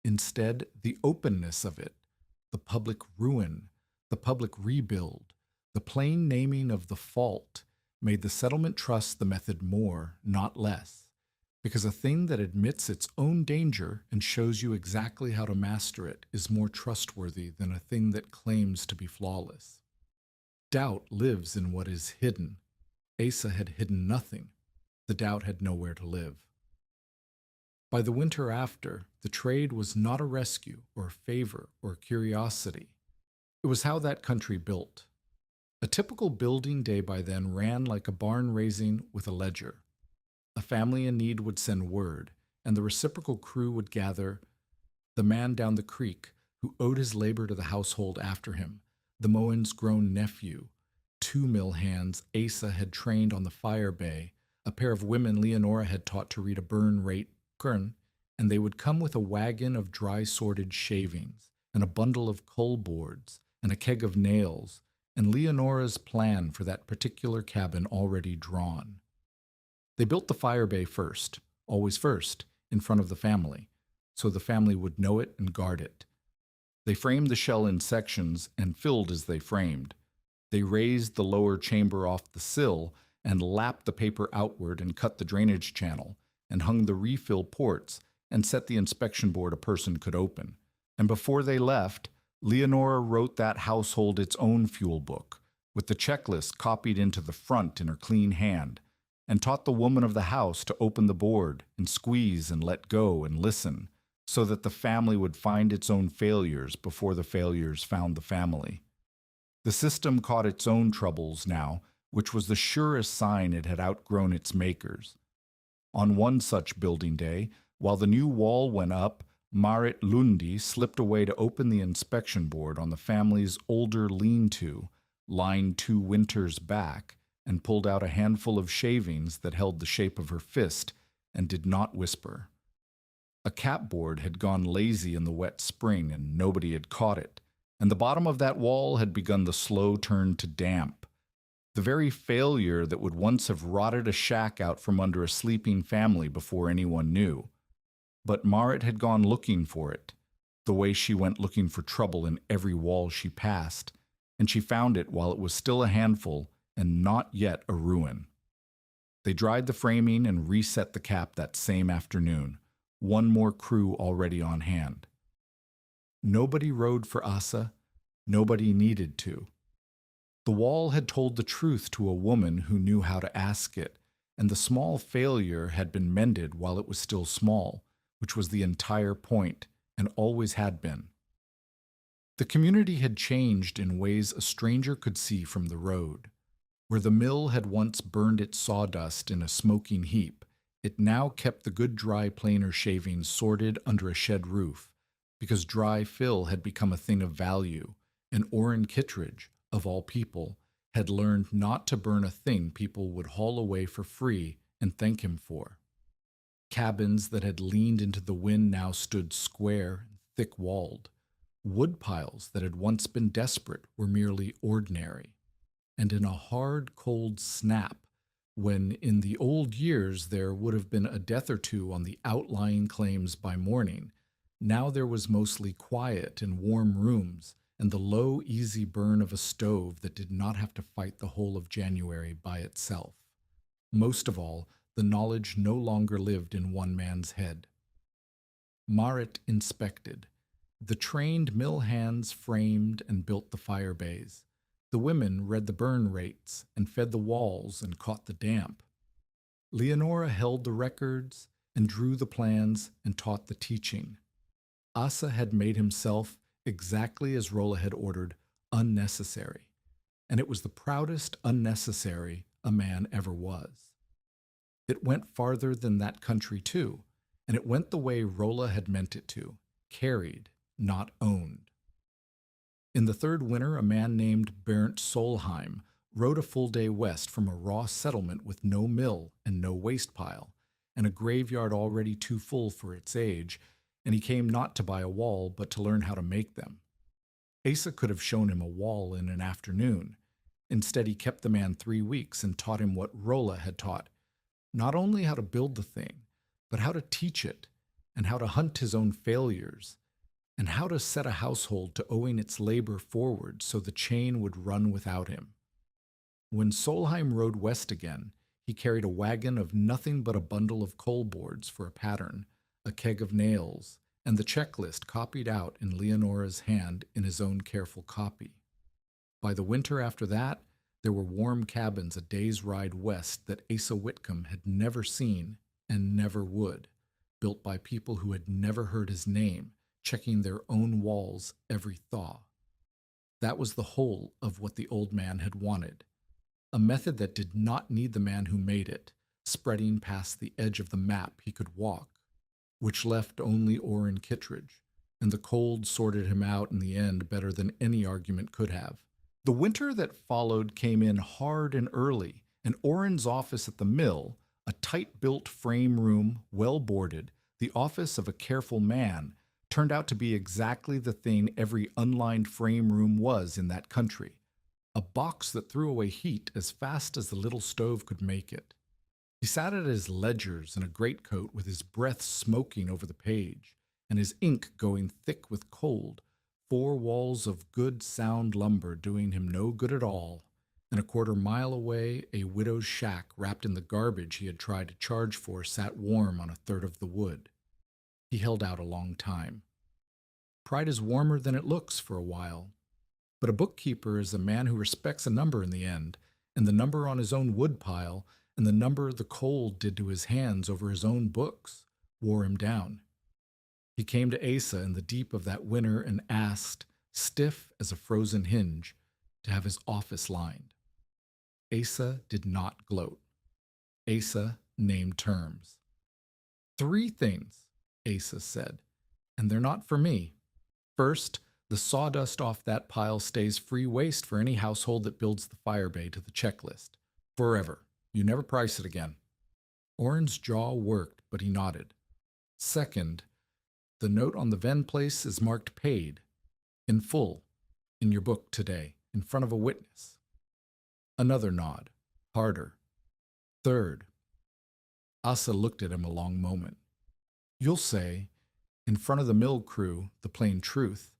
Instead, the openness of it, the public ruin, the public rebuild, the plain naming of the fault, made the settlement trust the method more, not less, because a thing that admits its own danger and shows you exactly how to master it is more trustworthy than a thing that claims to be flawless. Doubt lives in what is hidden. Asa had hidden nothing. The doubt had nowhere to live. By the winter after, the trade was not a rescue or a favor or a curiosity. It was how that country built. A typical building day by then ran like a barn raising with a ledger. A family in need would send word, and the reciprocal crew would gather. The man down the creek, who owed his labor to the household after him, the Moen's grown nephew, 2 mill hands Asa had trained on the fire bay, a pair of women Leonora had taught to read a burn rate kern, and they would come with a wagon of dry sorted shavings, and a bundle of coal boards, and a keg of nails, and Leonora's plan for that particular cabin already drawn. They built the fire bay first, always first, in front of the family, so the family would know it and guard it. They framed the shell in sections and filled as they framed. They raised the lower chamber off the sill and lapped the paper outward and cut the drainage channel and hung the refill ports and set the inspection board a person could open. And before they left, Leonora wrote that household its own fuel book, with the checklist copied into the front in her clean hand, and taught the woman of the house to open the board and squeeze and let go and listen, so that the family would find its own failures before the failures found the family. The system caught its own troubles now, which was the surest sign it had outgrown its makers. On one such building day, while the new wall went up, Marit Lundi slipped away to open the inspection board on the family's older lean-to, lying 2 winters back, and pulled out a handful of shavings that held the shape of her fist and did not whisper. A capboard had gone lazy in the wet spring and nobody had caught it, and the bottom of that wall had begun the slow turn to damp. The very failure that would once have rotted a shack out from under a sleeping family before anyone knew. But Marit had gone looking for it, the way she went looking for trouble in every wall she passed, and she found it while it was still a handful and not yet a ruin. They dried the framing and reset the cap that same afternoon, one more crew already on hand. Nobody rode for Asa, nobody needed to. The wall had told the truth to a woman who knew how to ask it, and the small failure had been mended while it was still small, which was the entire point, and always had been. The community had changed in ways a stranger could see from the road. Where the mill had once burned its sawdust in a smoking heap, it now kept the good dry planer shavings sorted under a shed roof, because dry fill had become a thing of value, and Orrin Kittredge, of all people, had learned not to burn a thing people would haul away for free and thank him for. Cabins that had leaned into the wind now stood square and thick-walled. Wood piles that had once been desperate were merely ordinary. And in a hard, cold snap, when in the old years there would have been a death or two on the outlying claims by morning, now there was mostly quiet in warm rooms and the low, easy burn of a stove that did not have to fight the whole of January by itself. Most of all, the knowledge no longer lived in one man's head. Marit inspected. The trained mill hands framed and built the fire bays. The women read the burn rates and fed the walls and caught the damp. Leonora held the records and drew the plans and taught the teaching. Asa had made himself, exactly as Rolla had ordered, unnecessary, and it was the proudest unnecessary a man ever was. It went farther than that country, too, and it went the way Rolla had meant it to, carried, not owned. In the 3rd winter, a man named Bernd Solheim rode a full day west from a raw settlement with no mill and no waste pile, and a graveyard already too full for its age, and he came not to buy a wall, but to learn how to make them. Asa could have shown him a wall in an afternoon. Instead, he kept the man 3 weeks and taught him what Rolla had taught, not only how to build the thing, but how to teach it, and how to hunt his own failures, and how to set a household to owing its labor forward so the chain would run without him. When Solheim rode west again, he carried a wagon of nothing but a bundle of coal boards for a pattern, a keg of nails, and the checklist copied out in Leonora's hand in his own careful copy. By the winter after that, there were warm cabins a day's ride west that Asa Whitcomb had never seen and never would, built by people who had never heard his name, checking their own walls every thaw. That was the whole of what the old man had wanted, a method that did not need the man who made it, spreading past the edge of the map he could walk, which left only Orrin Kittredge, and the cold sorted him out in the end better than any argument could have. The winter that followed came in hard and early, and Orrin's office at the mill, a tight-built frame room, well-boarded, the office of a careful man, turned out to be exactly the thing every unlined frame room was in that country, a box that threw away heat as fast as the little stove could make it. He sat at his ledgers in a greatcoat with his breath smoking over the page, and his ink going thick with cold, 4 walls of good sound lumber doing him no good at all, and a 1/4 mile away a widow's shack wrapped in the garbage he had tried to charge for sat warm on a 1/3 of the wood. He held out a long time. Pride is warmer than it looks for a while, but a bookkeeper is a man who respects a number in the end, and the number on his own wood pile and the number the cold did to his hands over his own books wore him down. He came to Asa in the deep of that winter and asked, stiff as a frozen hinge, to have his office lined. Asa did not gloat. Asa named terms. 3 things, Asa said, and they're not for me. First, the sawdust off that pile stays free waste for any household that builds the fire bay to the checklist. Forever. You never price it again. Orrin's jaw worked, but he nodded. Second, the note on the Venn place is marked paid, in full, in your book today, in front of a witness. Another nod, harder. Third, Asa looked at him a long moment. You'll say, in front of the mill crew, the plain truth,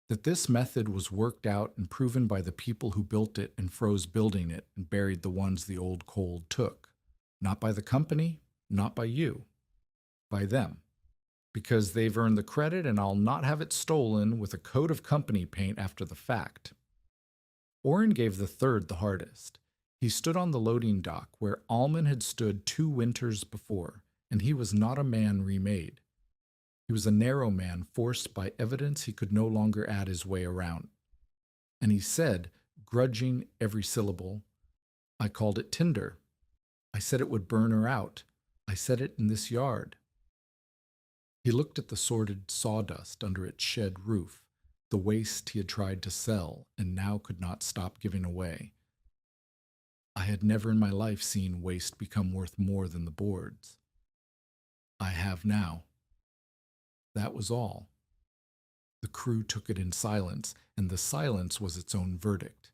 that this method was worked out and proven by the people who built it and froze building it and buried the ones the old cold took. Not by the company, not by you, by them. Because they've earned the credit and I'll not have it stolen with a coat of company paint after the fact. Orrin gave the third the hardest. He stood on the loading dock where Alman had stood 2 winters before, and he was not a man remade. He was a narrow man forced by evidence he could no longer add his way around. And he said, grudging every syllable, I called it tinder. I said it would burn her out. I said it in this yard. He looked at the sordid sawdust under its shed roof, the waste he had tried to sell and now could not stop giving away. I had never in my life seen waste become worth more than the boards. I have now. That was all. The crew took it in silence, and the silence was its own verdict.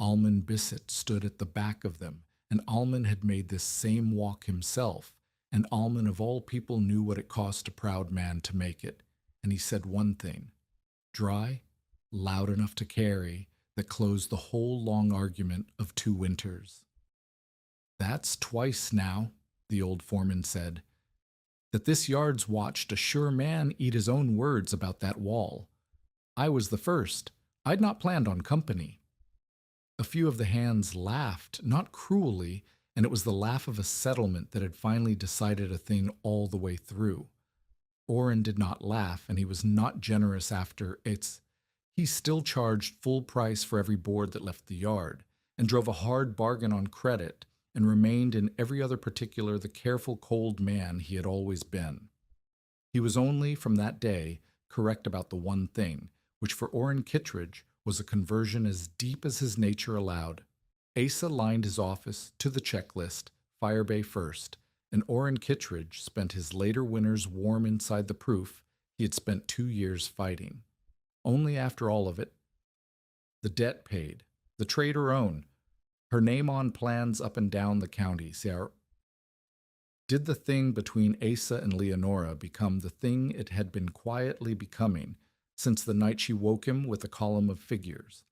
Alman Bissett stood at the back of them, and Alman had made this same walk himself, and Alman of all people knew what it cost a proud man to make it, and he said one thing, dry, loud enough to carry, that closed the whole long argument of 2 winters. That's twice now, the old foreman said, that this yard's watched a sure man eat his own words about that wall. I was the first. I'd not planned on company. A few of the hands laughed, not cruelly, and it was the laugh of a settlement that had finally decided a thing all the way through. Orrin did not laugh, and he was not generous after its. He still charged full price for every board that left the yard, and drove a hard bargain on credit, and remained in every other particular the careful, cold man he had always been. He was only, from that day, correct about the one thing, which for Orrin Kittredge was a conversion as deep as his nature allowed. Asa lined his office to the checklist, fire bay first, and Orrin Kittredge spent his later winters warm inside the proof he had spent 2 years fighting. Only after all of it, the debt paid, the trade her own, her name on plans up and down the county, did the thing between Asa and Leonora become the thing it had been quietly becoming since the night she woke him with a column of figures.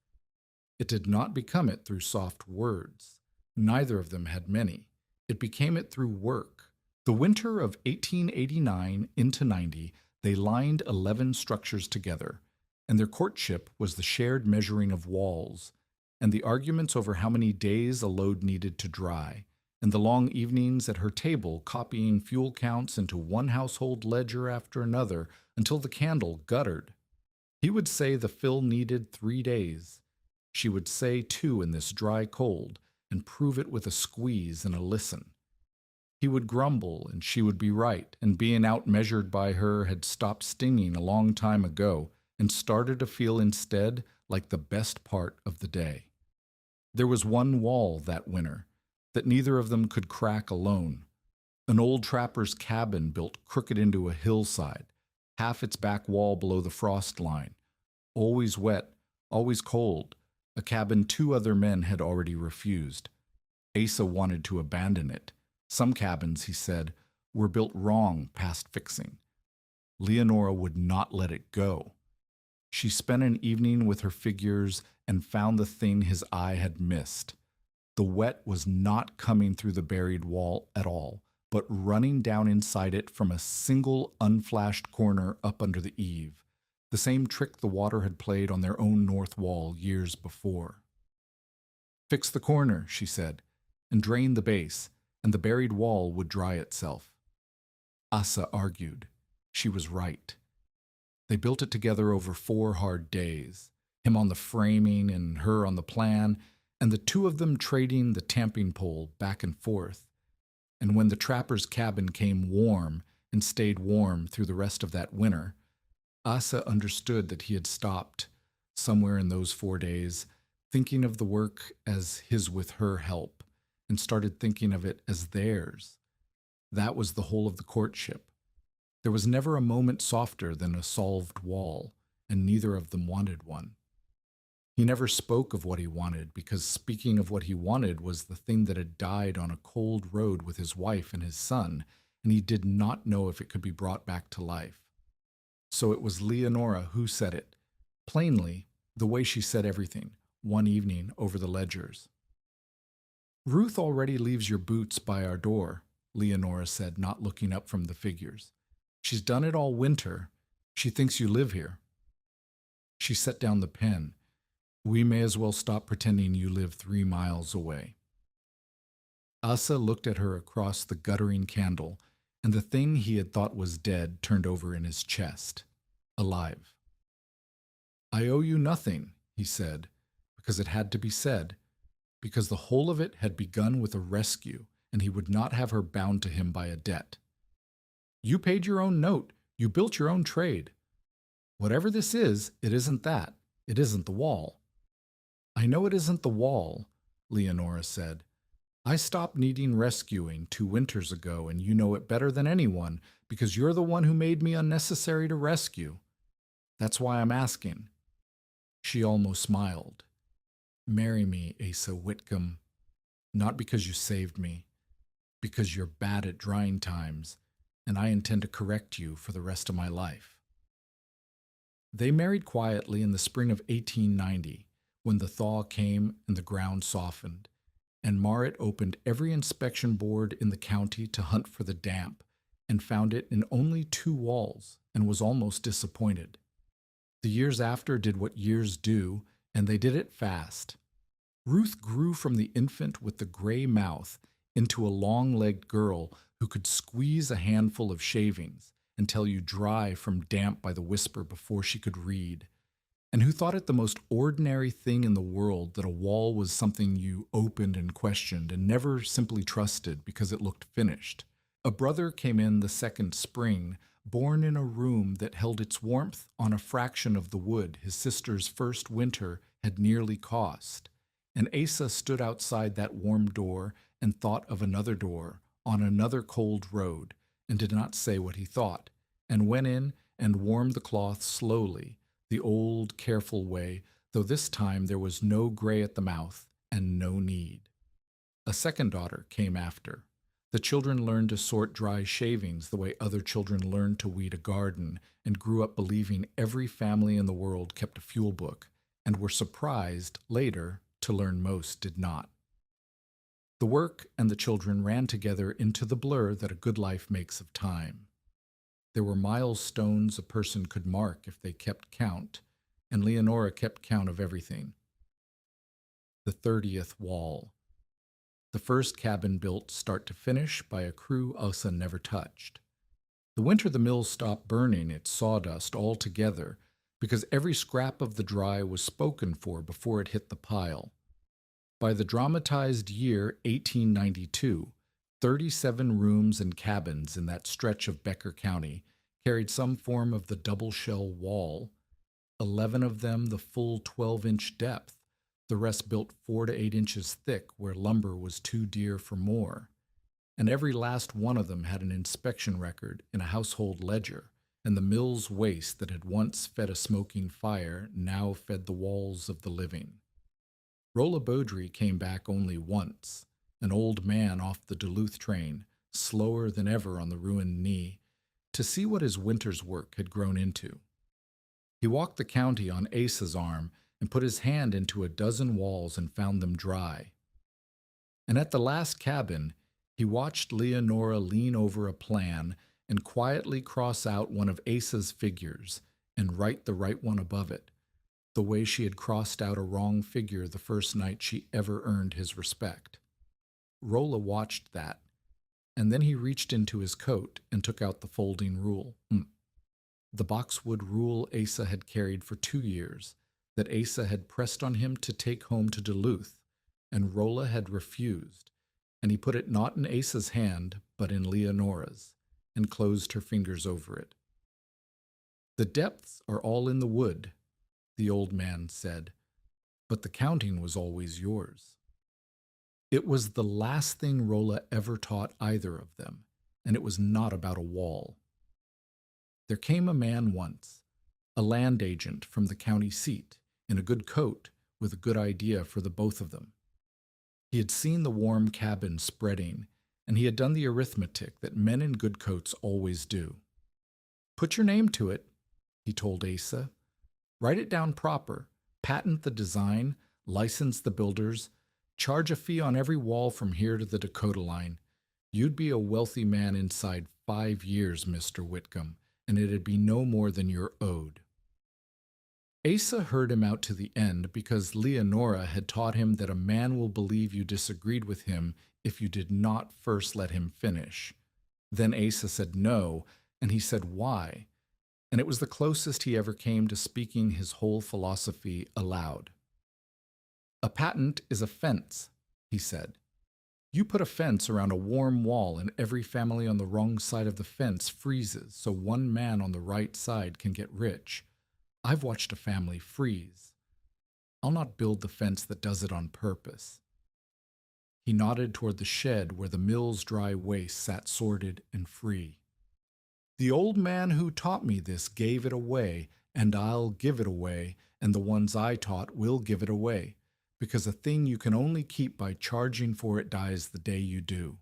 It did not become it through soft words. Neither of them had many. It became it through work. The winter of 1889 into 90, they lined 11 structures together, and their courtship was the shared measuring of walls, and the arguments over how many days a load needed to dry, and the long evenings at her table copying fuel counts into one household ledger after another until the candle guttered. He would say the fill needed 3 days. She would say 2 in this dry cold, and prove it with a squeeze and a listen. He would grumble, and she would be right, and being outmeasured by her had stopped stinging a long time ago, and started to feel instead like the best part of the day. There was one wall that winter that neither of them could crack alone. An old trapper's cabin built crooked into a hillside, half its back wall below the frost line. Always wet, always cold, a cabin 2 other men had already refused. Asa wanted to abandon it. Some cabins, he said, were built wrong past fixing. Leonora would not let it go. She spent an evening with her figures and found the thing his eye had missed. The wet was not coming through the buried wall at all, but running down inside it from a single unflashed corner up under the eave, the same trick the water had played on their own north wall years before. Fix the corner, she said, and drain the base, and the buried wall would dry itself. Asa argued. She was right. They built it together over 4 hard days, him on the framing and her on the plan, and the two of them trading the tamping pole back and forth. And when the trapper's cabin came warm and stayed warm through the rest of that winter, Asa understood that he had stopped, somewhere in those 4 days, thinking of the work as his with her help, and started thinking of it as theirs. That was the whole of the courtship. There was never a moment softer than a solved wall, and neither of them wanted one. He never spoke of what he wanted, because speaking of what he wanted was the thing that had died on a cold road with his wife and his son, and he did not know if it could be brought back to life. So it was Leonora who said it, plainly, the way she said everything, one evening over the ledgers. "Ruth already leaves your boots by our door," Leonora said, not looking up from the figures. "She's done it all winter. She thinks you live here." She set down the pen. "We may as well stop pretending you live 3 miles away." Asa looked at her across the guttering candle, and the thing he had thought was dead turned over in his chest, alive. "I owe you nothing," he said, because it had to be said, because the whole of it had begun with a rescue, and he would not have her bound to him by a debt. "You paid your own note. You built your own trade. Whatever this is, it isn't that. It isn't the wall." "I know it isn't the wall," Leonora said. "I stopped needing rescuing 2 winters ago, and you know it better than anyone, because you're the one who made me unnecessary to rescue. That's why I'm asking." She almost smiled. "Marry me, Asa Whitcomb. Not because you saved me, because you're bad at drying times, and I intend to correct you for the rest of my life." They married quietly in the spring of 1890, when the thaw came and the ground softened, and Marit opened every inspection board in the county to hunt for the damp, and found it in only 2 walls, and was almost disappointed. The years after did what years do, and they did it fast. Ruth grew from the infant with the gray mouth into a long-legged girl who could squeeze a handful of shavings and tell you dry from damp by the whisper before she could read, and who thought it the most ordinary thing in the world that a wall was something you opened and questioned and never simply trusted because it looked finished. A brother came in the second spring, born in a room that held its warmth on a fraction of the wood his sister's first winter had nearly cost, and Asa stood outside that warm door and thought of another door on another cold road, and did not say what he thought, and went in and warmed the cloth slowly, the old, careful way, though this time there was no gray at the mouth and no need. A second daughter came after. The children learned to sort dry shavings the way other children learned to weed a garden, and grew up believing every family in the world kept a fuel book, and were surprised, later, to learn most did not. The work and the children ran together into the blur that a good life makes of time. There were milestones a person could mark if they kept count, and Leonora kept count of everything. The 30th wall. The first cabin built start to finish by a crew Asa never touched. The winter the mill stopped burning its sawdust altogether, because every scrap of the dry was spoken for before it hit the pile. By the dramatized year 1892, 37 rooms and cabins in that stretch of Becker County carried some form of the double shell wall, 11 of them the full 12-inch depth, the rest built 4 to 8 inches thick where lumber was too dear for more. And every last one of them had an inspection record in a household ledger, and the mill's waste that had once fed a smoking fire now fed the walls of the living. Rolla Beaudry came back only once, an old man off the Duluth train, slower than ever on the ruined knee, to see what his winter's work had grown into. He walked the county on Asa's arm and put his hand into a dozen walls and found them dry. And at the last cabin, he watched Leonora lean over a plan and quietly cross out one of Asa's figures and write the right one above it, the way she had crossed out a wrong figure the first night she ever earned his respect. Rolla watched that, and then he reached into his coat and took out the folding rule. The boxwood rule Asa had carried for 2 years, that Asa had pressed on him to take home to Duluth, and Rolla had refused, and he put it not in Asa's hand, but in Leonora's, and closed her fingers over it. "The depths are all in the wood," the old man said, "but the counting was always yours." It was the last thing Rolla ever taught either of them, and it was not about a wall. There came a man once, a land agent from the county seat, in a good coat, with a good idea for the both of them. He had seen the warm cabin spreading, and he had done the arithmetic that men in good coats always do. "Put your name to it," he told Asa. "Write it down proper, patent the design, license the builders, charge a fee on every wall from here to the Dakota line. You'd be a wealthy man inside 5 years, Mr. Whitcomb, and it'd be no more than you're owed." Asa heard him out to the end because Leonora had taught him that a man will believe you disagreed with him if you did not first let him finish. Then Asa said no, and he said why, and it was the closest he ever came to speaking his whole philosophy aloud. "A patent is a fence," he said. "You put a fence around a warm wall and every family on the wrong side of the fence freezes so one man on the right side can get rich. I've watched a family freeze. I'll not build the fence that does it on purpose." He nodded toward the shed where the mill's dry waste sat sorted and free. "The old man who taught me this gave it away, and I'll give it away, and the ones I taught will give it away, because a thing you can only keep by charging for it dies the day you do.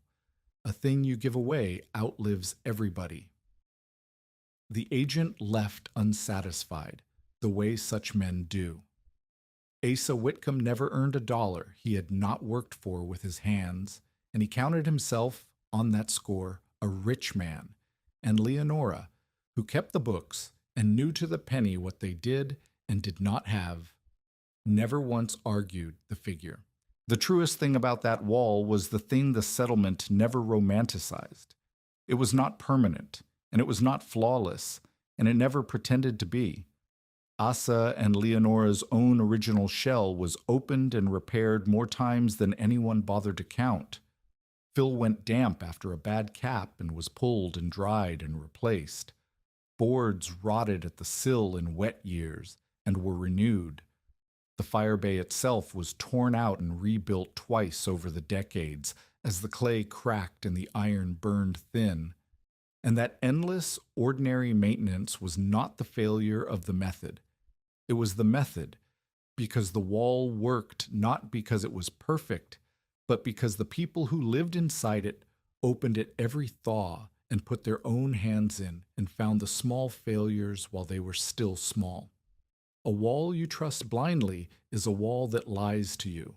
A thing you give away outlives everybody." The agent left unsatisfied, the way such men do. Asa Whitcomb never earned $1 he had not worked for with his hands, and he counted himself, on that score, a rich man, and Leonora, who kept the books and knew to the penny what they did and did not have, never once argued the figure. The truest thing about that wall was the thing the settlement never romanticized. It was not permanent, and it was not flawless, and it never pretended to be. Asa and Leonora's own original shell was opened and repaired more times than anyone bothered to count. Phil went damp after a bad cap and was pulled and dried and replaced. Boards rotted at the sill in wet years and were renewed. The fire bay itself was torn out and rebuilt twice over the decades as the clay cracked and the iron burned thin. And that endless, ordinary maintenance was not the failure of the method. It was the method, because the wall worked not because it was perfect, but because the people who lived inside it opened it every thaw and put their own hands in and found the small failures while they were still small. A wall you trust blindly is a wall that lies to you.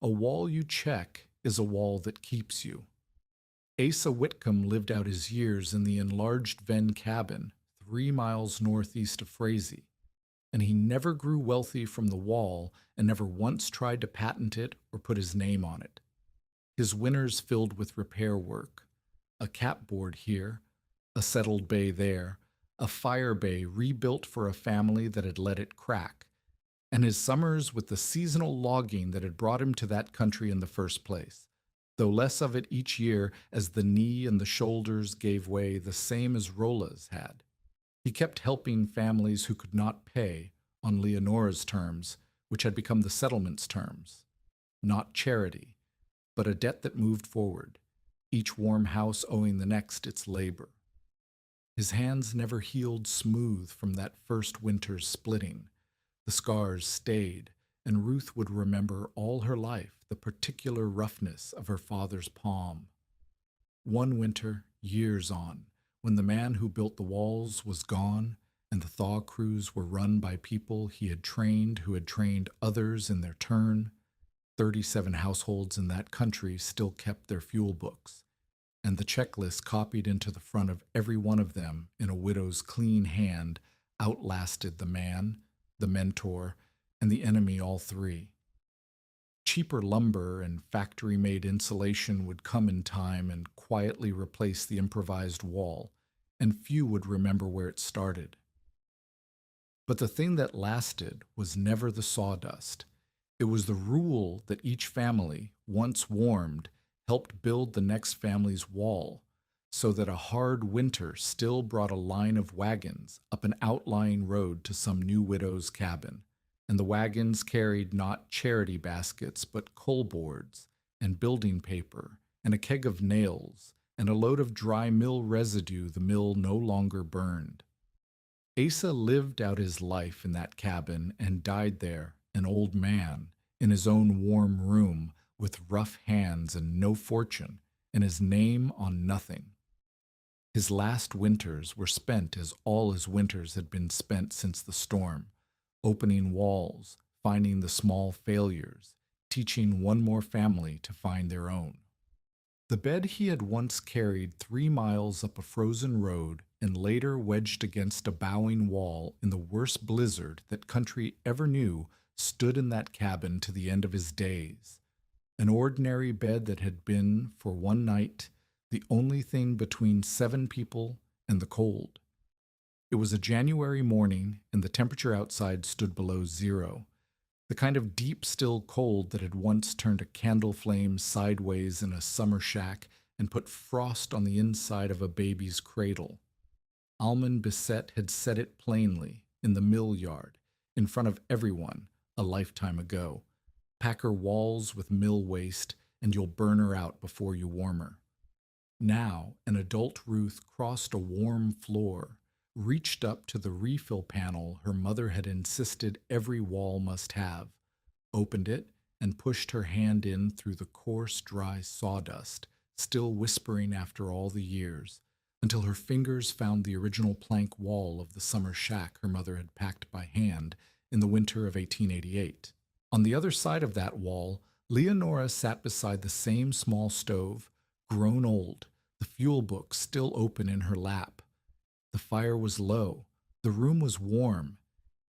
A wall you check is a wall that keeps you. Asa Whitcomb lived out his years in the enlarged Venn cabin, 3 miles northeast of Frazee, and he never grew wealthy from the wall and never once tried to patent it or put his name on it. His winters filled with repair work, a capboard here, a settled bay there, a fire bay rebuilt for a family that had let it crack, and his summers with the seasonal logging that had brought him to that country in the first place, though less of it each year as the knee and the shoulders gave way the same as Rolla's had. He kept helping families who could not pay on Leonora's terms, which had become the settlement's terms. Not charity, but a debt that moved forward, each warm house owing the next its labor. His hands never healed smooth from that first winter's splitting. The scars stayed, and Ruth would remember all her life the particular roughness of her father's palm. One winter, years on, when the man who built the walls was gone, and the thaw crews were run by people he had trained who had trained others in their turn, 37 households in that country still kept their fuel books, and the checklist copied into the front of every one of them in a widow's clean hand outlasted the man, the mentor, and the enemy all three. Cheaper lumber and factory-made insulation would come in time and quietly replace the improvised wall, and few would remember where it started. But the thing that lasted was never the sawdust. It was the rule that each family, once warmed, helped build the next family's wall, so that a hard winter still brought a line of wagons up an outlying road to some new widow's cabin, and the wagons carried not charity baskets but coal boards, and building paper, and a keg of nails, and a load of dry mill residue the mill no longer burned. Asa lived out his life in that cabin and died there, an old man, in his own warm room, with rough hands and no fortune, and his name on nothing. His last winters were spent as all his winters had been spent since the storm, opening walls, finding the small failures, teaching one more family to find their own. The bed he had once carried 3 miles up a frozen road and later wedged against a bowing wall in the worst blizzard that country ever knew stood in that cabin to the end of his days. An ordinary bed that had been, for one night, the only thing between 7 people and the cold. It was a January morning, and the temperature outside stood below 0, the kind of deep, still cold that had once turned a candle flame sideways in a summer shack and put frost on the inside of a baby's cradle. Almond Bissett had said it plainly, in the mill yard, in front of everyone, a lifetime ago. Pack her walls with mill waste, and you'll burn her out before you warm her. Now, an adult Ruth crossed a warm floor, reached up to the refill panel her mother had insisted every wall must have, opened it, and pushed her hand in through the coarse, dry sawdust, still whispering after all the years, until her fingers found the original plank wall of the summer shack her mother had packed by hand in the winter of 1888. On the other side of that wall, Leonora sat beside the same small stove, grown old, the fuel book still open in her lap. The fire was low, the room was warm,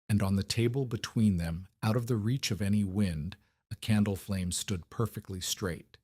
and on the table between them, out of the reach of any wind, a candle flame stood perfectly straight.